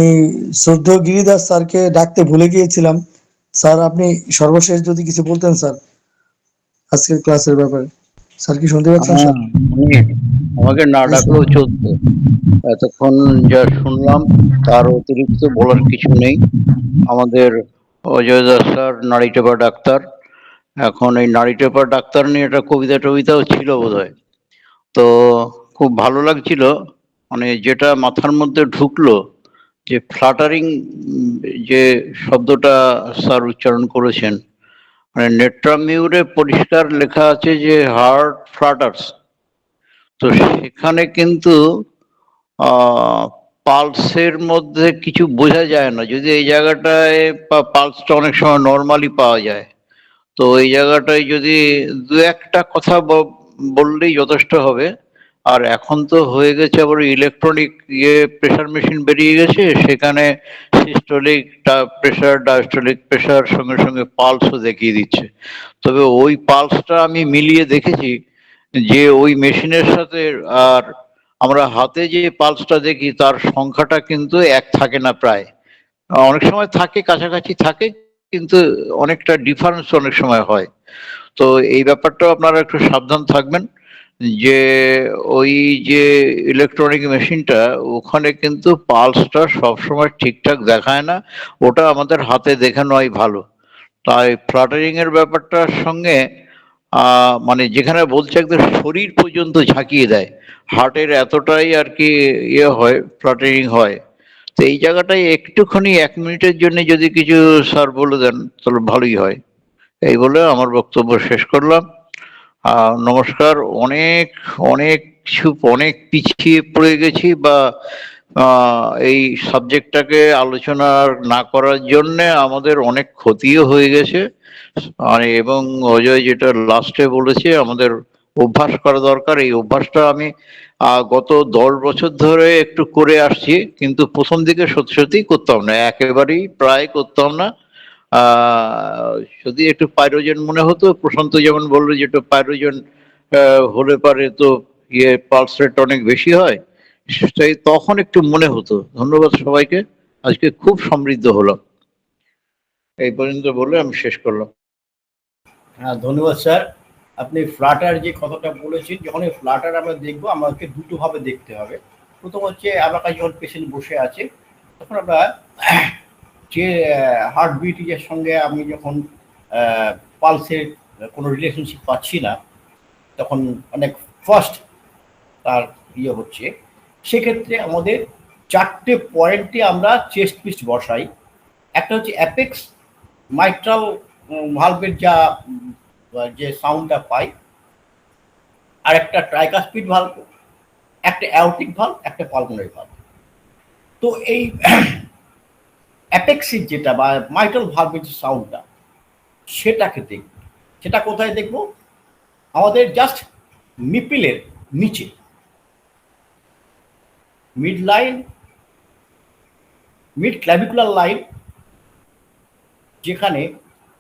B: শ্রদ্ধেয় গিরিদাস স্যারকে ডাকতে ভুলে গিয়েছিলাম। স্যার আপনি সর্বশেষ যদি কিছু বলতেন স্যার আজকের ক্লাসের ব্যাপারে। স্যার কি শুনতে পাচ্ছেন স্যার?
G: আমাকে না ডাকলেও চলতো, এতক্ষণ যা শুনলাম তার অতিরিক্ত বলার কিছু নেই। আমাদের অজয় দাস স্যার নাড়ি টেপা ডাক্তার, এখন এই নাড়ি টেপা ডাক্তার নিয়ে একটা কবিতা টবিতাও ছিল বোধহয়। তো খুব ভালো লাগছিল, মানে যেটা মাথার মধ্যে ঢুকলো যে ফ্লাটারিং, যে শব্দটা স্যার উচ্চারণ করেছেন, মানে নেট্রামিউরে পরিষ্কার লেখা আছে যে হার্ট ফ্লাটার্স। তো সেখানে কিন্তু পালসের মধ্যে কিছু বোঝা যায় না, যদি এই জায়গাটায় পালসটা অনেক সময় নর্মালি পাওয়া যায়। তো এই জায়গাটায় যদি দু একটা কথা বললেই যথেষ্ট হবে। আর এখন তো হয়ে গেছে আবার ইলেকট্রনিক প্রেসার মেশিন বেরিয়ে গেছে, সেখানে সিস্টোলিক প্রেসার ডায়াস্টোলিক প্রেসার সঙ্গে সঙ্গে পালসও দেখিয়ে দিচ্ছে। তবে ওই পালসটা আমি মিলিয়ে দেখেছি যে ওই মেশিনের সাথে আর আমরা হাতে যে পালসটা দেখি তার সংখ্যাটা কিন্তু এক থাকে না, প্রায় অনেক সময় থাকে, কাছাকাছি থাকে, কিন্তু অনেকটা ডিফারেন্স অনেক সময় হয়। তো এই ব্যাপারটাও আপনারা একটু সাবধান থাকবেন যে ওই যে ইলেকট্রনিক মেশিনটা ওখানে কিন্তু পালসটা সবসময় ঠিকঠাক দেখায় না, ওটা আমাদের হাতে দেখে নেওয়াই ভালো। তাই ফ্লাটারিং এর ব্যাপারটার সঙ্গে মানে যেখানে বলছে একদম শরীর পর্যন্ত ঝাঁকিয়ে দেয়, হার্টের এতটাই আর কি হয়, ফ্লাটারিং হয়। তো এই জায়গাটায় একটুখানি 1 মিনিটের জন্য যদি কিছু স্যার বলে দেন তাহলে ভালোই হয়। এই বলে আমার বক্তব্য শেষ করলাম। নমস্কার। অনেক অনেক কিছু অনেক পিছিয়ে পড়ে গেছি, বা এই সাবজেক্টটাকে আলোচনা না করার জন্য আমাদের অনেক ক্ষতিও হয়ে গেছে। মানে এবং অজয় যেটা লাস্টে বলেছে আমাদের অভ্যাস করা দরকার, এই অভ্যাসটা আমি গত 10 বছর ধরে একটু করে আসছি, কিন্তু প্রথম দিকে সত্যি সত্যি করতাম না, একেবারেই প্রায় করতাম না। যদি একটু পাইরোজেন মনে হতো, প্রশান্ত যেমন বললো যে একটু পাইরোজেন হলে পারে তো পালস রেট অনেক বেশি হয়, সেটাই তখন একটু মনে হতো। ধন্যবাদ সবাইকে, আজকে খুব সমৃদ্ধ হলো। এই পর্যন্ত বলে আমি শেষ করলাম।
A: হ্যাঁ ধন্যবাদ স্যার। আপনি ফ্লাটার যে কথাটা বলেছেন, যখন এই ফ্লাটার আমরা দেখবো আমাদেরকে দুটোভাবে দেখতে হবে। প্রথম হচ্ছে আমার কাছে যখন পেশেন্ট বসে আছে তখন আমরা যে হার্টবিটের সঙ্গে আমি যখন পালসের কোনো রিলেশনশিপ পাচ্ছি না, তখন অনেক ফার্স্ট তার হচ্ছে, সেক্ষেত্রে আমাদের 4টে পয়েন্টে আমরা চেস্ট পিস বসাই। একটা হচ্ছে অ্যাপেক্স মাইট্রাল ভালভের যে সাউন্ডটা পাই, আর একটা ট্রাইকাসপিড ভালভ, একটা অ্যাওটিক ভালভ, একটা পালমোনারি ভালভ। তো এই অ্যাপেক্সির যেটা বা মাইট্রাল ভালভের যে সাউন্ডটা, সেটাকে দেখব। সেটা কোথায় দেখব? আমাদের জাস্ট নিপিলের নিচে, mid line, mid clavicular line, যেখানে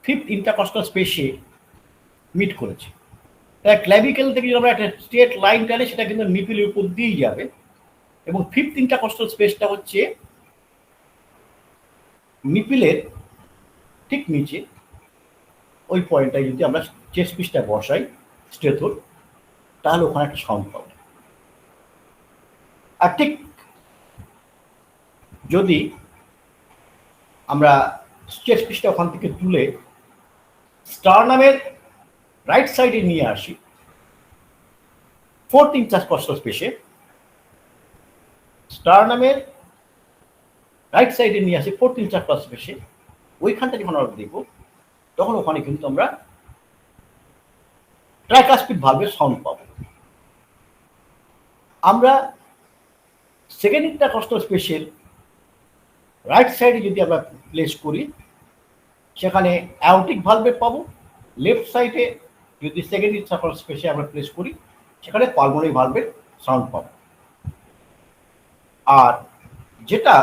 A: ফিফথ ইন্টারকস্টাল স্পেসে মিট করেছে। তাই ক্ল্যাভিকেল থেকে যদি আমরা একটা স্ট্রেট লাইন টানি, সেটা কিন্তু নিপিলের উপর দিয়েই যাবে, এবং ফিফথ ইন্টারকস্টাল স্পেসটা হচ্ছে নিপিলের ঠিক নিচে। ওই পয়েন্টটায় যদি আমরা চেস্ট পিসটা বসাই স্টেথোর, তাহলে ওখানে একটা সাউন্ড পাবো। আর ঠিক যদি আমরা চেস্ট পিসটা ওখান থেকে তুলে স্টারনামের রাইট সাইডে নিয়ে আসি, ফোর্থ ইন্টারকস্টাল স্পেসে, স্টারনামের রাইট সাইডে নিয়ে আসি ফোর্থ ইন্টারকস্টাল স্পেসে, ওইখানটা যখন আমরা দেখব, তখন ওখানে কিন্তু আমরা ট্রাইকাসপিড ভালভের সাউন্ড পাবো। আমরা সেকেন্ড ইন্টারকস্টাল স্পেসের রাইট সাইডে যদি আমরা প্লেস করি, সেখানে অ্যাওটিক ভালভের পাবো। লেফট সাইডে যদি সেকেন্ড ইন্টারকস্টাল স্পেসে আমরা প্লেস করি, সেখানে পালমোনারি ভালভের সাউন্ড পাবো। আর যেটা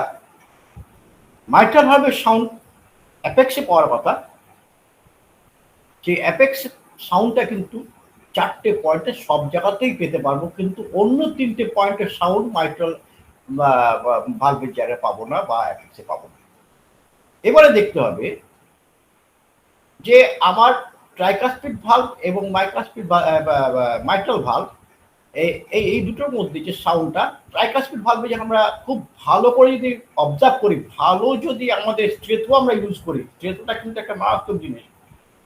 A: মাইট্রাল ভালভের সাউন্ড অ্যাপেক্সে পাওয়ার কথা, যে অ্যাপেক্স সাউন্ডটা কিন্তু 4টে পয়েন্টে সব জায়গাতেই পেতে পারবো, কিন্তু অন্য 3টে পয়েন্টের সাউন্ড মাইট্রাল ভালভের জায়গায় পাবো না বা অ্যাপেক্সে পাবো না। এবারে দেখতে হবে যে আমার ট্রাইকাসপিড ভালভ এবং মাইট্রাল ভালভ, এই দুটোর মধ্যে যে সাউন্ডটা, ট্রাইকাসপিড ভালভে যখন আমরা খুব ভালো করে যদি অবজার্ভ করি, ভালো যদি আমাদের স্ট্রেথো আমরা ইউজ করি, স্ট্রেথোটা কিন্তু একটা মারাত্মক জিনিস।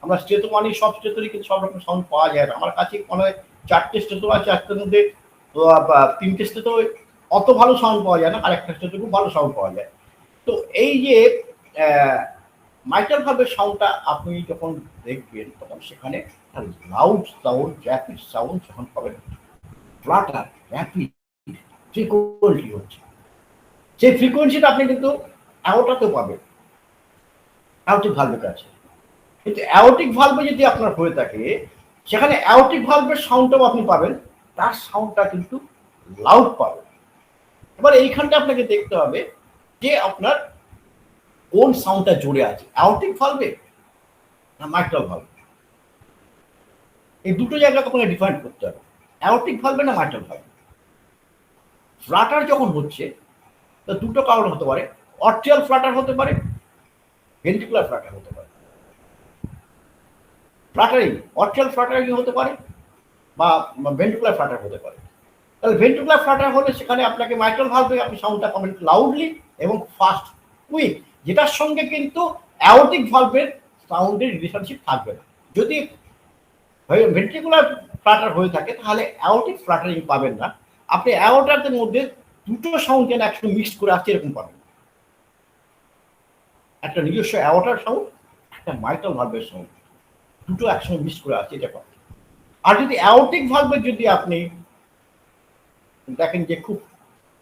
A: আমরা স্ট্রেথো মানি সব স্ট্রেথোরই কিন্তু সব রকম সাউন্ড পাওয়া যায় না। আমার কাছে মনে হয় 4টে স্ট্রেথো আছে, 4টের মধ্যে 3টে স্ট্রেথো অত ভালো সাউন্ড পাওয়া যায় না, আর একটা স্ট্রেথো খুব ভালো সাউন্ড পাওয়া যায়। তো এই যে মাইট্রাল ভালভের সাউন্ডটা আপনি যখন দেখবেন, তখন সেখানে লাউড সাউন্ড, র্যাপিড সাউন্ড যখন পাবেন, ফ্লাটার, র্যাপিড, ফ্রিকোয়েন্সি হচ্ছে, সেই ফ্রিকোয়েন্সিটা আপনি কিন্তু অ্যাওটাতেও পাবেন, অ্যাওটিক ভালভের কাছে। কিন্তু অ্যাওটিক ভালভে যদি আপনার হয়ে থাকে, সেখানে অ্যাওটিক ভালভের সাউন্ডটাও আপনি পাবেন, তার সাউন্ডটা কিন্তু লাউড পাবেন। এবার এইখানটা আপনাকে দেখতে হবে যে আপনার কোন সাউন্ডটা জোরে আছে, অ্যাওটিক ভালভে না মাইট্রাল ভালভে। এই দুটো জায়গা আপনাকে ডিফাইন করতে হবে, অ্যাওটিক ভালভে না মাইট্রাল ভালভে। ফ্লাটার যখন হচ্ছে, তো দুটো কারণ হতে পারে, অর্টিয়াল ফ্লাটার হতে পারে, ভেন্ট্রিকুলার ফ্লাটার হতে পারে। ফ্লাটারিং, অর্টিয়াল ফ্লাটারিং হতে পারে বা ভেন্ট্রিকুলার ফ্লাটার হতে পারে। তাহলে ভেন্ট্রিকুলার ফ্লাটার হলে সেখানে আপনাকে মাইট্রাল ভালভে আপনি সাউন্ডটা পাবেন লাউডলি এবং ফাস্ট, কুইক, যেটার সঙ্গে কিন্তু অ্যাওটিক ভালভের সাউন্ডের রিলেশনশিপ থাকবে না। যদি ভেন্ট্রিকুলার ফ্লাটার হয়ে থাকে, তাহলে অ্যাওটিক ফ্লাটারিং পাবেন না। আপনি অ্যাওটারদের মধ্যে দুটো সাউন্ড যেন একসাথে মিক্স করে আসছে এরকম পাবেন, একটা নিজস্ব অ্যাওটার সাউন্ড, একটা মাইট্রাল ভালভের সাউন্ড, দুটো একসঙ্গে মিক্স করে আসছে, এটা পাবেন। আর যদি অ্যাওটিক ভালভের যদি আপনি দেখেন যে খুব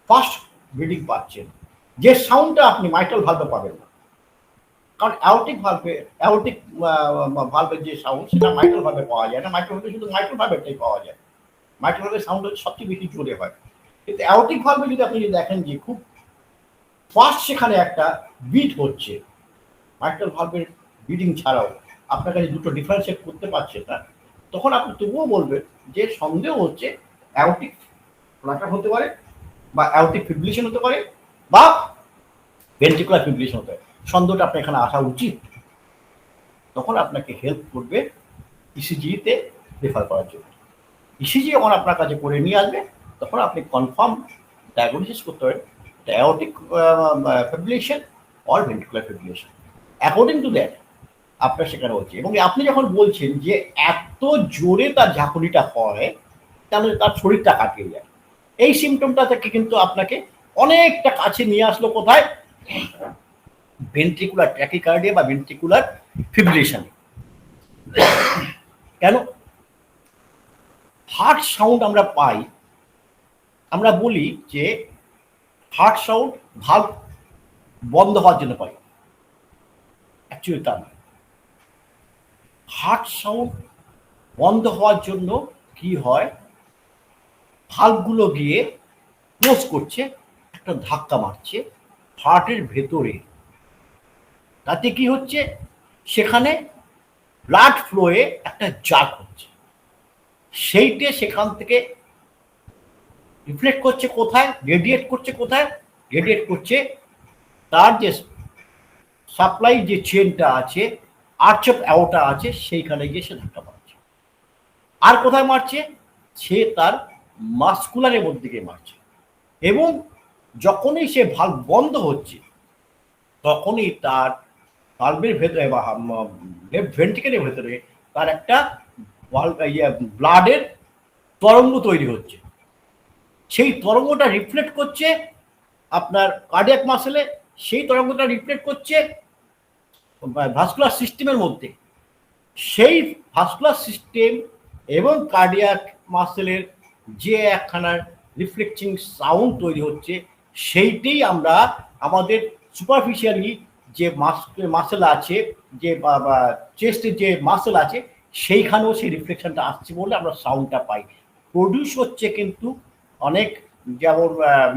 A: ফাস্ট ব্রিডিং পাচ্ছেন, যে সাউন্ডটা আপনি মাইট্রাল ভালভে পাবেন না, কারণ অ্যাওটিক ভালভের যে সাউন্ড, সেটা মাইট্রাল ভালভে পাওয়া যায় না। মাইট্রাল ভালভে শুধু মাইট্রাল ভালভেরটাই পাওয়া যায়, মাইট্রাল ভালভের সাউন্ড হচ্ছে সবচেয়ে বেশি জোরে হয়। কিন্তু অ্যাওটিক ভালভে যদি আপনি দেখেন যে খুব ফাস্ট সেখানে একটা বিট হচ্ছে, মাইট্রাল ভালভের বিডিং ছাড়াও আপনার কাছে দুটো ডিফারেন্সিয়েট করতে পারছেন না, তখন আপনি তবুও বলবেন যে সন্দেহ হচ্ছে অ্যাওটিক ফ্লাটার হতে পারে, বা অ্যাওটিক ফিব্রিলেশন হতে পারে, বা ভেন্ট্রিকুলার ফিব্রিলেশন হতে পারে। সন্দেহটা আপনার এখানে আসা উচিত। তখন আপনাকে হেল্প করবে ইসিজিতে রেফার করার জন্য। ইসিজি যখন আপনার কাছে করে নিয়ে আসবে, তখন আপনি কনফার্ম ডায়াগনোসিস করতে পারেন aortic fibrillation or ventricular fibrillation, according to that আপনার সেখানে হচ্ছে। এবং আপনি যখন বলছেন যে এত জোরে তার ঝাঁকুনিটা হয়, তাহলে তার শরীরটা কাটিয়ে যায়, এই সিমটমটা থেকে কিন্তু আপনাকে অনেকটা কাছে নিয়ে আসলো কোথায়, ভেন্ট্রিকুলার ট্যাকিকার্ডিয়া বা ভেন্ট্রিকুলার ফিব্রিলেশন। কেন? হার্ট সাউন্ড আমরা পাই, আমরা বলি যে হার্ট সাউন্ড ভালভ বন্ধ হওয়ার জন্য পাই, অ্যাকচুয়ালি তা নয়। হার্ট সাউন্ড বন্ধ হওয়ার জন্য কি হয়, ভালভগুলো গিয়ে ক্লোজ করছে, একটা ধাক্কা মারছে হার্টের ভেতরে। তাতে কি হচ্ছে, সেখানে ব্লাড ফ্লোয়ে একটা জাগ হচ্ছে, সেইটে সেখান থেকে রিফ্লেক্ট করছে কোথায়, রেডিয়েট করছে কোথায়, রেডিয়েট করছে তার যে সাপ্লাই যে চেনটা আছে, আর্চ অফ অ্যাওর্টা আছে, সেইখানে গিয়ে সে ধাক্কা মারছে। আর কোথায় মারছে, সে তার মাসকুলারের মধ্যে গিয়ে মারছে। এবং যখনই সে ভালভ বন্ধ হচ্ছে, তখনই তার ভালভের ভেতরে বা লেফট ভেন্ট্রিকেলের ভেতরে তার একটা ব্লাডের তরঙ্গ তৈরি হচ্ছে। সেই তরঙ্গটা রিফ্লেক্ট করছে আপনার কার্ডিয়াক মাসেলে, সেই তরঙ্গটা রিফ্লেক্ট করছে ভাস্কুলার সিস্টেমের মধ্যে। সেই ভাস্কুলার সিস্টেম এবং কার্ডিয়াক মাসেলের যে একখানার রিফ্লেক্টিং সাউন্ড তৈরি হচ্ছে, সেইটাই আমরা আমাদের সুপারফিশিয়ালি যে মাসেল আছে, যে চেস্টের যে মাসেল আছে, সেইখানেও সেই রিফ্লেকশনটা আসছে বলে আমরা সাউন্ডটা পাই। প্রডিউস হচ্ছে কিন্তু অনেক, যেমন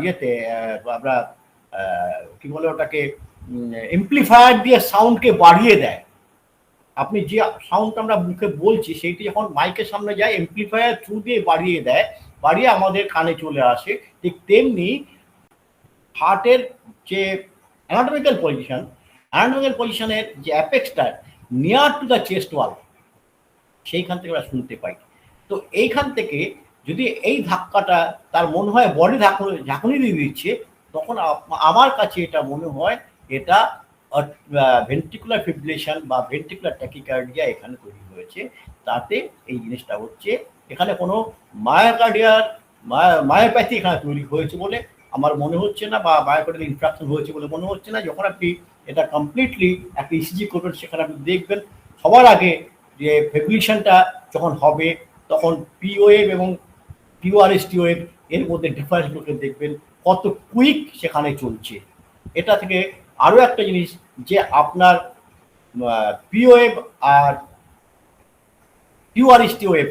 A: ইয়েতে আমরা কি বলে ওটাকে, এমপ্লিফায়ার দিয়ে সাউন্ডকে বাড়িয়ে দেয়। আপনি যে সাউন্ডটা আমরা মুখে বলছি, সেইটি যখন মাইকের সামনে যায়, এমপ্লিফায়ার থ্রু দিয়ে বাড়িয়ে দেয়, বাড়িয়ে আমাদের কানে চলে আসে। ঠিক তেমনি হার্টের যে অ্যানাটমিক্যাল পজিশনের যে অ্যাপেক্সটা নিয়ার টু দ্য চেস্ট ওয়াল, সেইখান থেকে আমরা শুনতে পাই। তো এইখান থেকে যদি এই ধাক্কাটা তার মনে হয় বডি ঝাঁকুনি দিয়ে দিচ্ছে, তখন আমার কাছে এটা মনে হয় এটা ভেন্ট্রিকুলার ফিব্রিলেশন বা ভেন্ট্রিকুলার ট্যাকিকার্ডিয়া এখানে তৈরি হয়েছে। তাতে এই জিনিসটা হচ্ছে, এখানে কোনো মায়োপ্যাথি এখানে তৈরি হয়েছে বলে আমার মনে হচ্ছে না, বা মায়োকার্ডিয়াল ইনফ্রাকশন হয়েছে বলে মনে হচ্ছে না। যখন আপনি এটা কমপ্লিটলি একটা ইসিজি করবেন, সেখানে আপনি দেখবেন সবার আগে যে ফিব্রিলেশনটা যখন হবে, তখন পি ওয়েভ এবং কিউআরএসটি ওয়েভ এর মধ্যে ডিফারেন্সগুলোকে দেখবেন কত কুইক সেখানে চলছে। এটা থেকে আরও একটা জিনিস, যে আপনার পি ওয়েভ আর কিউআরএসটি ওয়েভ,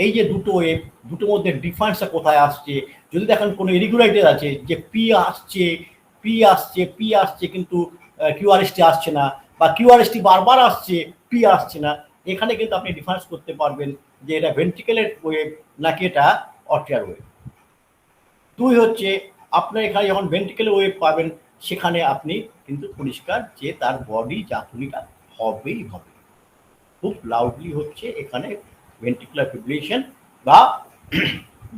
A: এই যে দুটো ওয়েভ, দুটোর মধ্যে ডিফারেন্সটা কোথায় আসছে। যদি দেখেন কোনো ইরেগুলারিটি আছে, যে পি আসছে কিন্তু কিউআরএসটি আসছে না, বা কিউআরএসটি বারবার আসছে, পি আসছে না, এখানে কিন্তু আপনি ডিফারেন্স করতে পারবেন যে এটা ভেন্ট্রিকেলের ওয়েভ নাকি এটা অর্টিয়ার ওয়েভ। দুই হচ্ছে, আপনার এখানে যখন ভেন্ট্রিকেলের ওয়েভ পাবেন, সেখানে আপনি কিন্তু পরিষ্কার যে তার বডি ঝাঁকুনিটা হবেই হবে, খুব লাউডলি হচ্ছে। এখানে ভেন্ট্রিকুলার ফিব্রিলেশন বা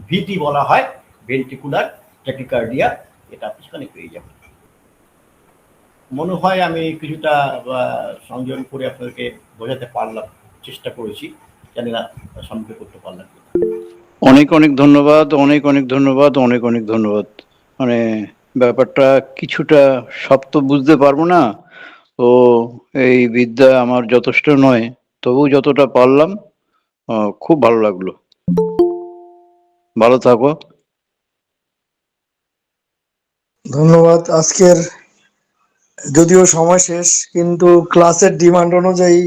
A: ভিটি বলা হয়, ভেন্ট্রিকুলার ট্যাকিকার্ডিয়া, এটা আপনি সেখানে পেয়ে যাবেন। মনে হয় আমি কিছুটা সংযোজন করে আপনাদেরকে বোঝাতে পারলাম, চেষ্টা করেছি, জানি না সম্মুখে করতে পারলাম।
G: অনেক অনেক ধন্যবাদ, অনেক অনেক ধন্যবাদ, অনেক অনেক ধন্যবাদ। মানে ব্যাপারটা কিছুটা সব তো বুঝতে পারবো না, তো এই বিদ্যা আমার যথেষ্ট নয়, তবু যতটা পারলাম খুব ভালো লাগলো। ভালো থাকো।
B: ধন্যবাদ। আজকের যদিও সময় শেষ, কিন্তু ক্লাসের ডিমান্ড অনুযায়ী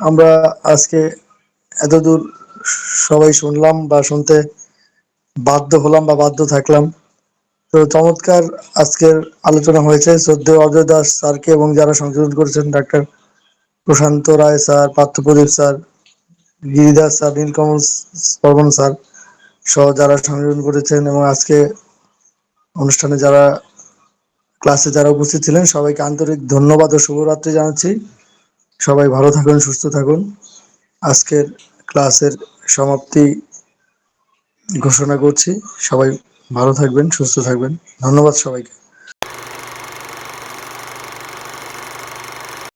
B: আমরা আজকে এতদূর সবাই শুনলাম বা শুনতে বাধ্য হলাম বা বাধ্য থাকলাম। তো চমৎকার আজকের আলোচনা হয়েছে। শ্রদ্ধেয় অজয় দাস স্যারকে এবং যারা সংশোধন করেছেন, doctor Prashanta Roy sir, Parthapradip sir, Giridas sir, Nilkamal Barman sir সহ যারা সংশোধন করেছেন, এবং আজকে অনুষ্ঠানে যারা ক্লাসে যারা উপস্থিত ছিলেন, সবাইকে আন্তরিক ধন্যবাদ ও শুভরাত্রি জানাচ্ছি। সবাই ভালো থাকুন, সুস্থ থাকুন। আজকের ক্লাসের সমাপ্তি ঘোষণা করছি। সবাই ভালো থাকবেন, সুস্থ থাকবেন। ধন্যবাদ সবাইকে।